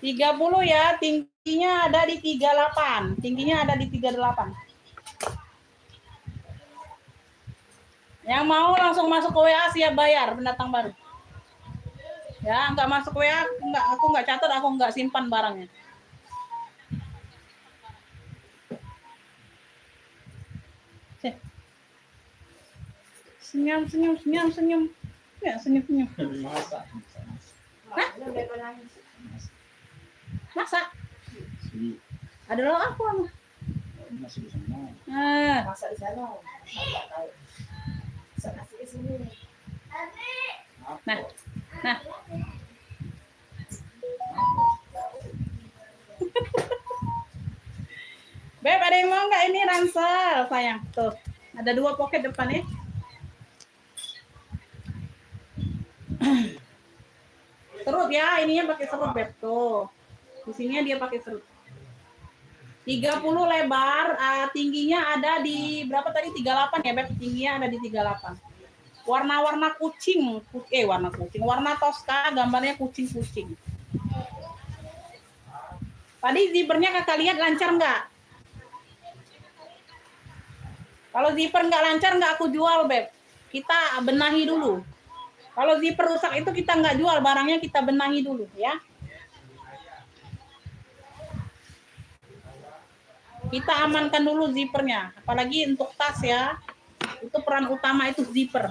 [SPEAKER 2] 30 ya, tingginya ada di 38. Tingginya ada di 38. Yang mau langsung masuk ke WA, siap bayar pendatang baru. Ya, nggak masuk WA, aku nggak catat, aku nggak simpan barangnya. Senyum. Ya, senyum. Hah? Masa? Ada lo aku ama.
[SPEAKER 1] Masa di sana, nggak tahu. Sana sih sini.
[SPEAKER 2] Nah. Beb, ada yang mau nggak ini ransel, sayang? Tuh, ada 2 pocket depan ya. Serut ya, ininya pakai serut, Beb. Tuh. Di sininya dia pakai serut. 30 lebar, tingginya ada di berapa tadi? 38 ya, Beb. Tingginya ada di 38. Warna-warna kucing. Warna toska, gambarnya kucing-kucing. Tadi zippernya Kakak lihat lancar nggak? Kalau zipper nggak lancar nggak aku jual, Beb. Kita benahi dulu. Kalau zipper rusak itu kita nggak jual, barangnya kita benahi dulu ya. Kita amankan dulu zippernya, apalagi untuk tas ya. Itu peran utama itu zipper.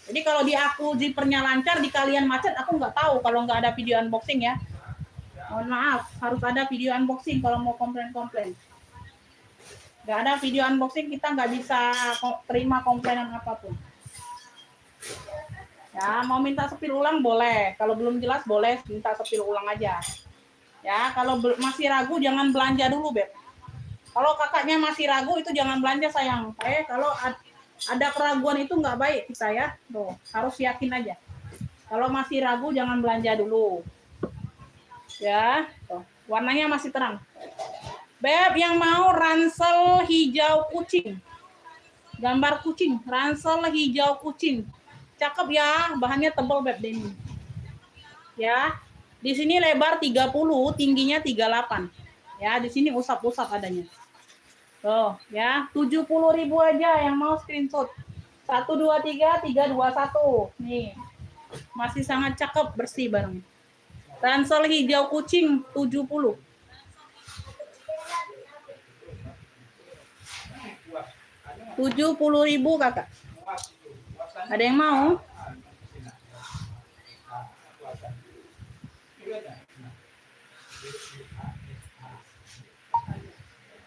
[SPEAKER 2] Jadi kalau di aku zippernya lancar, di kalian macet, aku nggak tahu kalau nggak ada video unboxing ya. Mohon maaf, harus ada video unboxing kalau mau komplain-komplain. Nggak ada video unboxing, kita nggak bisa terima komplainan apapun. Ya, mau minta sepil ulang boleh. Kalau belum jelas boleh minta sepil ulang aja. Ya, kalau masih ragu jangan belanja dulu, Beb. Kalau kakaknya masih ragu itu jangan belanja, sayang. Kalau ada keraguan itu nggak baik kita ya. Tuh, harus yakin aja. Kalau masih ragu jangan belanja dulu. Ya, tuh, warnanya masih terang. Beb, yang mau ransel hijau kucing. Gambar kucing, ransel hijau kucing. Cakep ya, bahannya tebal, Beb, Denny. Ya, di sini lebar 30, tingginya 38. Ya, di sini usap-usap adanya. Tuh, ya, 70.000 aja yang mau screenshot. 123 321. Nih. Masih sangat cakep, bersih barangnya. Ransel hijau kucing 70. Rp70.000 kakak. Ada yang mau?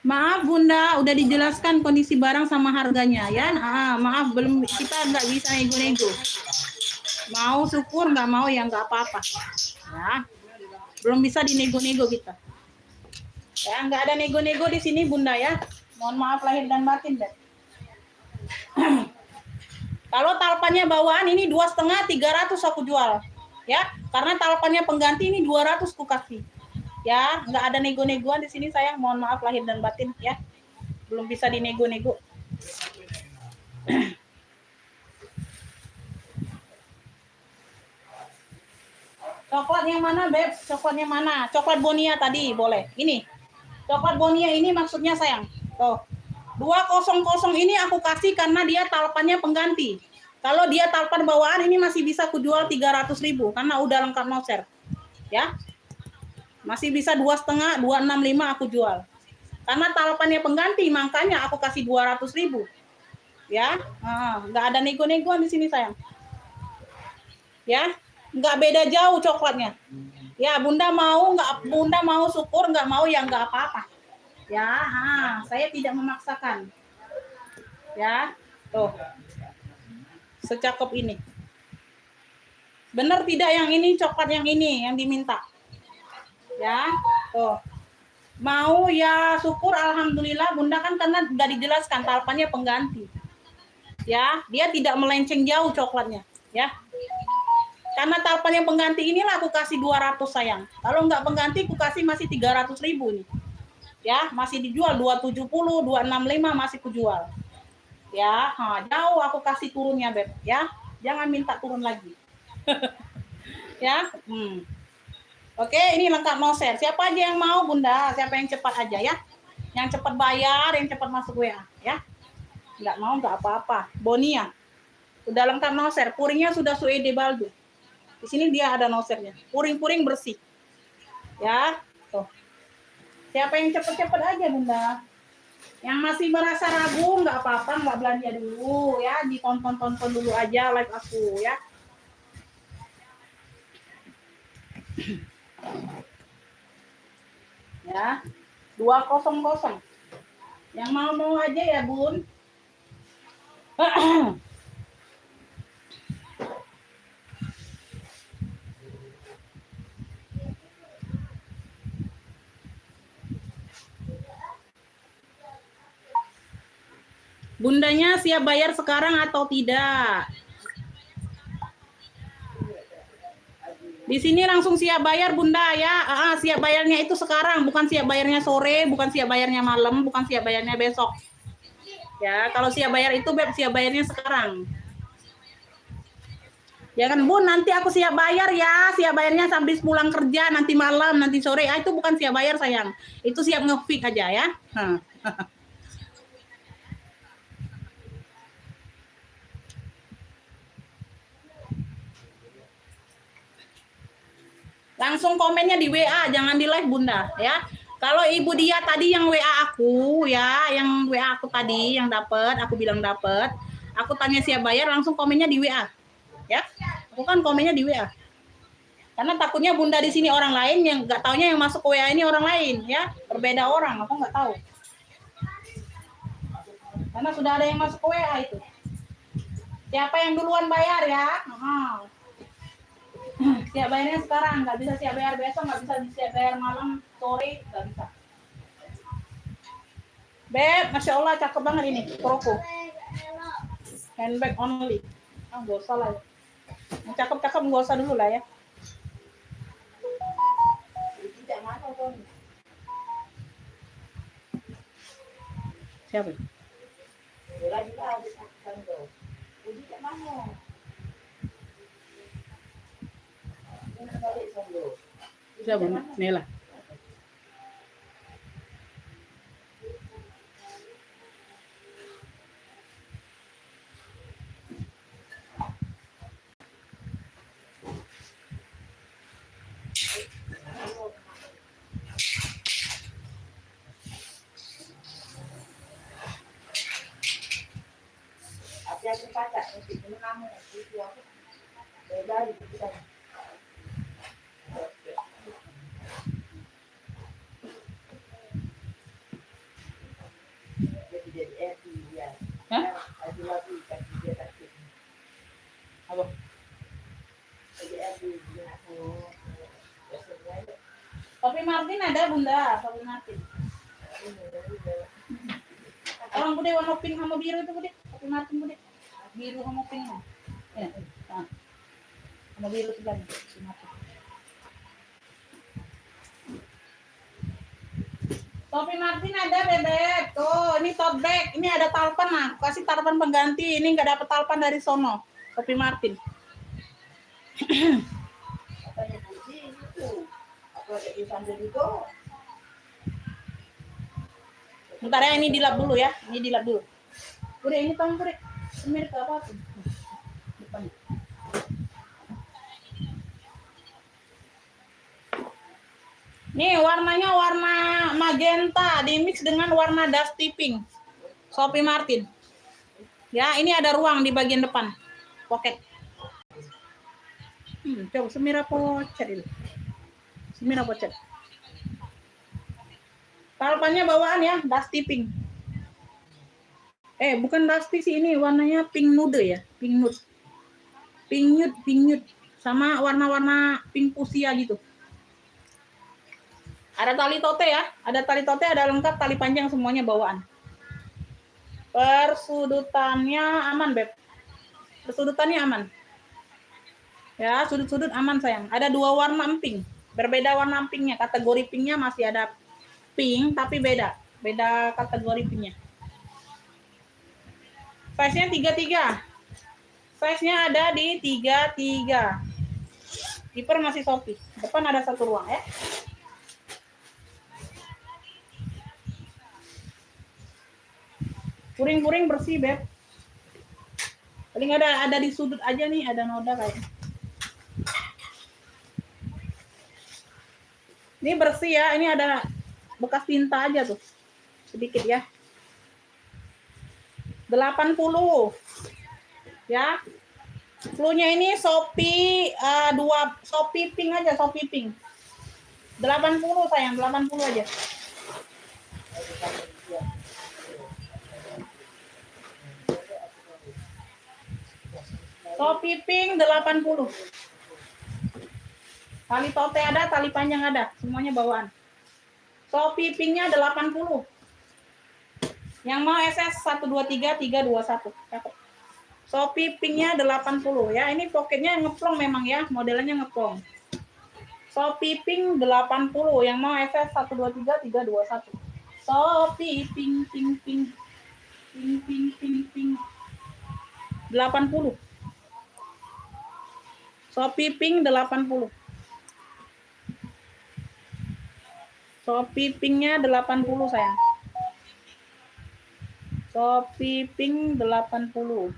[SPEAKER 2] Maaf Bunda, udah dijelaskan kondisi barang sama harganya ya. Maaf belum, kita nggak bisa nego-nego. Mau syukur, nggak mau ya nggak apa-apa. Ya, belum bisa dinego-nego kita. Ya, nggak ada nego-nego di sini Bunda ya. Mohon maaf lahir dan batin deh. Kalau talpannya bawaan ini 2,5 300 aku jual. Ya, karena talpannya pengganti ini 200 ku kasih. Ya, nggak ada nego-negoan di sini sayang. Mohon maaf lahir dan batin ya. Belum bisa dinego-nego. Coklat yang mana, Beb? Coklatnya mana? Coklat Bonia tadi boleh. Ini. Coklat Bonia ini maksudnya sayang. Tuh. 200 ini aku kasih karena dia talpannya pengganti. Kalau dia talpan bawaan ini masih bisa kujual 300.000 karena udah lengkap noser. Ya. Masih bisa 2,5, 265 aku jual. Karena talpannya pengganti, makanya aku kasih 200.000. Ya, nggak ada nego-negoan di sini sayang. Ya, nggak beda jauh coklatnya. Ya, Bunda mau nggak? Bunda mau syukur, nggak mau ya nggak apa-apa. Ya, saya tidak memaksakan. Ya, tuh, secakep ini. Benar tidak yang ini coklat yang ini yang diminta? Ya, tuh. Mau ya syukur alhamdulillah Bunda kan karena udah dijelaskan talpannya pengganti. Ya, dia tidak melenceng jauh coklatnya, ya. Karena talpannya pengganti inilah aku kasih 200 sayang. Kalau nggak pengganti aku kasih masih 300.000 nih. Ya, masih dijual 270, 265 masih kujual. Ya, jauh aku kasih turunnya, Beb, ya. Jangan minta turun lagi. Ya. Oke, ini lengkap noser. Siapa aja yang mau, Bunda? Siapa yang cepat aja ya? Yang cepat bayar, yang cepat masuk WA, ya. Nggak mau, nggak apa-apa. Bonia. Udah lengkap noser. Puringnya sudah suede baldu. Di sini dia ada nosernya. Puring-puring bersih. Ya, tuh. Siapa yang cepet-cepet aja Bunda. Yang masih merasa ragu nggak apa-apa, nggak belanja dulu ya, ditonton-tonton dulu aja live aku ya. Ya, 200. Yang mau aja ya Bun. Bundanya siap bayar sekarang atau tidak? Di sini langsung siap bayar Bunda ya. Siap bayarnya itu sekarang, bukan siap bayarnya sore, bukan siap bayarnya malam, bukan siap bayarnya besok. Ya, kalau siap bayar itu Beb, siap bayarnya sekarang. Jangan Bun, nanti aku siap bayar ya. Siap bayarnya sampai pulang kerja, nanti malam, nanti sore. Itu bukan siap bayar sayang. Itu siap nge-fix aja ya. Langsung komennya di WA, jangan di live Bunda ya. Kalau Ibu Dia tadi yang WA aku ya, yang WA aku tadi yang dapat, aku bilang dapat. Aku tanya siap bayar, langsung komennya di WA. Ya. Aku kan komennya di WA. Karena takutnya Bunda di sini orang lain yang enggak taunya yang masuk ke WA ini orang lain ya. Berbeda orang, aku enggak tahu. Karena sudah ada yang masuk ke WA itu. Siapa yang duluan bayar ya? Siap bayarnya sekarang, nggak bisa siap bayar besok, nggak bisa siap bayar malam, sore, nggak bisa. Beb, Masya Allah cakep banget ini, Proko. Handbag only. Nggak usah lah. Yang cakep-cakep nggak usah dulu lah ya. Siapa? Siapa? Nela.
[SPEAKER 1] Hati-hati kaca, itu kamu itu aku. Beda itu kita.
[SPEAKER 2] Apa? Topi Martin ada Bunda, topi Martin. Orang bude warna pink sama biru itu bude, topi Martin bude. Biru sama pink. Ya, sama biru itu kan. Topi Martin ada Bebek. Tuh, ini tote bag. Ini ada talpan nah. Kasih talpan pengganti. Ini nggak dapet talpan dari sono. Topi Martin. Bentar ya, ini dilap dulu ya. Ini dilap dulu. Bude, ini kamu bude. Semir ke apa tuh? Depan. Nih warnanya warna magenta dimix dengan warna dusty pink. Topi Martin. Ya, ini ada ruang di bagian depan. Pocket. Coba Semira pocet itu. Semira pocet. Talpannya bawaan ya, dusty pink. Bukan dusty sih, ini warnanya pink nude ya, pink nude. Pink nude sama warna-warna pink fuchsia gitu. Ada tali tote ya, ada tali tote, ada lengkap tali panjang semuanya bawaan. Persudutannya aman, Beb. Persudutannya aman. Ya, sudut-sudut aman sayang. Ada 2 warna emping. Berbeda warna empingnya. Kategori pinknya masih ada pink, tapi beda. Beda kategori pinknya. Size-nya 33. Size-nya ada di 33. Kiper masih Shopee. Depan ada 1 ruang ya. Puring-puring bersih, Beb. Paling ada di sudut aja nih, ada noda kayak. Ini bersih ya, ini ada bekas tinta aja tuh. Sedikit ya. 80. Ya. Flu-nya ini Shopee 2 Shopee Pink aja, Shopee Pink. 80 sayang, 80 aja. Shopee Pink 80. Tali tote ada, tali panjang ada, semuanya bawaan. Shopee Pinknya 80. Yang mau SS 123 321. Cakep. Shopee Pinknya 80 ya. Ini poketnya ngeplong memang ya, modelnya ngeplong. Shopee Pink 80. Yang mau SS 123 321. Shopee Pink Pink Pink Pink Pink Pink Pink 80. Shopee Pink 80. Shopee Pinknya 80 sayang. Shopee Pink 80.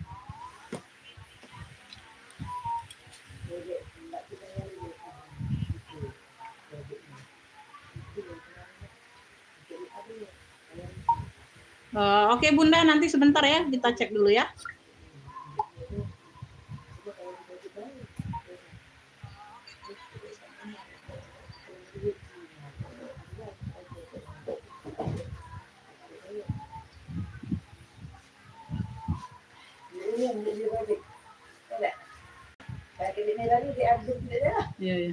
[SPEAKER 2] Oke Bunda, nanti sebentar ya, kita cek dulu ya. Iya, iya.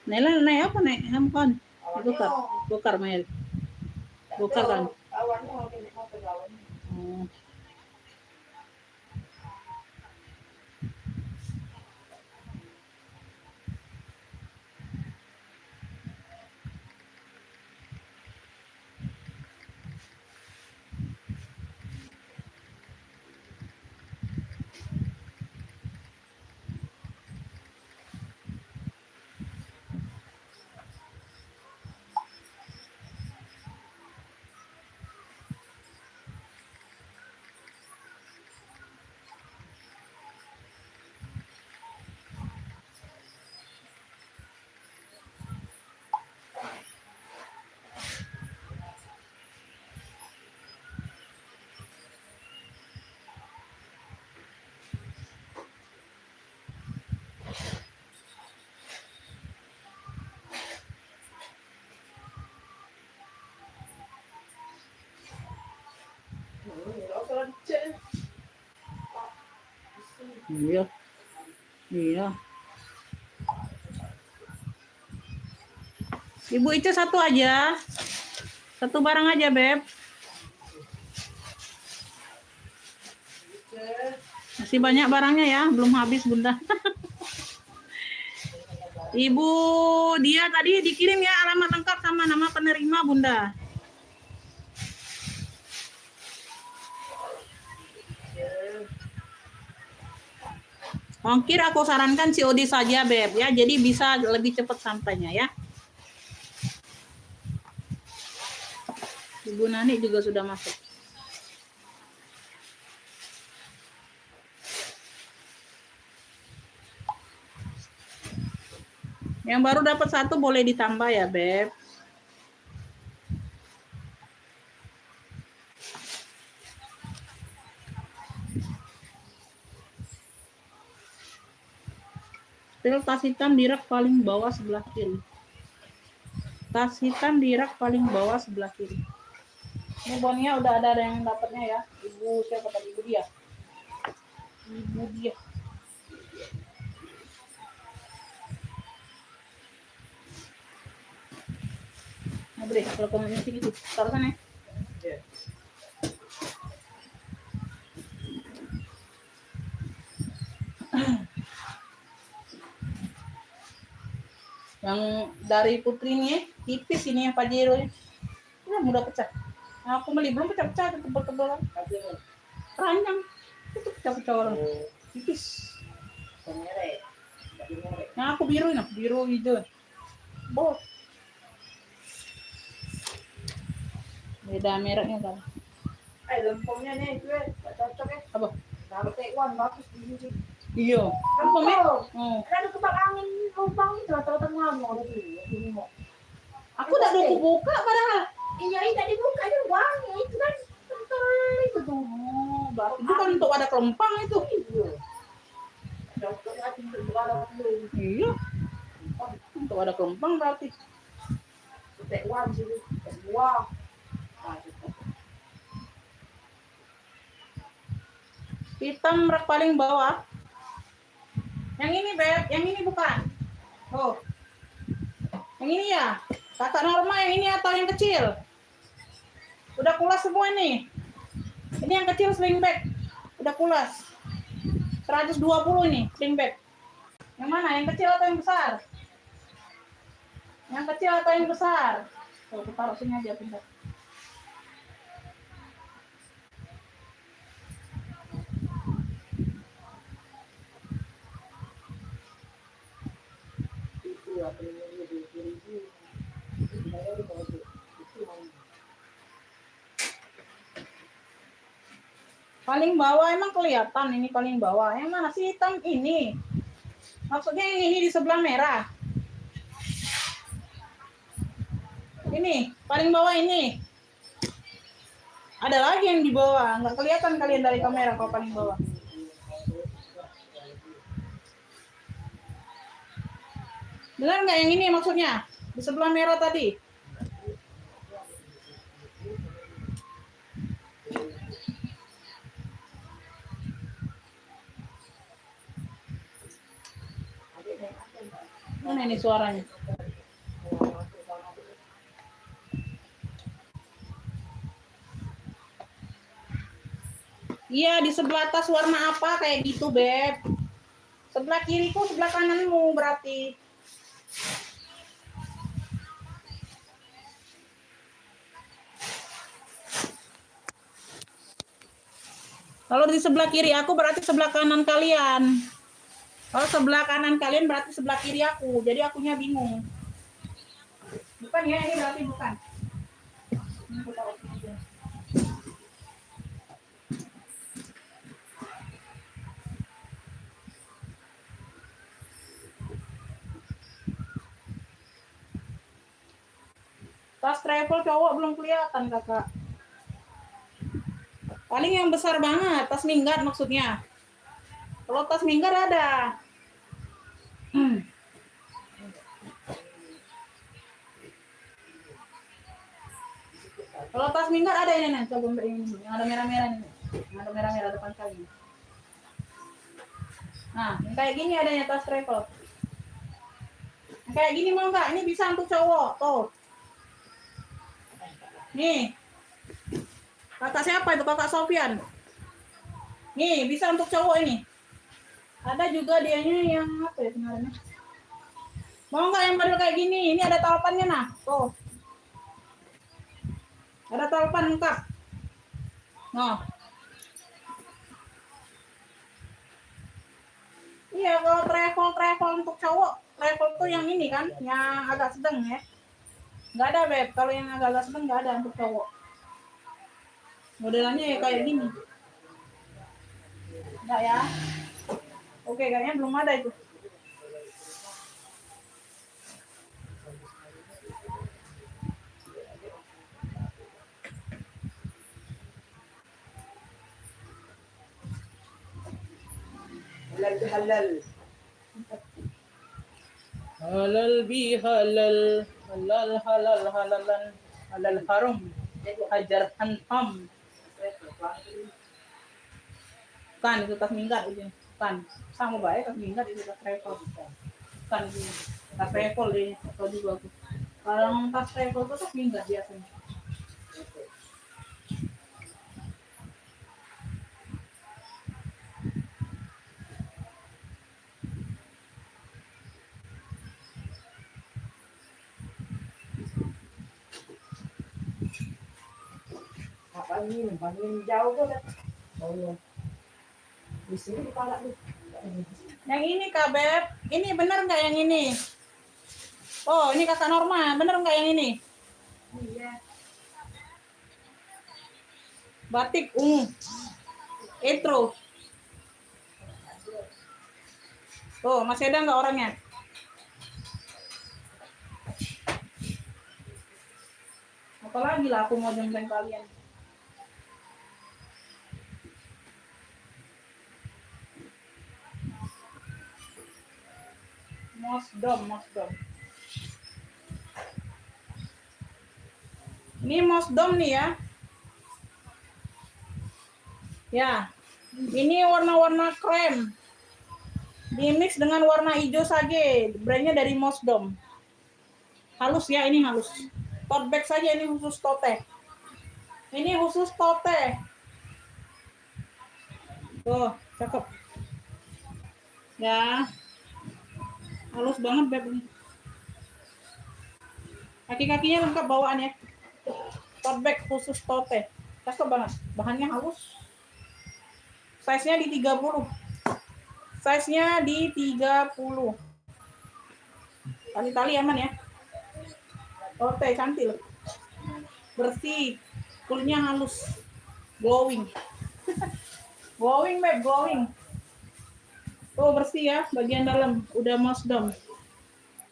[SPEAKER 2] Nela naik apa naik handphone? Bokar Mel. Bokar kan. Oh. Iya. Iya. Ibu itu satu aja. Satu barang aja, Beb. Masih banyak barangnya ya, belum habis, Bunda. Ibu dia tadi dikirim ya alamat lengkap sama nama penerima, Bunda. Ongkir aku sarankan COD saja, Beb ya. Jadi bisa lebih cepat sampainya ya. Ibu Nani juga sudah masuk. Yang baru dapat satu boleh ditambah ya, Beb. Pil tas hitam di rak paling bawah sebelah kiri. Tas hitam di rak paling bawah sebelah kiri. Ini bonnya udah ada yang dapatnya ya. Ibu siapa tadi? Ibu dia. Ibu dia. Nah, beri kalau kamu ini gitu. Taruh sana ya. Yang dari Putri ini tipis ini yang Pajero ya. Udah mudah pecah. Nah, aku beli belum pecah-pecah, tebal-tebalan. Ranjang. Itu pecah-pecah orang. Tipis. Nah, aku biru ini, biru hijau. Boh. Beda mereknya kan.
[SPEAKER 1] Lempungnya nih, gue gak cocok ya.
[SPEAKER 2] Apa?
[SPEAKER 1] Taruh tekwan bagus di sini.
[SPEAKER 2] Iya. Lempungnya?
[SPEAKER 1] Lempung. Ada kebak angin lubang itu atau tengah mau ada di mau.
[SPEAKER 2] Aku udah buka padahal.
[SPEAKER 1] Iya, ini tadi buka itu wangi itu kan kental itu tuh.
[SPEAKER 2] Oh, berarti bukan untuk ada kelempang itu.
[SPEAKER 1] Iya. Cocok ya untuk ada dulu.
[SPEAKER 2] Iya. Untuk ada kelempang berarti.
[SPEAKER 1] Tekwan sih, semua.
[SPEAKER 2] Hitam rak paling bawah. Yang ini, Beb. Yang ini bukan. Oh. Yang ini ya. Kakak Norma yang ini atau yang kecil? Udah kulas semua nih. Ini yang kecil sling bag. Udah kulas. 120 nih sling bag. Yang mana? Yang kecil atau yang besar? Yang kecil atau yang besar? Tuh, aku taruh sini aja pindah. Paling bawah emang kelihatan ini paling bawah. Yang mana sih hitam ini? Maksudnya yang ini di sebelah merah. Ini paling bawah ini. Ada lagi yang di bawah. Nggak kelihatan kalian dari kamera kalau paling bawah. Benar nggak yang ini maksudnya? Di sebelah merah tadi. Mana ini suaranya? Iya, di sebelah atas warna apa kayak gitu, Beb. Sebelah kiriku, sebelah kananmu berarti. Kalau di sebelah kiri aku berarti sebelah kanan kalian. Kalau sebelah kanan kalian berarti sebelah kiri aku. Jadi akunya bingung. Bukan ya, ini berarti bukan. Ini aku taruh sini aja. Tas travel cowok belum kelihatan, Kakak. Paling yang besar banget, tas minggat maksudnya. Kalau tas minggat ada. Kalau tas minggat ada ini nih, coba ini yang ada merah-merah ini. Yang ada merah-merah depan kali. Nah, yang kayak gini adanya tas travel. Yang kayak gini mau nggak? Ini bisa untuk cowok, tuh. Nih. Kakak siapa itu? Kakak Sofian. Nih, bisa untuk cowok ini. Ada juga dianya yang apa ya sebenarnya? Mau nggak yang model kayak gini? Ini ada taupannya nah. Tuh. Ada taupan lengkap. Nah. Iya, kalau travel untuk cowok, travel tuh yang ini kan, yang agak sedang ya. Nggak ada, Beb. Kalau yang agak sedang nggak ada untuk cowok. Modelannya ya kayak gini. Enggak ya? Oke, kayaknya belum ada itu.
[SPEAKER 1] Halal.
[SPEAKER 2] Halal bi halal, halal haram, hajar hantam. Kan itu tas minggat itu. Kan sama baik tas minggat itu tas travel. Kan itu tas travel deh atau juga aku. Kalau tas travel itu tas minggat biasanya.
[SPEAKER 1] Angin jauh tuh. Oh iya. Di sini kepala tuh.
[SPEAKER 2] Yang ini Kak Beb, ini bener nggak yang ini? Oh, ini Kakak Norma, bener nggak yang ini?
[SPEAKER 1] Iya.
[SPEAKER 2] Batik ungu. Etro. Tuh, masih ada nggak orangnya? Apalagi lah aku mau jembreng kalian. Mosdom. Ini mosdom nih ya. Ya, ini warna-warna krem. Dimix dengan warna hijau saja. Brandnya dari Mosdom. Halus ya, ini halus. Tote bag saja, ini khusus tote. Ini khusus tote. Tuh, cakep. Ya, halus banget beb ini. Kaki-kakinya lengkap bawaan ya. Tote bag khusus tote. Cakep banget. Bahannya halus. Size-nya di 30. Size-nya di 30. Tali-tali aman ya. Tote cantik loh. Bersih. Kulitnya halus. Glowing. Glowing, beb, glowing. Tuh bersih ya, bagian dalam. Udah Mosdom.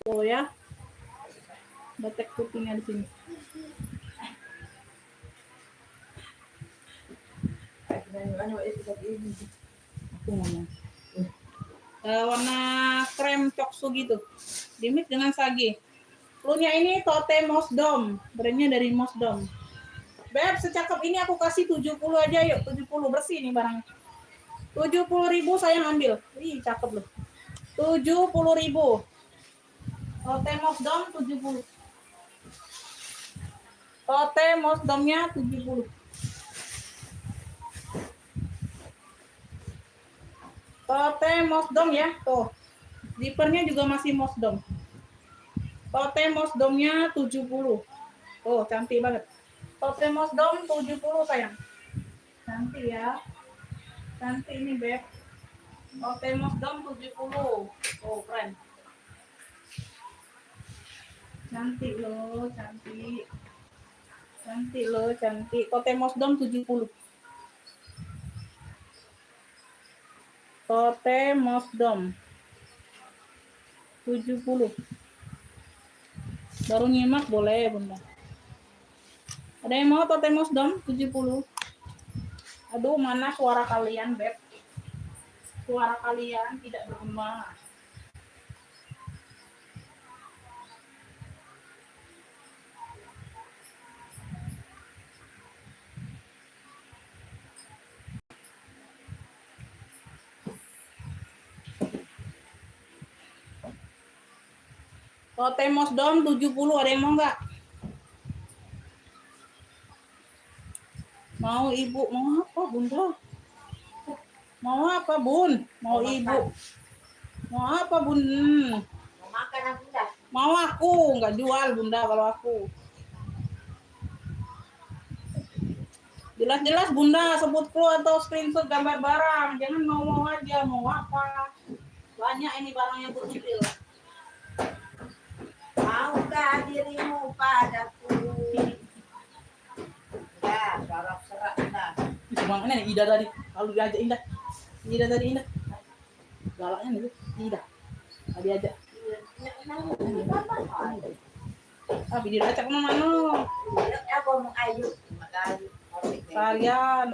[SPEAKER 2] Tuh ya. Batek kupingnya di sini. Aku ngomong. Warna krem coksu gitu. Dimix dengan sage. Cluenya ini tote Mosdom. Brandnya dari Mosdom. Beb, secakep ini aku kasih 70 aja yuk. 70 bersih nih barangnya. 70.000 saya ambil. Ih, cakep loh. 70.000. Tote Mosdom 70. Tote Mosdomnya 70. Tote Mosdom ya, tuh. Zippernya juga masih Mosdom. Tote Mosdomnya 70. Tuh, cantik banget. Tote Mosdom 70 sayang. Cantik ya. Cantik ini, beb. Tote Mosdom 70. Oh, keren. Cantik loh, cantik. Cantik loh, cantik. Tote Mosdom 70. Tote Mosdom 70. Baru nyimak boleh, Bunda. Ada yang mau tote Mosdom 70? Aduh, mana suara kalian, beb? Suara kalian tidak bergema. Tote Mosdom 70, ada yang mau nggak? Mau ibu, mau apa, Bunda? Mau apa, Bun? Mau ibu. Mau apa, Bun?
[SPEAKER 1] Mau makan aku dah.
[SPEAKER 2] Mau aku, nggak jual, Bunda, kalau aku. Jelas-jelas Bunda sebut clue atau screenshot gambar barang. Jangan mau aja, mau apa. Banyak ini barang yang kecil.
[SPEAKER 1] Maukah dirimu padaku? Ya, garap serak dah.
[SPEAKER 2] Cuma ini Ida tadi, kalau diajak Indah. Ida tadi Indah. Galaknya nih, Ida. Tadi aja. Tapi dia acak mana?
[SPEAKER 1] Ya, aku mau ayu. Makanya
[SPEAKER 2] Kalian.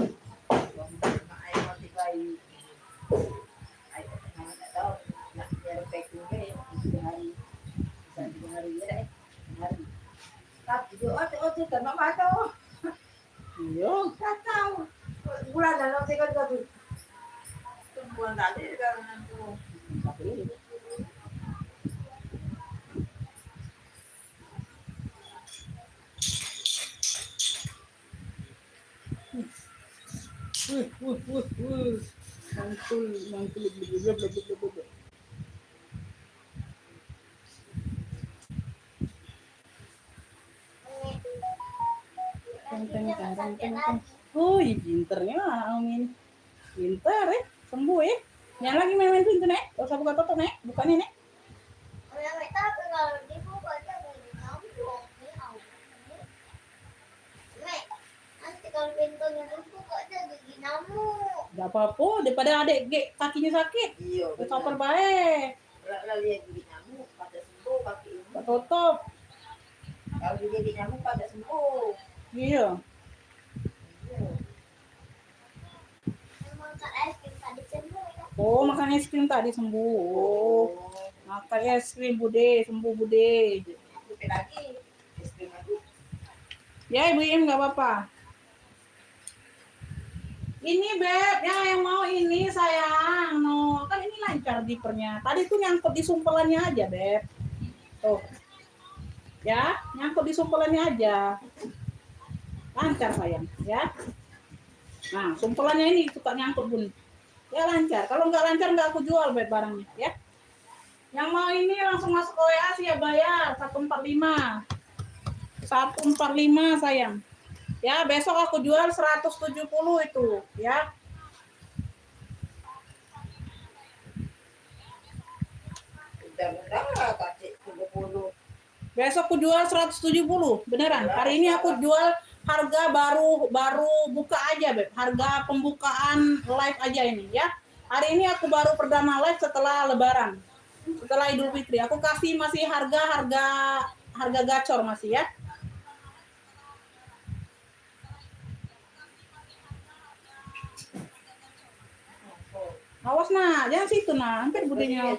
[SPEAKER 2] Iya.
[SPEAKER 1] Bulan dalam sekali kau bulan tadi kan aku.
[SPEAKER 2] Mantul, mantul. Wih, pinternya Amin. Pinter ya, sembuh ya. Yang lagi main-main pintu, Nek. Gak usah buka tutup, Nek. Bukannya, Nek.
[SPEAKER 3] Tapi kalau dibuka aja boleh nyambung. Nek, nanti kalau pintunya terbuka ada gigi nyamuk.
[SPEAKER 2] Gak apa-apa, daripada adik kakinya sakit.
[SPEAKER 1] Iya.
[SPEAKER 2] Stopper baik.
[SPEAKER 1] Lalu dia gigi nyamuk pada sembuh kaki ini.
[SPEAKER 2] Tak tutup.
[SPEAKER 1] Kalau dia gigi nyamuk pada sembuh.
[SPEAKER 2] Iya.
[SPEAKER 1] Iya.
[SPEAKER 3] Emang tak es krim tadi sembuh ya.
[SPEAKER 2] Oh, makan es krim tadi sembuh. Oh, makan es krim Bude, sembuh Bude.
[SPEAKER 1] Itu lagi. Es krim lagi.
[SPEAKER 2] Ya, Ibu Im nggak apa-apa. Ini Beb, ya yang mau ini sayang. No, kan ini lancar dipernya. Tadi tuh nyangkut di sumpelannya aja, Beb. Tuh. Ya, nyangkut di sumpelannya aja. Lancar sayang, ya. Nah, sumpelannya ini suka nyangkut Bun. Ya lancar. Kalau nggak lancar nggak aku jual Beb barangnya, ya. Yang mau ini langsung masuk ke WA sih ya bayar 145. 145 sayang. Ya, besok aku jual 170 itu, ya.
[SPEAKER 1] Udah kasih 70.
[SPEAKER 2] Besok aku jual 170, beneran. Hari ini aku jual harga baru buka aja, Beb. Harga pembukaan live aja ini, ya. Hari ini aku baru perdana live setelah Lebaran. Setelah Idul Fitri. Aku kasih masih harga gacor masih, ya. Awas nah, jangan situ nah, hampir budenya.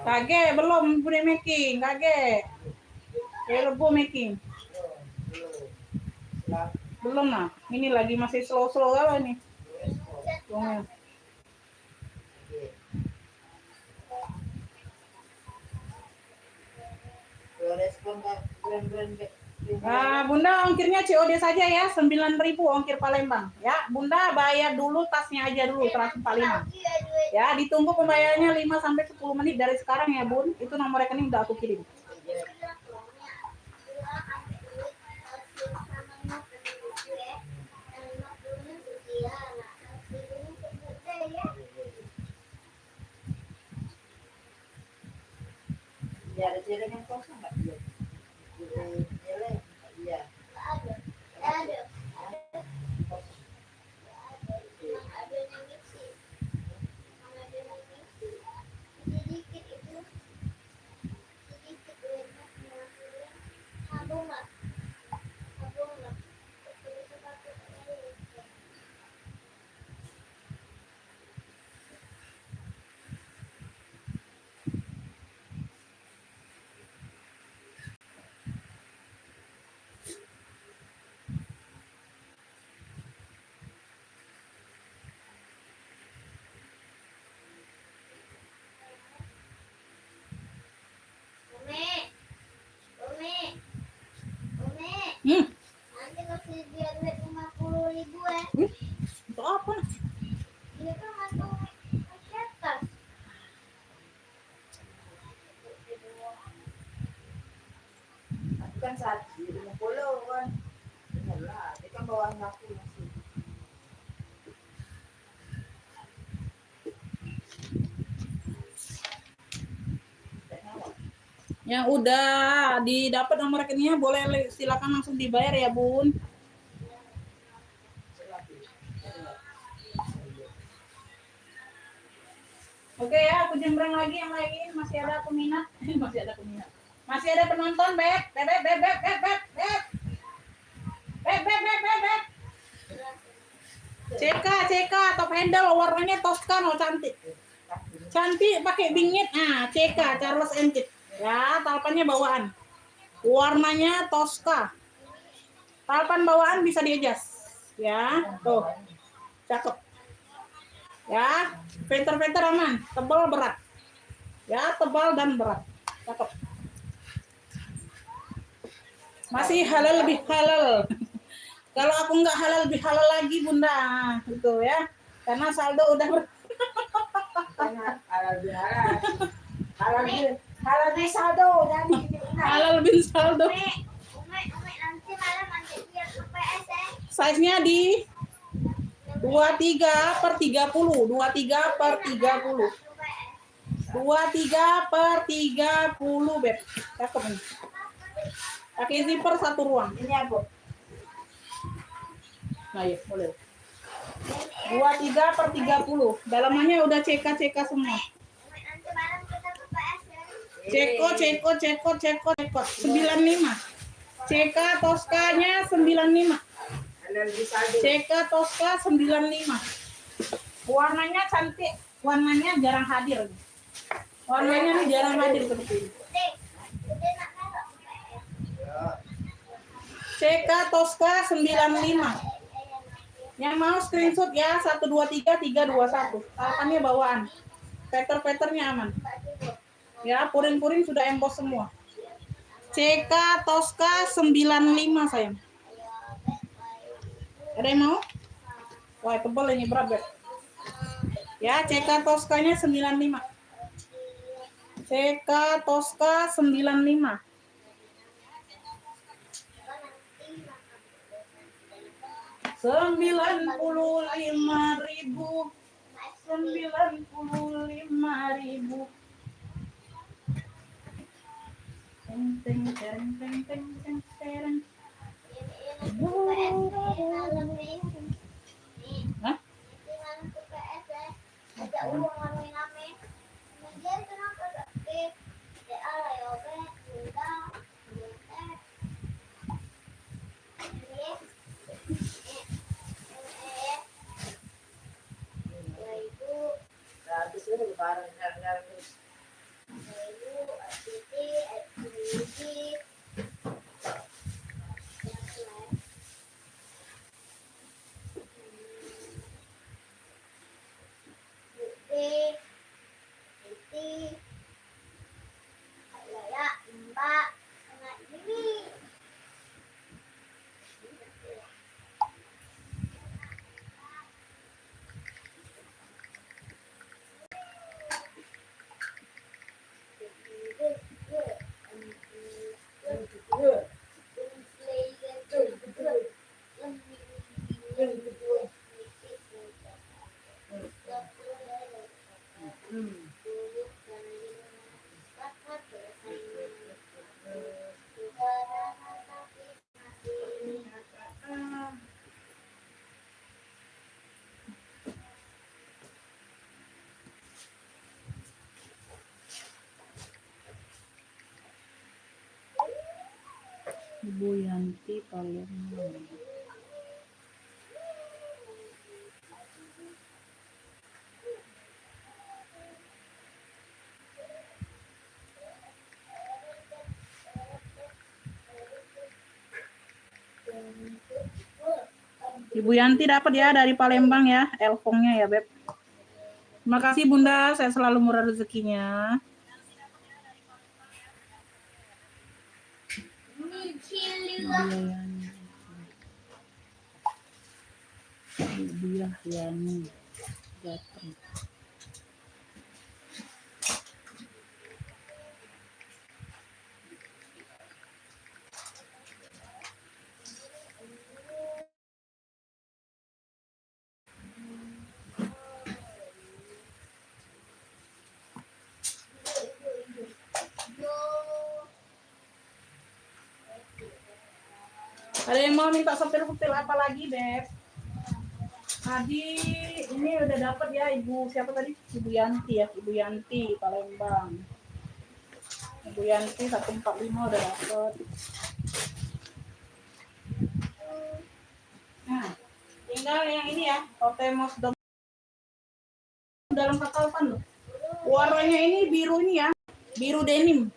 [SPEAKER 2] Kage, belum bude making, kage. Lebu making. Belum nah, ini lagi masih slow apa nih? Nah, Bunda ongkirnya COD saja ya, 9.000 ongkir Palembang. Ya, Bunda bayar dulu tasnya aja dulu 145. Ya, ditunggu pembayarannya 5 sampai 10 menit dari sekarang ya, Bun. Itu nomor rekening udah aku kirim.
[SPEAKER 1] Ya ada celeng yang kosong nggak? Celeng, iya.
[SPEAKER 3] Ada. Nanti kasih dia duit 50.000 ya.
[SPEAKER 2] Untuk apa?
[SPEAKER 3] Dia kan masuk atas.
[SPEAKER 1] Aku kan saat di 50 kan. Benerlah, dia kan bawaan aku masih.
[SPEAKER 2] Yang udah didapat nomor rekeningnya boleh silakan langsung dibayar ya, Bun. Oke ya, aku jembreng lagi yang lain. Masih ada peminat. Masih ada penonton, Beb. CK, top handle warnanya Tosca, no, cantik. Cantik pakai bingit. Nah, CK, Charles & Kit. Ya, talpannya bawaan. Warnanya Tosca. Talpan bawaan bisa diadjust. Ya, tuh. Cakep. Ya, venter aman, tebal berat. Ya, tebal dan berat. Cakep. Masih halal lebih halal. Kalau aku nggak halal lebih halal lagi, Bunda. Gitu ya. Karena saldo udah
[SPEAKER 1] Halal di saldo jadi
[SPEAKER 2] halal lebih saldo.
[SPEAKER 3] Umi nanti malam nanti dia ke PS ya.
[SPEAKER 2] Size-nya di 23/30, 23/30. 23/30, Beb. Cakep nih. Pakai zipper satu ruang.
[SPEAKER 1] Ini apa?
[SPEAKER 2] Nah, ya, boleh. 23/30. Dalamannya udah CK semua. Ceko 95. CK Toskanya 95. CK Toska 95. Warnanya cantik, warnanya jarang hadir. Warnanya nih jarang hadir seperti ini. CK Toska 95. Yang mau screenshot ya 123321. Talapannya bawaan. Peter-peternya aman. Ya, puring-puring sudah emboss semua. CK Toska 95 sayang. Ada yang mau? Wah, tebal ini berat. Ya, CK Toskanya 95. CK Toska 95. $95.000. 95.000. Teng teng teng teng teng teng teng. Hah? Ibu Yanti Palembang. Ibu Yanti dapat ya dari Palembang ya, elfongnya ya, Beb. Terima kasih Bunda, saya selalu murah rezekinya. Ibu Yani datang. Ada yang mau minta sopir-sopir apa lagi, Beb? Tadi ini udah dapat ya Ibu siapa tadi? Ibu Yanti ya, Ibu Yanti Palembang. Ibu Yanti 145 udah dapat. Nah, tinggal yang ini ya, Totemos dalam katalpan loh. Warnanya ini biru ini ya, biru denim.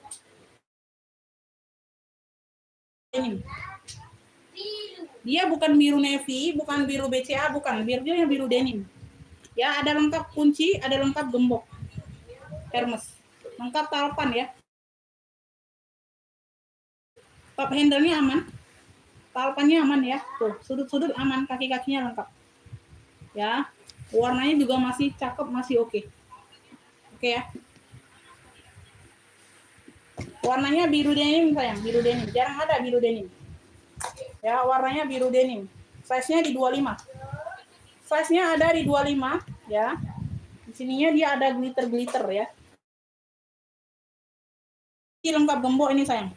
[SPEAKER 2] Denim. Dia bukan biru navy, bukan biru BCA, bukan. Birunya yang biru denim. Ya, ada lengkap kunci, ada lengkap gembok. Hermes. Lengkap talpan ya. Top handle-nya aman. Talpannya aman ya. Tuh, sudut-sudut aman, kaki-kakinya lengkap. Ya. Warnanya juga masih cakep, masih oke. Oke ya. Warnanya biru denim sayang, biru denim. Jarang ada biru denim. Ya, warnanya biru denim. Size-nya di 25. Size-nya ada di 25 ya. Di sininya dia ada glitter-glitter ya. Ini lengkap gembok ini sayang.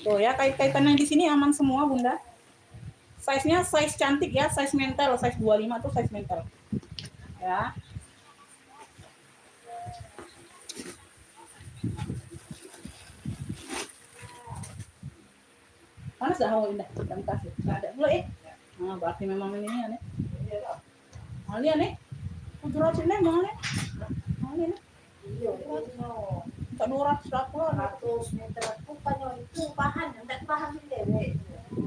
[SPEAKER 2] Tuh ya, kait-kaitan yang di sini aman semua, Bunda. Size-nya size cantik ya, size mental, size 25 tuh size mental. Ya. Panas dah hawa indah, kita kasih. Enggak ada pula Nah, berarti memang ini aneh. Ini aneh. 700 nih, mau aneh. Aneh nih.
[SPEAKER 1] Iya, no.
[SPEAKER 2] Tak 200 pula.
[SPEAKER 1] 100 meter bukannya itu bahan, enggak bahan ini.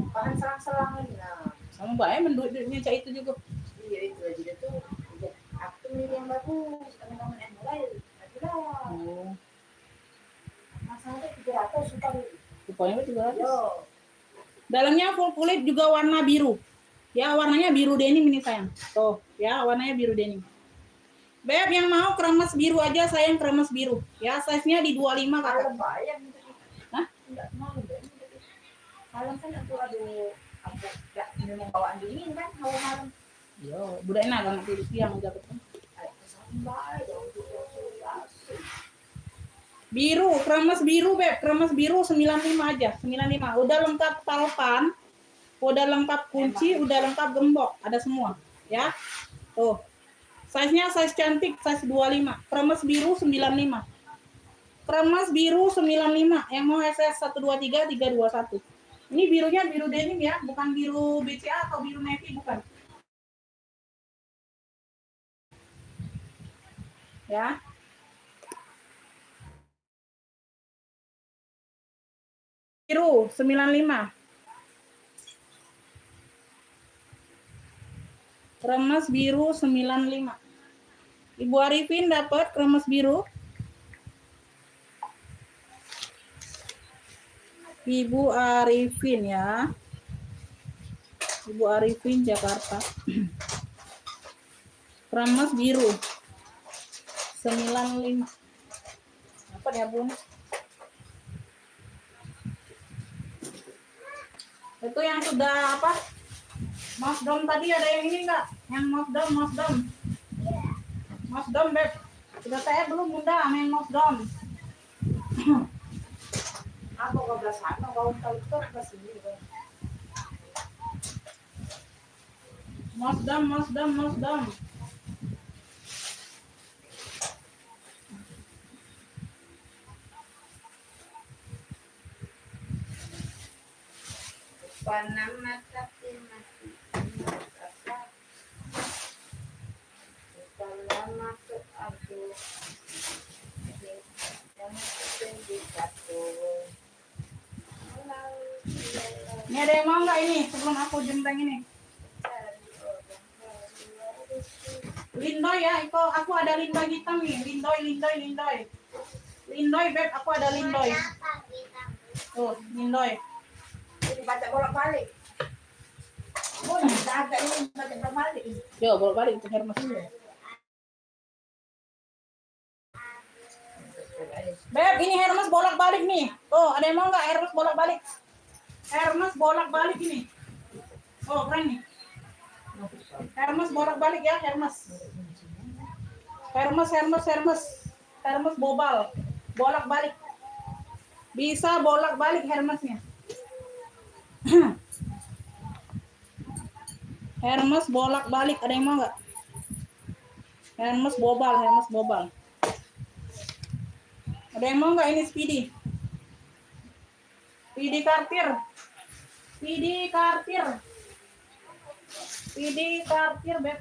[SPEAKER 1] Bahan selang-selang ini nah.
[SPEAKER 2] Sama baik menduitnya cak itu juga.
[SPEAKER 1] Iya itu aja dia tuh. Aku milih yang bagus, teman-teman yang mulai.
[SPEAKER 2] Oh.
[SPEAKER 1] Masalahnya 300 suka
[SPEAKER 2] Rupanya 300.
[SPEAKER 1] Yo.
[SPEAKER 2] Dalamnya full kulit juga warna biru. Ya, warnanya biru denim ini sayang. Tuh, ya warnanya biru denim. Beb yang mau kremes biru aja sayang, kremes biru. Ya, size-nya di 25 kakak.
[SPEAKER 1] Kalau bayang
[SPEAKER 2] Hah?
[SPEAKER 1] Enggak mau deh. Malam kan aku aduh aku enggak memang bawaan dingin kan hawa malam.
[SPEAKER 2] Yo, budak enak kan tidur siang aja betul.
[SPEAKER 1] Sampai
[SPEAKER 2] Biru, kremes biru beb, kremes biru 95 aja, 95. Udah lengkap talpan, udah lengkap kunci, udah lengkap gembok, ada semua, ya. Tuh. Size-nya size cantik, size 25. Kremes biru 95. Kremes biru 95. Yang mau SS 123 321. Ini birunya biru denim ya, bukan biru BCA atau biru navy bukan. Ya. Biru 95. Kremes biru 95. Ibu Arifin dapat kremes biru. Ibu Arifin ya. Ibu Arifin Jakarta. Kremes biru 95. Dapat ya, Bun? Itu yang sudah apa? Mosdom tadi ada yang ini enggak? Yang Mosdom. Mosdom, Beb. Sudah saya belum Bunda main Mosdom.
[SPEAKER 1] aku ke belah sana kau tahu itu ke sini.
[SPEAKER 2] Mosdom.
[SPEAKER 1] Panama tapi masih lama ke aku yang tinggi satu.
[SPEAKER 2] Ini ada yang mau nggak ini sebelum aku jembreng ini? Lindoy ya, aku ada lindoy hitam nih. Lindoy Beb, aku ada lindoy. Tuh, lindoy.
[SPEAKER 1] Ini baca bolak-balik. Oh, agak ini baca bolak-balik.
[SPEAKER 2] Yo, bolak-balik itu Hermes. Beb, ini Hermes bolak-balik nih. Tuh, ada yang mau nggak Hermes bolak-balik? Hermes bolak-balik ini. Oh, keren nih. Hermes bolak-balik ya, Hermes bobal. Bolak-balik. Bisa bolak-balik Hermesnya. Hermes bolak-balik, ada yang mau nggak? Hermes bobal. Ada yang mau nggak ini Speedy? Speedy Cartier, Beb.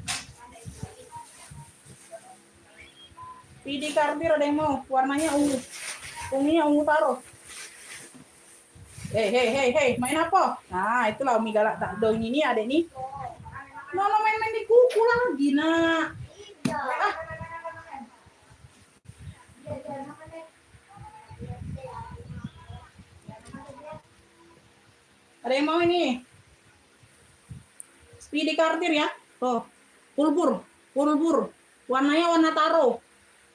[SPEAKER 2] Speedy Cartier ada yang mau? Warnanya ungu. Ungunya ungu taro. Hei, main apa? Nah, itulah Umi galak tak dong ini ada nih. Mana main-main di kuku lagi, nak. Ah. Ada yang mau ini? Speedy Cartier ya. Tuh, pulbur. Warnanya warna taro.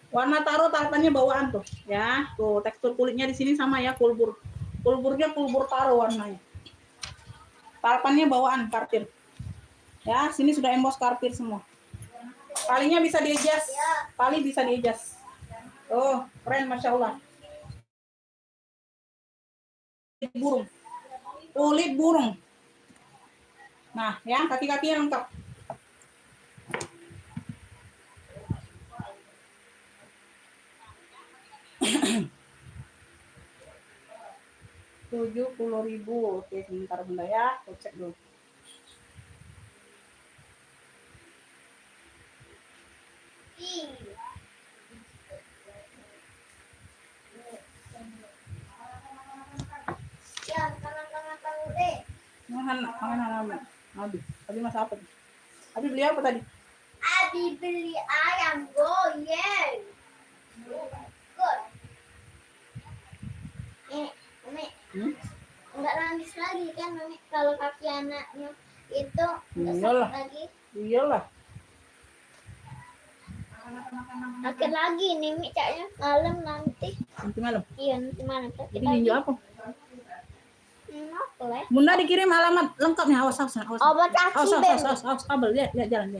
[SPEAKER 2] Warna taro tartannya bawaan tuh, ya. Tuh, tekstur kulitnya di sini sama ya, pulbur. Pulburnya pulbur taro warnanya. Tarpannya bawaan Cartier. Ya, sini sudah emboss Cartier semua. Talinya bisa diejas. Tali bisa diejas. Oh, keren Masya Allah. burung. Kulit burung. Nah, ya kaki-kakinya lengkap. Rp70.000. Oke, sebentar Bunda ya, aku cek dulu.
[SPEAKER 3] Ya, tangan-tangan tahu deh.
[SPEAKER 2] Abi masak apa? Abi beli apa tadi?
[SPEAKER 3] Abi beli ayam goyang. Good. Mami, enggak nangis lagi kan Mami kalau kaki anaknya itu enggak
[SPEAKER 2] Iyalah.
[SPEAKER 3] sakit lagi.
[SPEAKER 2] Iyalah.
[SPEAKER 3] Sakit lagi nih Mi caknya malam nanti.
[SPEAKER 2] Nanti malam.
[SPEAKER 3] Iya nanti malam sakit
[SPEAKER 2] Jadi
[SPEAKER 3] lagi.
[SPEAKER 2] ninja apa?
[SPEAKER 3] Apa ya?
[SPEAKER 2] Bunda dikirim alamat lengkapnya. Awas.
[SPEAKER 3] Obat kaki Bemi.
[SPEAKER 2] Awas kabel. Lihat jalan.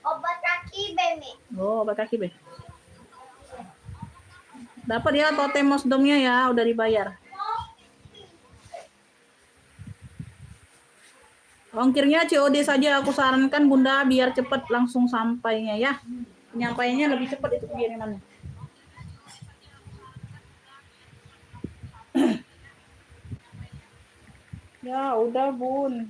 [SPEAKER 3] Obat kaki Bemi.
[SPEAKER 2] Oh, obat kaki, Be. Dapat ya totem mosdomnya ya, udah dibayar. Ongkirnya COD saja aku sarankan Bunda biar cepat langsung sampainya ya. Penyampaiannya lebih cepat itu pengirimannya. Ya udah Bun.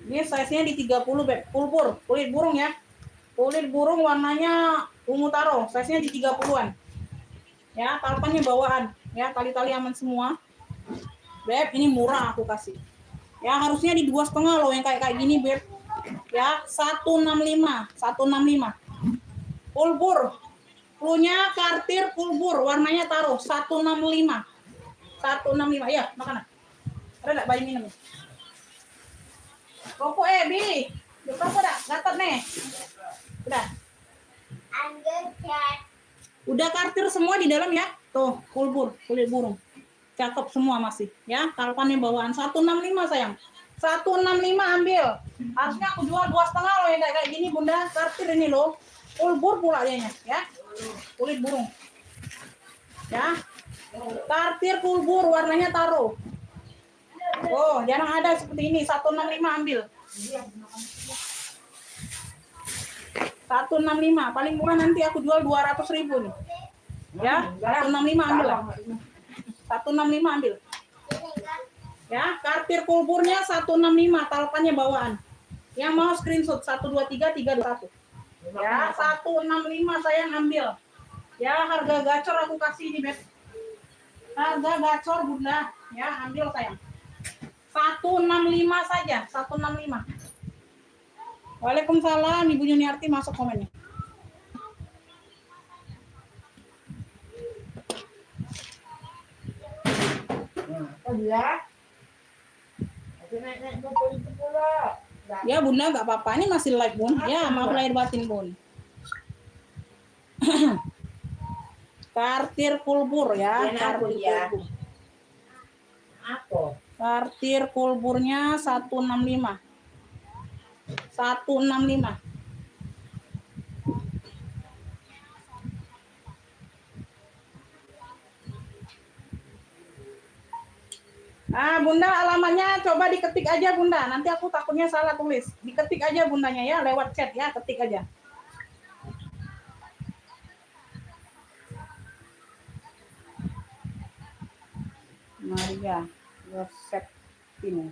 [SPEAKER 2] Ini size-nya di 30, Beb. Pulpur, kulit burung ya. Kulit burung warnanya ungu taro, size-nya di 30-an. Ya, talpannya bawaan. Ya, tali-tali aman semua. Beb, ini murah aku kasih. Ya, harusnya di 2,5 loh yang kayak gini, Beb. Ya, 165. Pulpur. Punya kartir pulpur, warnanya taro, 165. 165. Ya, makanan. Ada enggak bayi minum? Rokok Bi. Depan udah gatot nih. Udah. Udah kartir semua di dalam ya. Tuh, pulpur, kulit burung. Cakep semua masih ya. Talpannya bawaan 165 sayang. 165 ambil. Harusnya aku jual 2,5 loh yang kayak gini Bunda. Kartir ini loh. Pulpur pula dianya ya. Kulit burung. Ya. Kartir pulpur warnanya taro. Oh, jarang ada seperti ini. 165 ambil. 165. Paling murah nanti aku jual 200.000 nih. Ya, 165 ambil lah. 165 ambil. Ya, kartir pulpurnya 165, talpannya bawaan. Yang mau screenshot 123321. Ya, 165 saya ngambil. Ya, harga gacor aku kasih ini, Beb. Harga gacor Bunda. Ya, ambil sayang. 165 saja, 165. Waalaikumsalam, Ibu Yuniarti masuk komennya. Ya Bunda nggak apa-apa, ini masih live Bun. Ya maaf lahir batin Bun. Kartir pulbur ya. Kartir pulburnya 165. 165. Bunda alamatnya coba diketik aja Bunda. Nanti aku takutnya salah tulis. Diketik aja Bundanya ya lewat chat ya, ketik aja. Maria Yosef ini.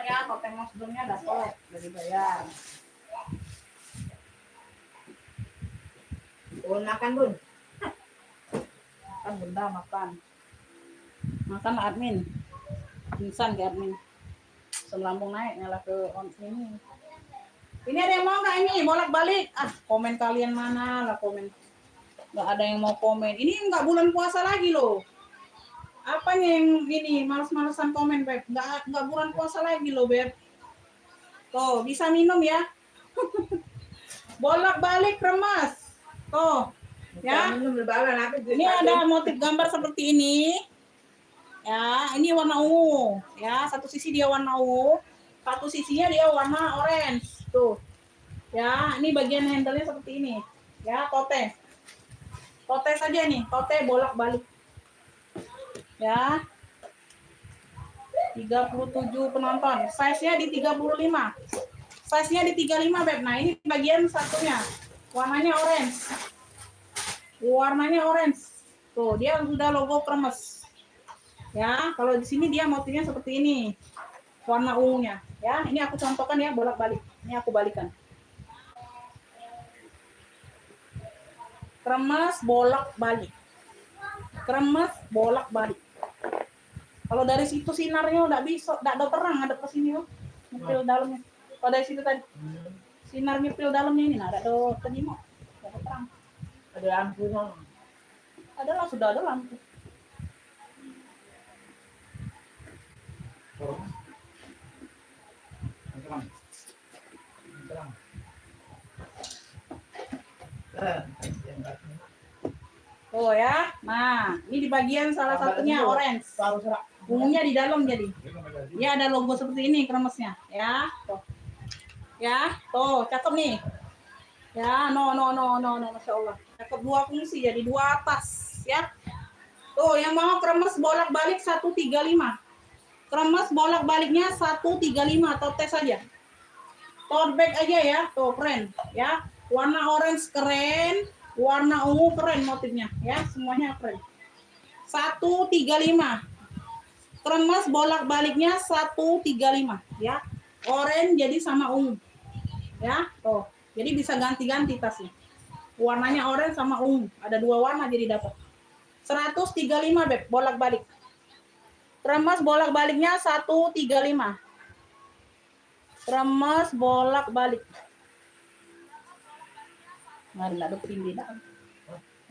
[SPEAKER 2] Ya, totem sebelumnya dapat dari bayar. Bun makan Bun. Makan Bunda makan. Makan admin. Pingsan ke admin. Selambung naik nyala ke on ini. Ini ada yang mau nggak ini bolak-balik? Ah, komen kalian mana lah komen. Nggak ada yang mau komen. Ini nggak bulan puasa lagi loh. Apanya yang ini males-malesan komen Beb? Nggak bulan puasa lagi loh Beb. Tuh bisa minum ya. Bolak-balik remas. Tuh ya. Ini ada motif gambar seperti ini. Ya, ini warna ungu. Ya, satu sisi dia warna ungu, satu sisinya dia warna orange. Tuh. Ya, ini bagian handle-nya seperti ini. Ya, tote. Tote saja nih, tote bolak-balik. Ya. 37 penonton. Size-nya di 35. Size-nya di 35, Beb. Nah, ini bagian satunya. Warnanya orange. Warnanya orange. Tuh, dia sudah logo kremes. Ya, kalau di sini dia motifnya seperti ini. Warna ungunya. Ya, ini aku contohkan ya bolak-balik. Ini aku balikan. Kremes bolak-balik. Kremes bolak-balik. Kalau dari situ sinarnya udah bisa, udah ada terang ada ke sini loh. Nyepil dalamnya. Kalau dari situ tadi sinar nyepil dalamnya ini nah ada tadi mau. Ada terang.
[SPEAKER 1] Ada lampu dong.
[SPEAKER 2] Ada lah, sudah ada lampu. Oh ya, nah ini di bagian salah satunya orange, ungunya di dalam jadi. Ya ada logo seperti ini kremesnya, ya. Tuh. Ya, tuh cakep nih. Ya, no, masya Allah. Cakep dua fungsi jadi dua atas, ya. Tuh yang mau kremes bolak-balik 135. Kremes bolak-baliknya 135 atau tes aja. Tote bag aja ya, tuh keren, ya. Warna orange keren. Warna ungu keren motifnya ya, semuanya keren. 135. Kremes bolak-baliknya 135 ya. Orange jadi sama ungu. Ya, tuh. Jadi bisa ganti-ganti tasnya. Warnanya orange sama ungu, ada dua warna jadi dapat. 135 Beb, bolak-balik. Kremes bolak-baliknya 135. Kremes bolak-balik. Mari nak dok tinggi dah.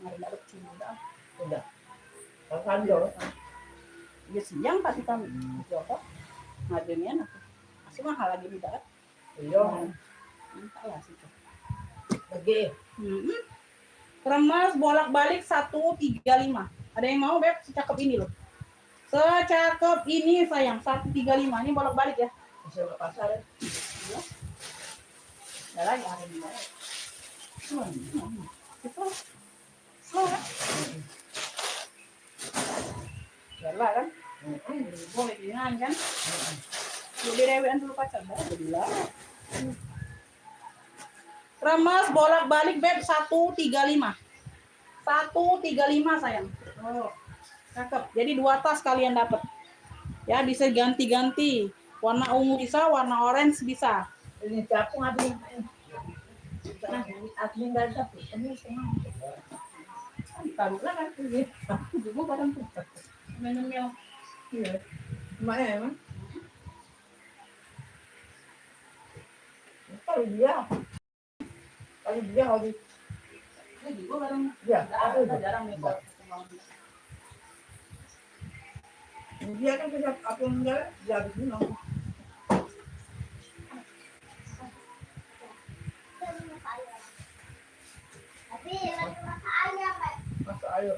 [SPEAKER 2] Mari nak dok tinggi dah.
[SPEAKER 1] Udah. Kapan dong?
[SPEAKER 2] Ya siang pasti kami. Coba. Ngajennya nak. Masih mahal lagi tidak?
[SPEAKER 1] Iya.
[SPEAKER 2] Entahlah situ.
[SPEAKER 1] Oke.
[SPEAKER 2] Kremes bolak-balik 135. Ada yang mau Beb? Secakep ini loh. Secakep ini sayang 135. Ini bolak-balik ya.
[SPEAKER 1] Bisa ke pasar ya?
[SPEAKER 2] Iya. Ada lagi ada di mana? Itu salah salah kan boleh dengan kan jadi rewean dulu pacar alhamdulillah. Kremes bolak-balik Beb 135 sayang. Oh cakep, jadi dua tas kalian dapat ya, bisa ganti-ganti warna ungu bisa, warna orange bisa.
[SPEAKER 1] Ini siapa ngambil? Aku nggak dapat. Ini semua.
[SPEAKER 2] Taruh lah kan, juga barang tuh. Minum-minum.
[SPEAKER 1] Iya. Lumayan emang. Kalau dia habis.
[SPEAKER 2] Ini juga barang.
[SPEAKER 1] Ya,
[SPEAKER 2] Ada jarang nih kalau
[SPEAKER 1] dia kan punya apa yang enggak dia habis minum. Masuk ayo.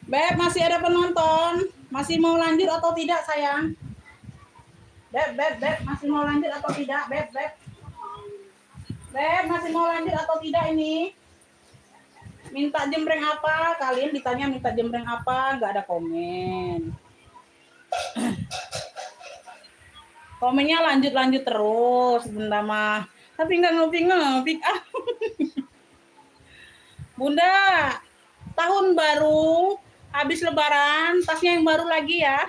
[SPEAKER 2] Beb, masih ada penonton. Masih mau lanjut atau tidak, sayang? Beb, masih mau lanjut atau tidak? Beb, masih mau lanjut atau tidak ini? Minta jembreng apa? Kalian ditanya minta jembreng apa? Nggak ada komen. Komennya lanjut terus, Bunda mah. Tapi nggak ngepik. Ah. Bunda, tahun baru, habis lebaran, tasnya yang baru lagi ya.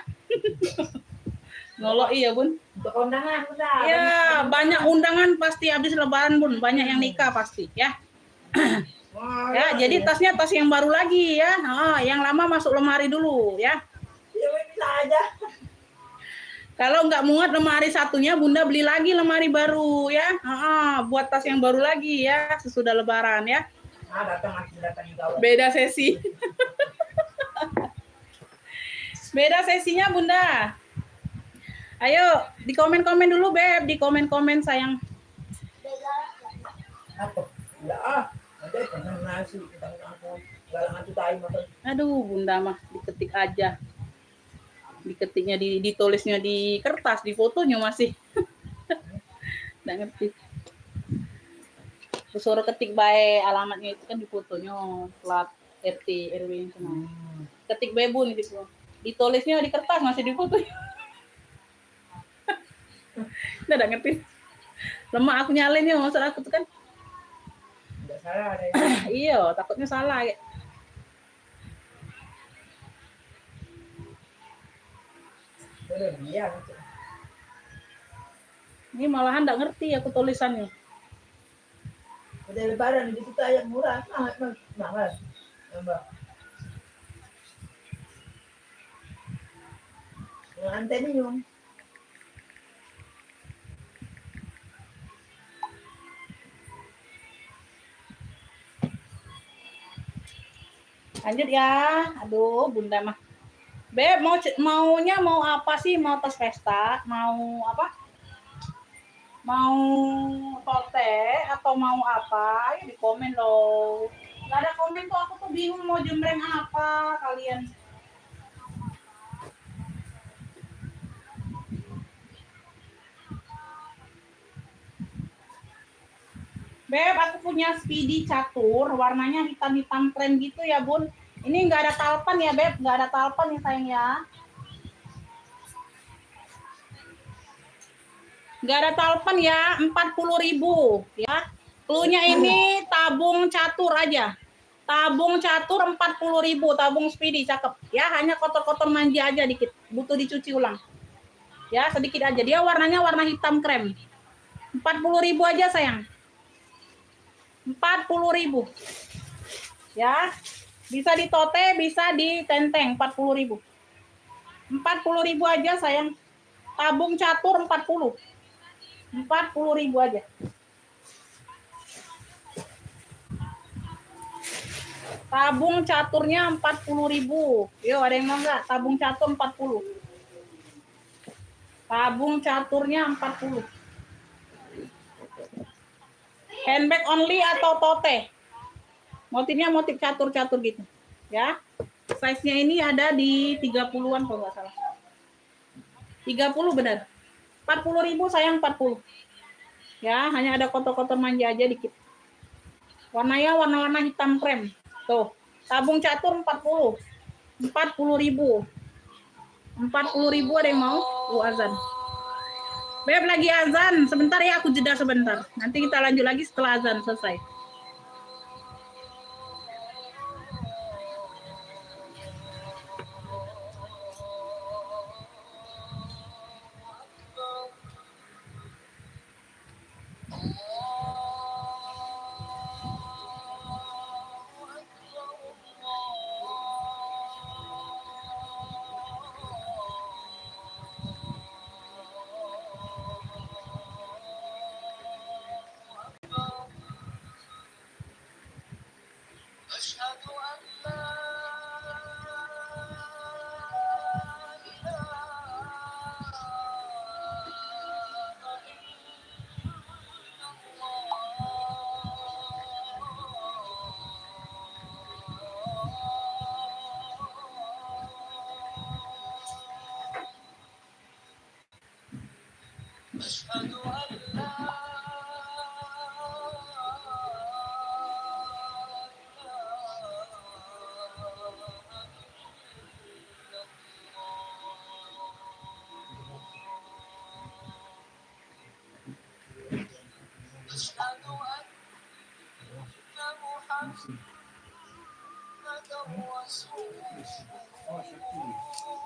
[SPEAKER 2] Nolok iya, Bun.
[SPEAKER 1] Untuk undangan, Bunda.
[SPEAKER 2] Ya, banyak undangan pasti habis lebaran, Bun. Banyak yang nikah pasti, ya. Ya, jadi tasnya tas yang baru lagi ya. Nah, yang lama masuk lemari dulu, ya.
[SPEAKER 1] Ya, bisa aja.
[SPEAKER 2] Kalau nggak muat lemari satunya, Bunda beli lagi lemari baru ya. Buat tas yang baru lagi ya sesudah Lebaran ya.
[SPEAKER 1] Datang juga.
[SPEAKER 2] Beda sesi. Beda sesinya Bunda. Ayo di komen-komen dulu Beb, di komen-komen sayang.
[SPEAKER 1] Apa? Ya, ada pernah nasi tentang aku galangan tuh tahu makan.
[SPEAKER 2] Aduh Bunda mah diketik aja. Diketiknya ditulisnya di kertas, di fotonya masih. Nggak ngerti. Suruh ketik baik alamatnya itu kan di fotonya, plat RT RW semua. Ketik Bebun gitu. Ditulisnya di kertas masih di fotonya. Nggak ngerti. Lemah aku nyalin ya maksud aku tuh kan.
[SPEAKER 1] Enggak salah ada.
[SPEAKER 2] Iya, takutnya salah ya.
[SPEAKER 1] Iya.
[SPEAKER 2] Ini malahan nggak ngerti aku tulisannya.
[SPEAKER 1] Udah Lebaran di kita ayam murah, mahal. Mbak. Yang antenium.
[SPEAKER 2] Lanjut ya. Aduh, Bunda mah. Beb, maunya mau apa sih? Mau tas pesta? Mau apa? Mau tote atau mau apa? Ayo di komen loh. Nggak ada komen tuh, aku tuh bingung mau jembreng apa kalian. Beb, aku punya Speedy catur, warnanya hitam-hitam krem gitu ya, Bun. Ini nggak ada talpan ya, Beb. Nggak ada talpan ya, sayang ya. Nggak ada talpan ya, 40.000 ya. Cluenya ini tabung catur aja. Tabung catur 40.000, tabung Speedy, cakep. Ya, hanya kotor-kotor manja aja dikit. Butuh dicuci ulang. Ya, sedikit aja. Dia warnanya warna hitam krem. 40.000 aja, sayang. 40.000. Ya, bisa ditote, bisa ditenteng 40.000. 40.000 aja sayang. Tabung catur 40.000 aja. Tabung caturnya 40.000. Yo, ada yang mau nggak? Tabung catur 40. Tabung caturnya 40. Handbag only atau tote? Motifnya motif catur-catur gitu. Ya. Size-nya ini ada di 30-an kalau nggak salah. 30 benar. 40.000 sayang 40. Ya, hanya ada kotor-kotor manja aja dikit. Warnanya warna-warna hitam krem. Tuh, tabung catur 40. 40.000. 40.000 ada yang mau? Azan. Beb lagi azan. Sebentar ya, aku jeda sebentar. Nanti kita lanjut lagi setelah azan selesai.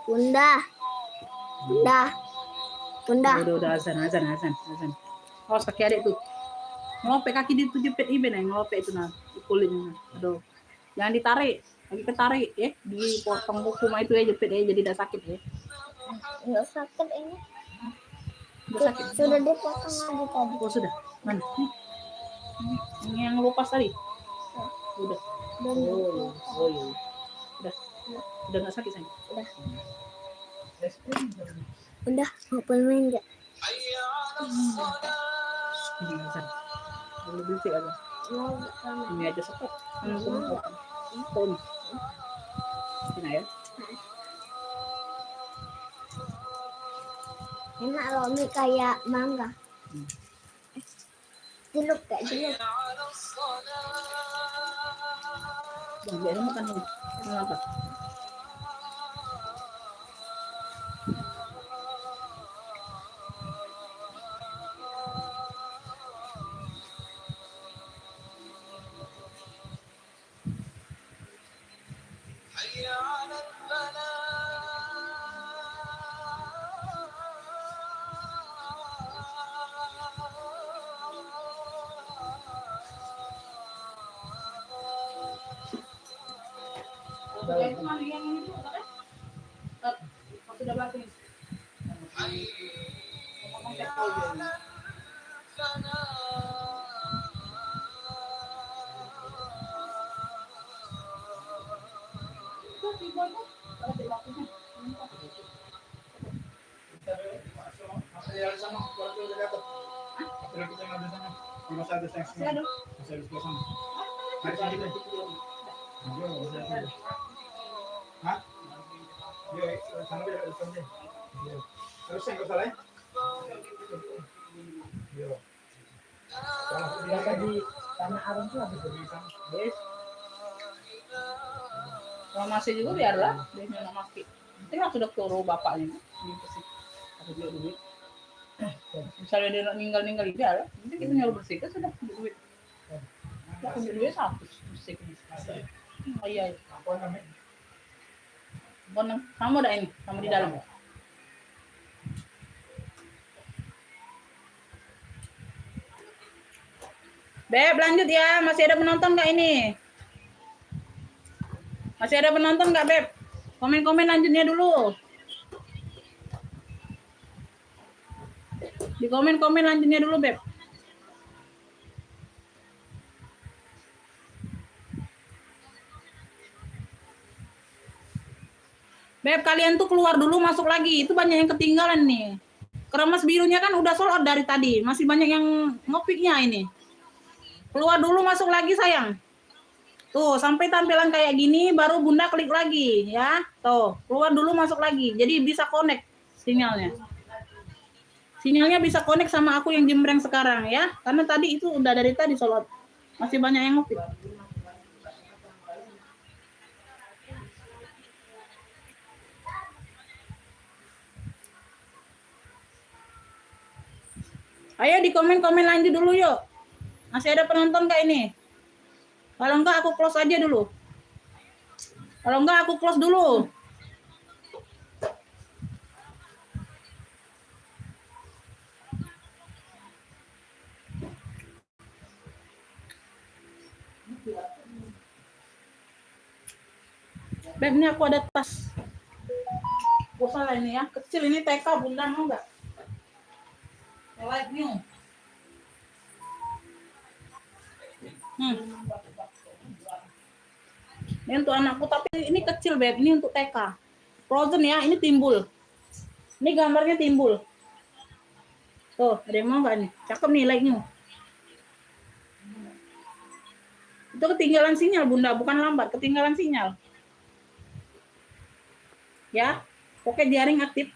[SPEAKER 3] Bunda.
[SPEAKER 2] Udah azan. Oh, kaki adik tuh. Ngelopek kaki di tujuh pet iben ya, ngelopek itu nah, kulitnya. Aduh. Jangan ditarik, lagi ketarik ya, dipotong kuku itu ya jepit ya, jadi tidak sakit ya.
[SPEAKER 3] Enggak sakit ini.
[SPEAKER 2] Udah sakit.
[SPEAKER 3] Sudah dipotong lagi tadi.
[SPEAKER 2] Oh sudah. Mana? Nih. Ini yang lepas tadi. Udah.
[SPEAKER 3] Dan
[SPEAKER 2] Oh iya. Udah nggak sakit sayang.
[SPEAKER 3] udah mau main nggak?
[SPEAKER 2] Ini nggak sakit. Boleh beli aja. Ini aja sakit. Ini. Ini ya.
[SPEAKER 3] Enak loh, mie kayak mangga. Jeruk kayak jeruk.
[SPEAKER 2] Jangan biarin makan ini. Ini apa? Itu mana yang ini dulu kan? Sudah batu ini. Kalau masih juga biarlah dia minum maki. Ini kan sudah suruh bapaknya ini bersih. Ada dia duit. Misalnya dia nak ninggal biar, nanti kita nyuruh bersihkan sudah duit. Aku duit 100 bersihkan. Oh iya. Bonang, kamu ada ini, kamu di dalam. Beb, lanjut ya. Masih ada penonton nggak ini? Masih ada penonton nggak, Beb? Komen-komen lanjutnya dulu. Di komen-komen lanjutnya dulu, Beb. Beb, kalian tuh keluar dulu, masuk lagi. Itu banyak yang ketinggalan nih. Keremas birunya kan udah sold out dari tadi. Masih banyak yang ngopiknya ini. Keluar dulu, masuk lagi, sayang. Tuh, sampai tampilan kayak gini, baru Bunda klik lagi, ya. Tuh, keluar dulu, masuk lagi. Jadi bisa connect sinyalnya. Sinyalnya bisa connect sama aku yang jembreng sekarang, ya. Karena tadi itu udah dari tadi sold out. Masih banyak yang ngopik. Ayo di komen-komen lanjut dulu yuk. Masih ada penonton nggak ini? Kalau enggak aku close aja dulu. Kalau enggak aku close dulu. Beb, ini aku ada tas. Bosan lah ini ya. Kecil ini TK, Bunda mau nggak? Light new. Ini untuk anakku, tapi ini kecil, Beb. Ini untuk TK. Frozen ya, ini timbul. Ini gambarnya timbul. Tuh, ada yang mau nggak nih? Cakep nih light new. Itu ketinggalan sinyal, Bunda, bukan lambat, ketinggalan sinyal. Ya, oke, jaring aktif.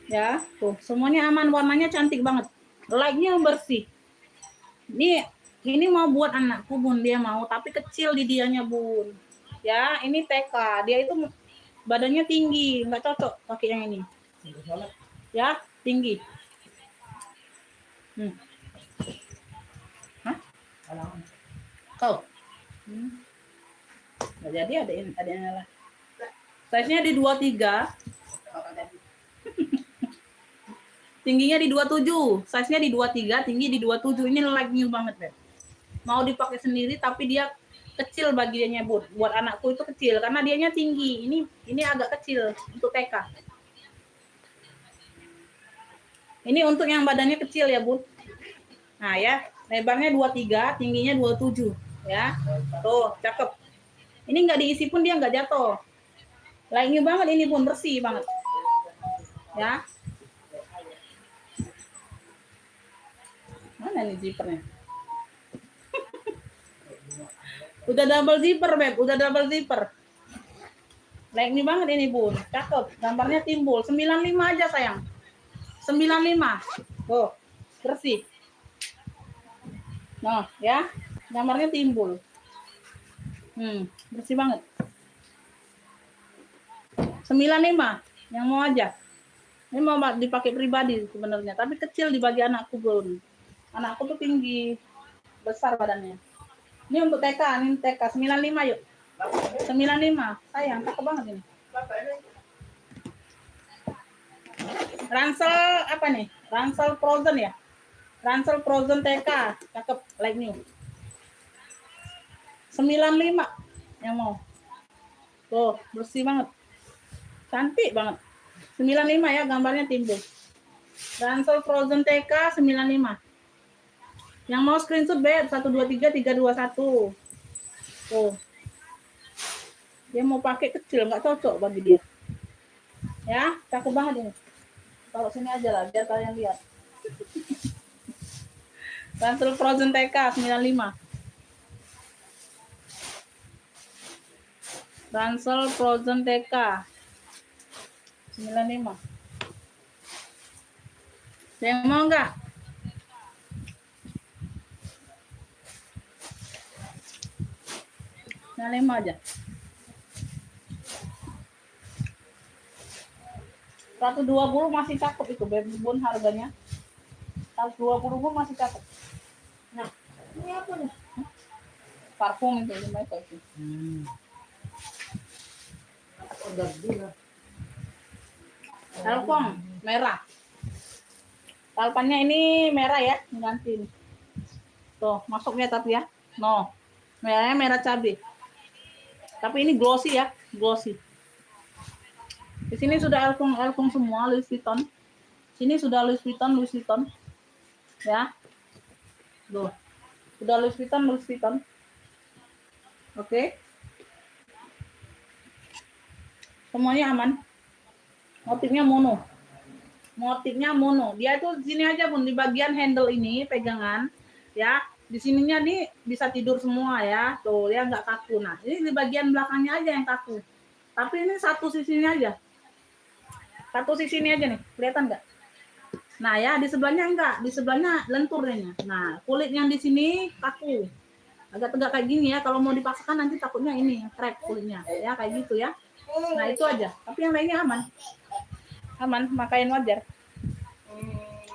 [SPEAKER 2] Ya, tuh, semuanya aman, warnanya cantik banget. Lightnya bersih. Ini mau buat anakku, Bun, dia mau, tapi kecil di dianya, Bun. Ya, ini TK, dia itu badannya tinggi, nggak cocok pakai yang ini. Ya, tinggi. Hah? Kau? Nggak jadi, ada yang lah. Size-nya di 23. Tingginya di 27. Size-nya di 23, tinggi di 27. Ini like new banget, Beb. Mau dipakai sendiri tapi dia kecil bagiannya, Bud. Buat anakku itu kecil karena dianya tinggi. Ini agak kecil untuk TK. Ini untuk yang badannya kecil ya, Bun. Nah, ya. Lebarnya 23, tingginya 27, ya. Tuh, cakep. Ini nggak diisi pun dia nggak jatuh. Lainnya banget ini, Bun, bersih banget. Ya. Mana nih zippernya? Udah double zipper, Beb. Udah double zipper. Lainnya banget ini, Bun. Cakep. Gambarnya timbul. 95 aja, sayang. 95. Tuh, bersih. Nah, ya. Gambarnya timbul. Bersih banget. 95. Yang mau aja. Ini mau dipakai pribadi sebenarnya, tapi kecil di bagi anakku, Bun. Anakku tuh tinggi, besar badannya. Ini untuk TK, ini TK 95 yuk. 95. Sayang, cakep banget ini. Ransel apa nih? Ransel Frozen ya? Ransel Frozen TK, cakep, like new. 95 yang mau. Tuh, bersih banget. Cantik banget. 95 ya, gambarnya timbul. Ransel Frozen TK 95. Yang mau screenshot Beb 123 321. Tuh. Dia mau pakai kecil, nggak cocok bagi dia. Ya, cakep banget ini. Taruh sini aja lah, biar kalian lihat. Ransel Frozen TK 95. Ransel Frozen TK 95. Yang mau nggak? Yang 5 aja. 120 masih cakep itu, Bun, harganya. 120 pun masih cakep. Nah, ini apa nih? Parfum itu, gimana itu? Telpon merah. Talpannya ini merah ya, ganti. Tuh, masuknya tapi ya. No. Merahnya merah cabai. Tapi ini glossy ya, glossy. Di sini sudah elfung semua Louis Vuitton. Sini sudah Louis Vuitton. Ya. Tuh. Sudah Louis Vuitton. Oke. Semuanya aman. Motifnya mono. Dia itu sini aja, Bun, di bagian handle ini pegangan, ya. Di sininya nih bisa tidur semua ya. Tuh, dia nggak kaku. Nah, ini di bagian belakangnya aja yang kaku. Tapi ini satu sisinya aja. Satu sisi ini aja nih. Kelihatan nggak? Nah, ya, di sebelahnya enggak. Di sebelahnya lentur nih. Nah, kulit yang di sini kaku. Agak tegak kayak gini ya. Kalau mau dipaksakan nanti takutnya ini crack kulitnya. Ya, kayak gitu ya. Nah, itu aja. Tapi yang lainnya aman. Aman, makain wajar.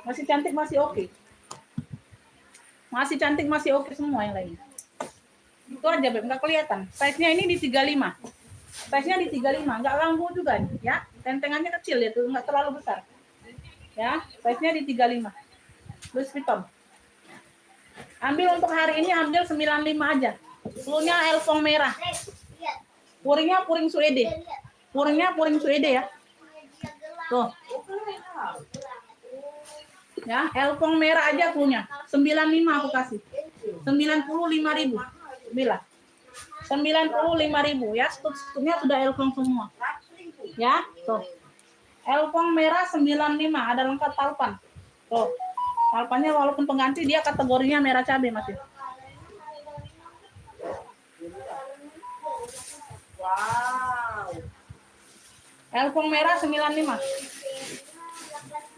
[SPEAKER 2] Masih cantik, masih oke. Masih cantik, masih oke semua yang lain. Itu aja, Beb, nggak kelihatan. Size-nya ini di 35. Size-nya di 35, nggak ganggu juga nih, ya. Tentengannya kecil ya, tuh nggak terlalu besar. Ya, size-nya di 35. Louis Vuitton. Ambil untuk hari ini, ambil 95 aja. Seluruhnya elfong merah. Puringnya puring Suede. Puringnya puring Suede ya. Tuh. Ya, elfong merah aja punya. 95 aku kasih. 95.000. Bila. 95.000 ya. Stuk-stuknya sudah elfong semua. Ya, tuh. Elfong merah 95, ada lengkap talpan. Tuh. Talpannya walaupun pengganti dia kategorinya merah cabai masih.
[SPEAKER 1] Wow.
[SPEAKER 2] Elfong merah 95.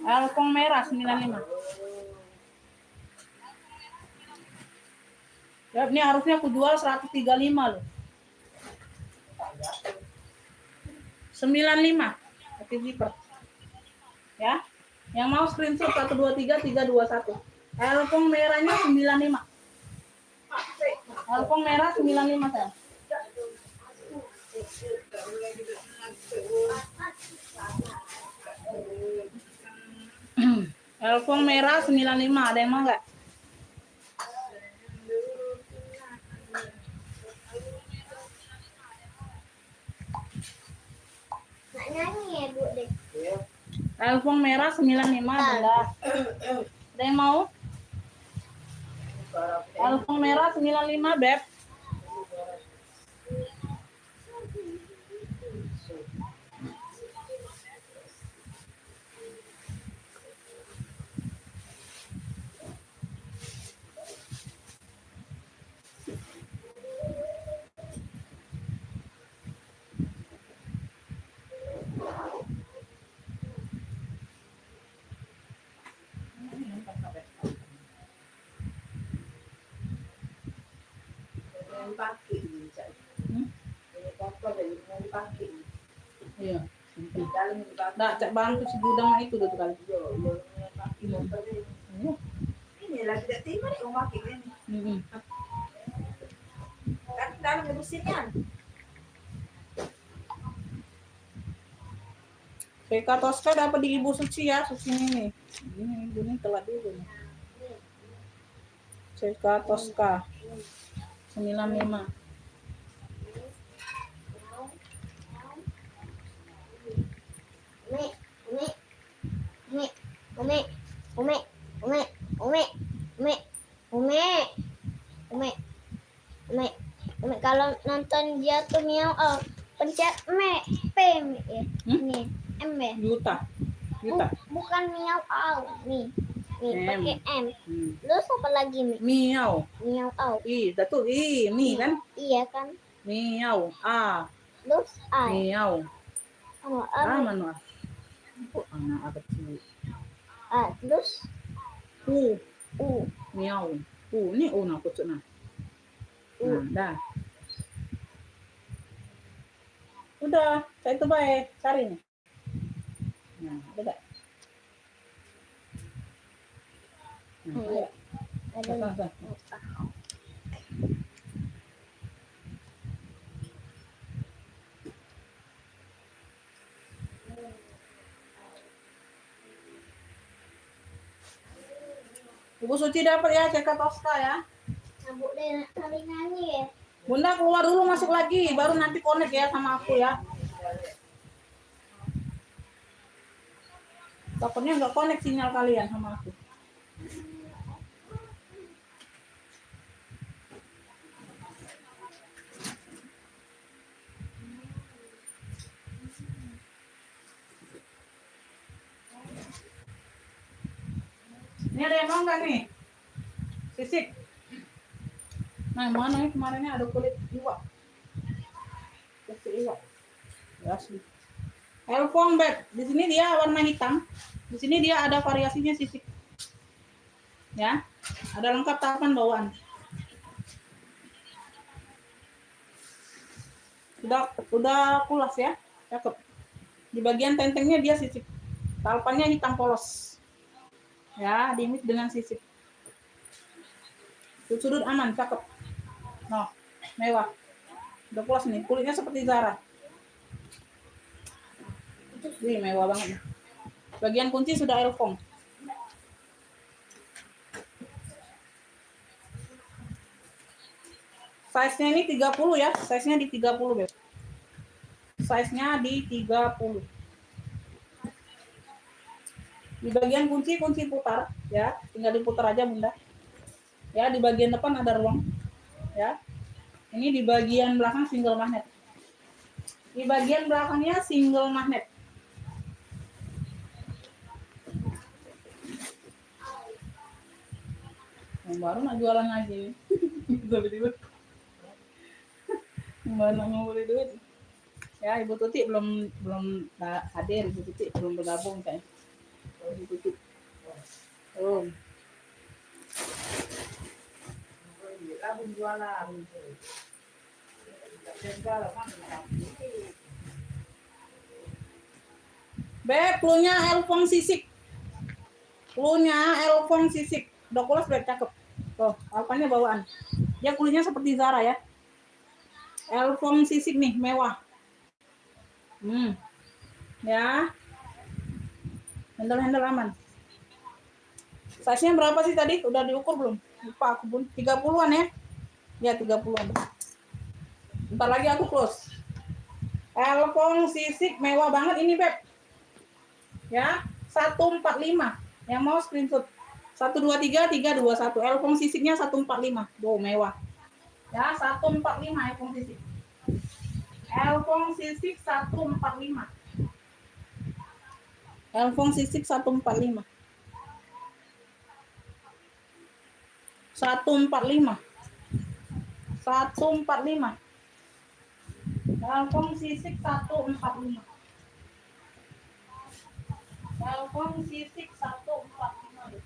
[SPEAKER 2] Elfong merah 95. Ya, ini harusnya aku jual 135 loh. 95. Pakai zipper. Ya. Yang mau screenshot 123 321. Elfong merahnya 95. Elfong merah 95 saya. Elfong merah 95, ada yang mau nggak?
[SPEAKER 3] Nggak nyanyi ya, Bu deh.
[SPEAKER 2] Elfong merah 95 Bunda. Ada yang mau? Elfong merah 95 Beb.
[SPEAKER 1] Dipakai ini, Cak. Ini kotor dari mau dipakai.
[SPEAKER 2] Iya.
[SPEAKER 1] Di dalam dipakai.
[SPEAKER 2] Nah, cak bantu si gudang itu tuh kali.
[SPEAKER 1] Yo, pakai motor ini.
[SPEAKER 2] Iya.
[SPEAKER 1] Ini lagi tidak terima nih mau pakai ini. Kan dalam mesinnya.
[SPEAKER 2] Seka Tosca dapat di Ibu Suci ya, Suci ini. Ini telat dulu nih. Seka Tosca 95.
[SPEAKER 3] Kalau nonton dia tuh miau, pencet P ya. Nih, M ya.
[SPEAKER 2] Yuta.
[SPEAKER 3] Bukan miau nih. Nih
[SPEAKER 2] M.
[SPEAKER 3] pakai M. Terus apa lagi nih?
[SPEAKER 2] Miau.
[SPEAKER 3] Miau
[SPEAKER 2] Betul. Mi kan?
[SPEAKER 3] Iya kan?
[SPEAKER 2] Miau. A.
[SPEAKER 3] Terus I.
[SPEAKER 2] Miau.
[SPEAKER 3] Oh,
[SPEAKER 2] Mana? Kok anak kecil.
[SPEAKER 3] terus
[SPEAKER 2] U.
[SPEAKER 3] U.
[SPEAKER 2] Miau. Ini U nah pucuk nah. Nah, dah. Udah, saya itu baik, cari nih. Nah, ada enggak? Nah,
[SPEAKER 3] Ada.
[SPEAKER 2] Ibu Suci dapat ya, Ceka Tosca ya.
[SPEAKER 3] Bu deh kali nyanyi ya.
[SPEAKER 2] Bunda keluar dulu masuk lagi, baru nanti connect ya sama aku ya. Takutnya nggak connect sinyal kalian sama aku. Ini ada yang mau nggak nih? Sisik. Nah, mana nih kemarinnya ada kulit iwak. Kulit iwak. Ya sih. Elfong Beb, di sini dia warna hitam. Di sini dia ada variasinya sisik. Ya, ada lengkap tahapan bawaan. Udah pulas ya, cakep. Di bagian tentengnya dia sisik. Talpannya hitam polos. Ya, dimix dengan sisik. Sudut aman, cakep. Noh, mewah. Udah pulas nih, kulitnya seperti Zara. Wih, mewah banget. Bagian kunci sudah Elfong. Size-nya ini 30 ya, size-nya di 30, Beb. Size-nya di 30. Di bagian kunci putar ya, tinggal diputar aja Bunda. Ya, di bagian depan ada ruang. Ya. Ini di bagian belakang single magnet. Di bagian belakangnya single magnet. Yang baru nak jualan lagi. Tiba-tiba. Mana mau beli duit? Ya, Ibu Tuti belum hadir, Ibu Tuti belum bergabung kan. Ibu Tuti.
[SPEAKER 1] Labun jualan.
[SPEAKER 2] Beb, cluenya Elfong sisik. Cluenya Elfong sisik. Udah kulas Beb, cakep. Tuh, alpanya bawaan. Dia kulitnya seperti Zara ya. Elfong sisik nih, mewah. Ya. Handle aman. Size-nya berapa sih tadi? Udah diukur belum? Lupa aku pun. 30-an ya? Ya, 30-an. Bentar lagi aku close. Elfong sisik mewah banget ini, Beb. Ya. 145. Yang mau screenshot 123 321. Elfong sisiknya 145. Tuh mewah. Ya, 145 Elfong sisik. Elfong sisik 145. Elfong sisik 145. 145. 145. Elfong sisik 145. Elfong sisik 145.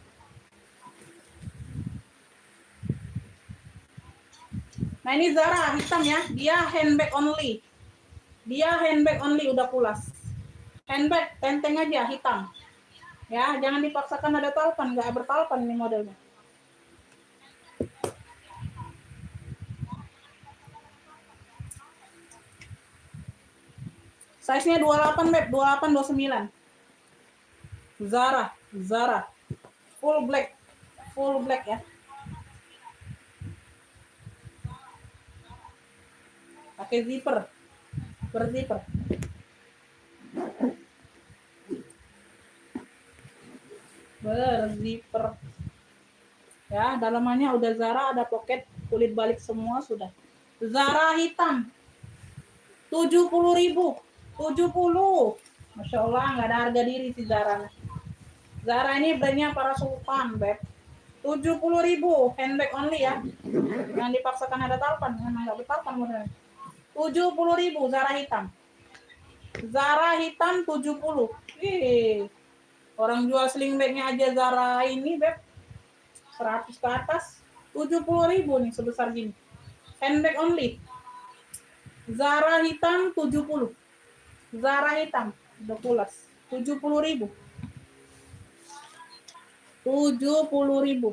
[SPEAKER 2] Nah ini Zara hitam ya, dia handbag only. Dia handbag only udah pulas. Handbag tenteng aja hitam. Ya, jangan dipaksakan ada talpan, nggak bertalpan ini modelnya. Size-nya 28 beb, 28 29. Zara. Full black ya. Pakai zipper. Berzipper. Berzipper. Ya, dalamannya udah Zara, ada pocket, kulit balik semua sudah. Zara hitam. 70.000. 70. Masya Allah, nggak ada harga diri si Zara. Zara ini brandnya para sultan, beb. 70.000, handbag only ya. Yang dipaksakan ada talpan, memang nggak bertalpan modelnya. 70.000 Zara hitam. Zara hitam 70. Ih, orang jual sling bagnya aja Zara ini, beb. 100 ke atas. 70.000 nih sebesar gini. Handbag only. Zara hitam 70. Zara hitam udah pulas. 70.000. 70.000.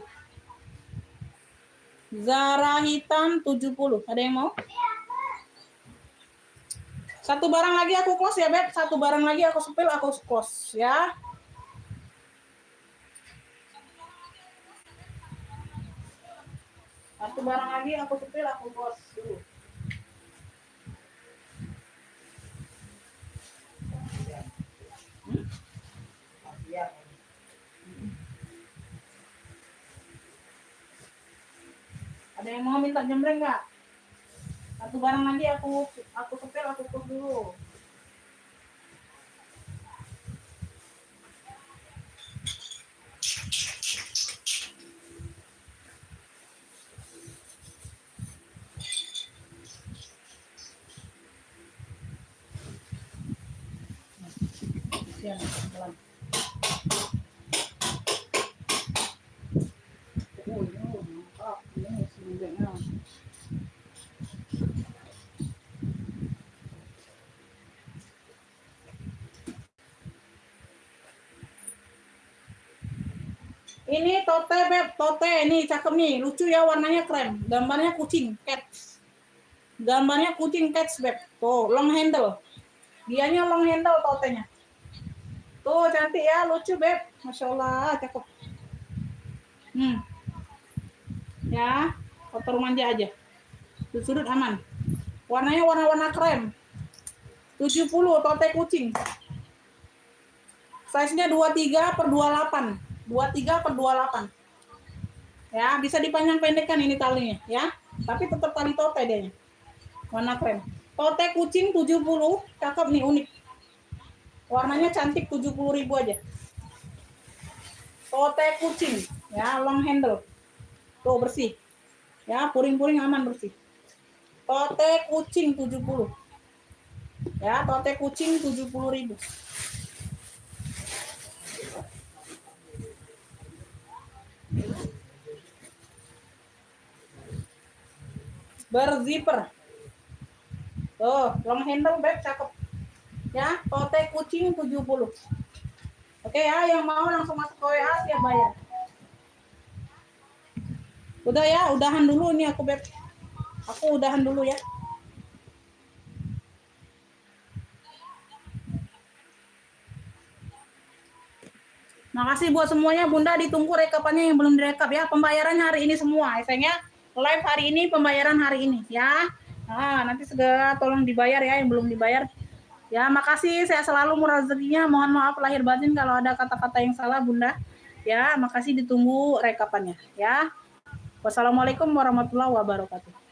[SPEAKER 2] Zara hitam 70. Ada yang mau? Satu barang lagi aku close ya, beb. Satu barang lagi aku sepil, aku close ya. Satu barang lagi aku sepil, aku close dulu. Ada yang mau minta jembreng nggak? Satu barang lagi aku sepil, aku close dulu. Ya, pelan. Ini sebenarnya. Ini tote beb, tote ini cakep nih, lucu ya, warnanya krem, gambarnya kucing, cats. Gambarnya kucing cats beb. Tuh, long handle. Dianya long handle totenya. Tuh cantik ya, lucu beb. Masya Allah, cakep. Ya, kotor manja aja. Sudut aman. Warnanya warna-warna krem. 70 tote kucing. Size-nya 23 per 28. 23 per 28. Ya, bisa dipanjang pendekkan ini talinya ya. Tapi tetap tali tote dia. Warna krem. Tote kucing 70, cakep nih, unik. Warnanya cantik, 70.000 aja. Tote kucing, ya, long handle. Tuh bersih. Ya, puring-puring aman bersih. Tote kucing 70. Ya, tote kucing 70.000. Berzipper. Tuh, long handle beb, cakep. Ya, tote kucing 70. Oke ya, yang mau langsung masuk ke WA siap bayar. Udah ya, udahan dulu nih aku beb. Aku udahan dulu ya. Makasih buat semuanya, Bunda, ditunggu rekapannya yang belum direkap ya. Pembayaran hari ini semua, ya sayangnya. Live hari ini, pembayaran hari ini ya. Nah, nanti segera tolong dibayar ya, yang belum dibayar Ya, makasih. Saya selalu murah rezekinya. Mohon maaf lahir batin kalau ada kata-kata yang salah, Bunda. Ya, makasih, ditunggu rekapannya. Ya. Wassalamualaikum warahmatullahi wabarakatuh.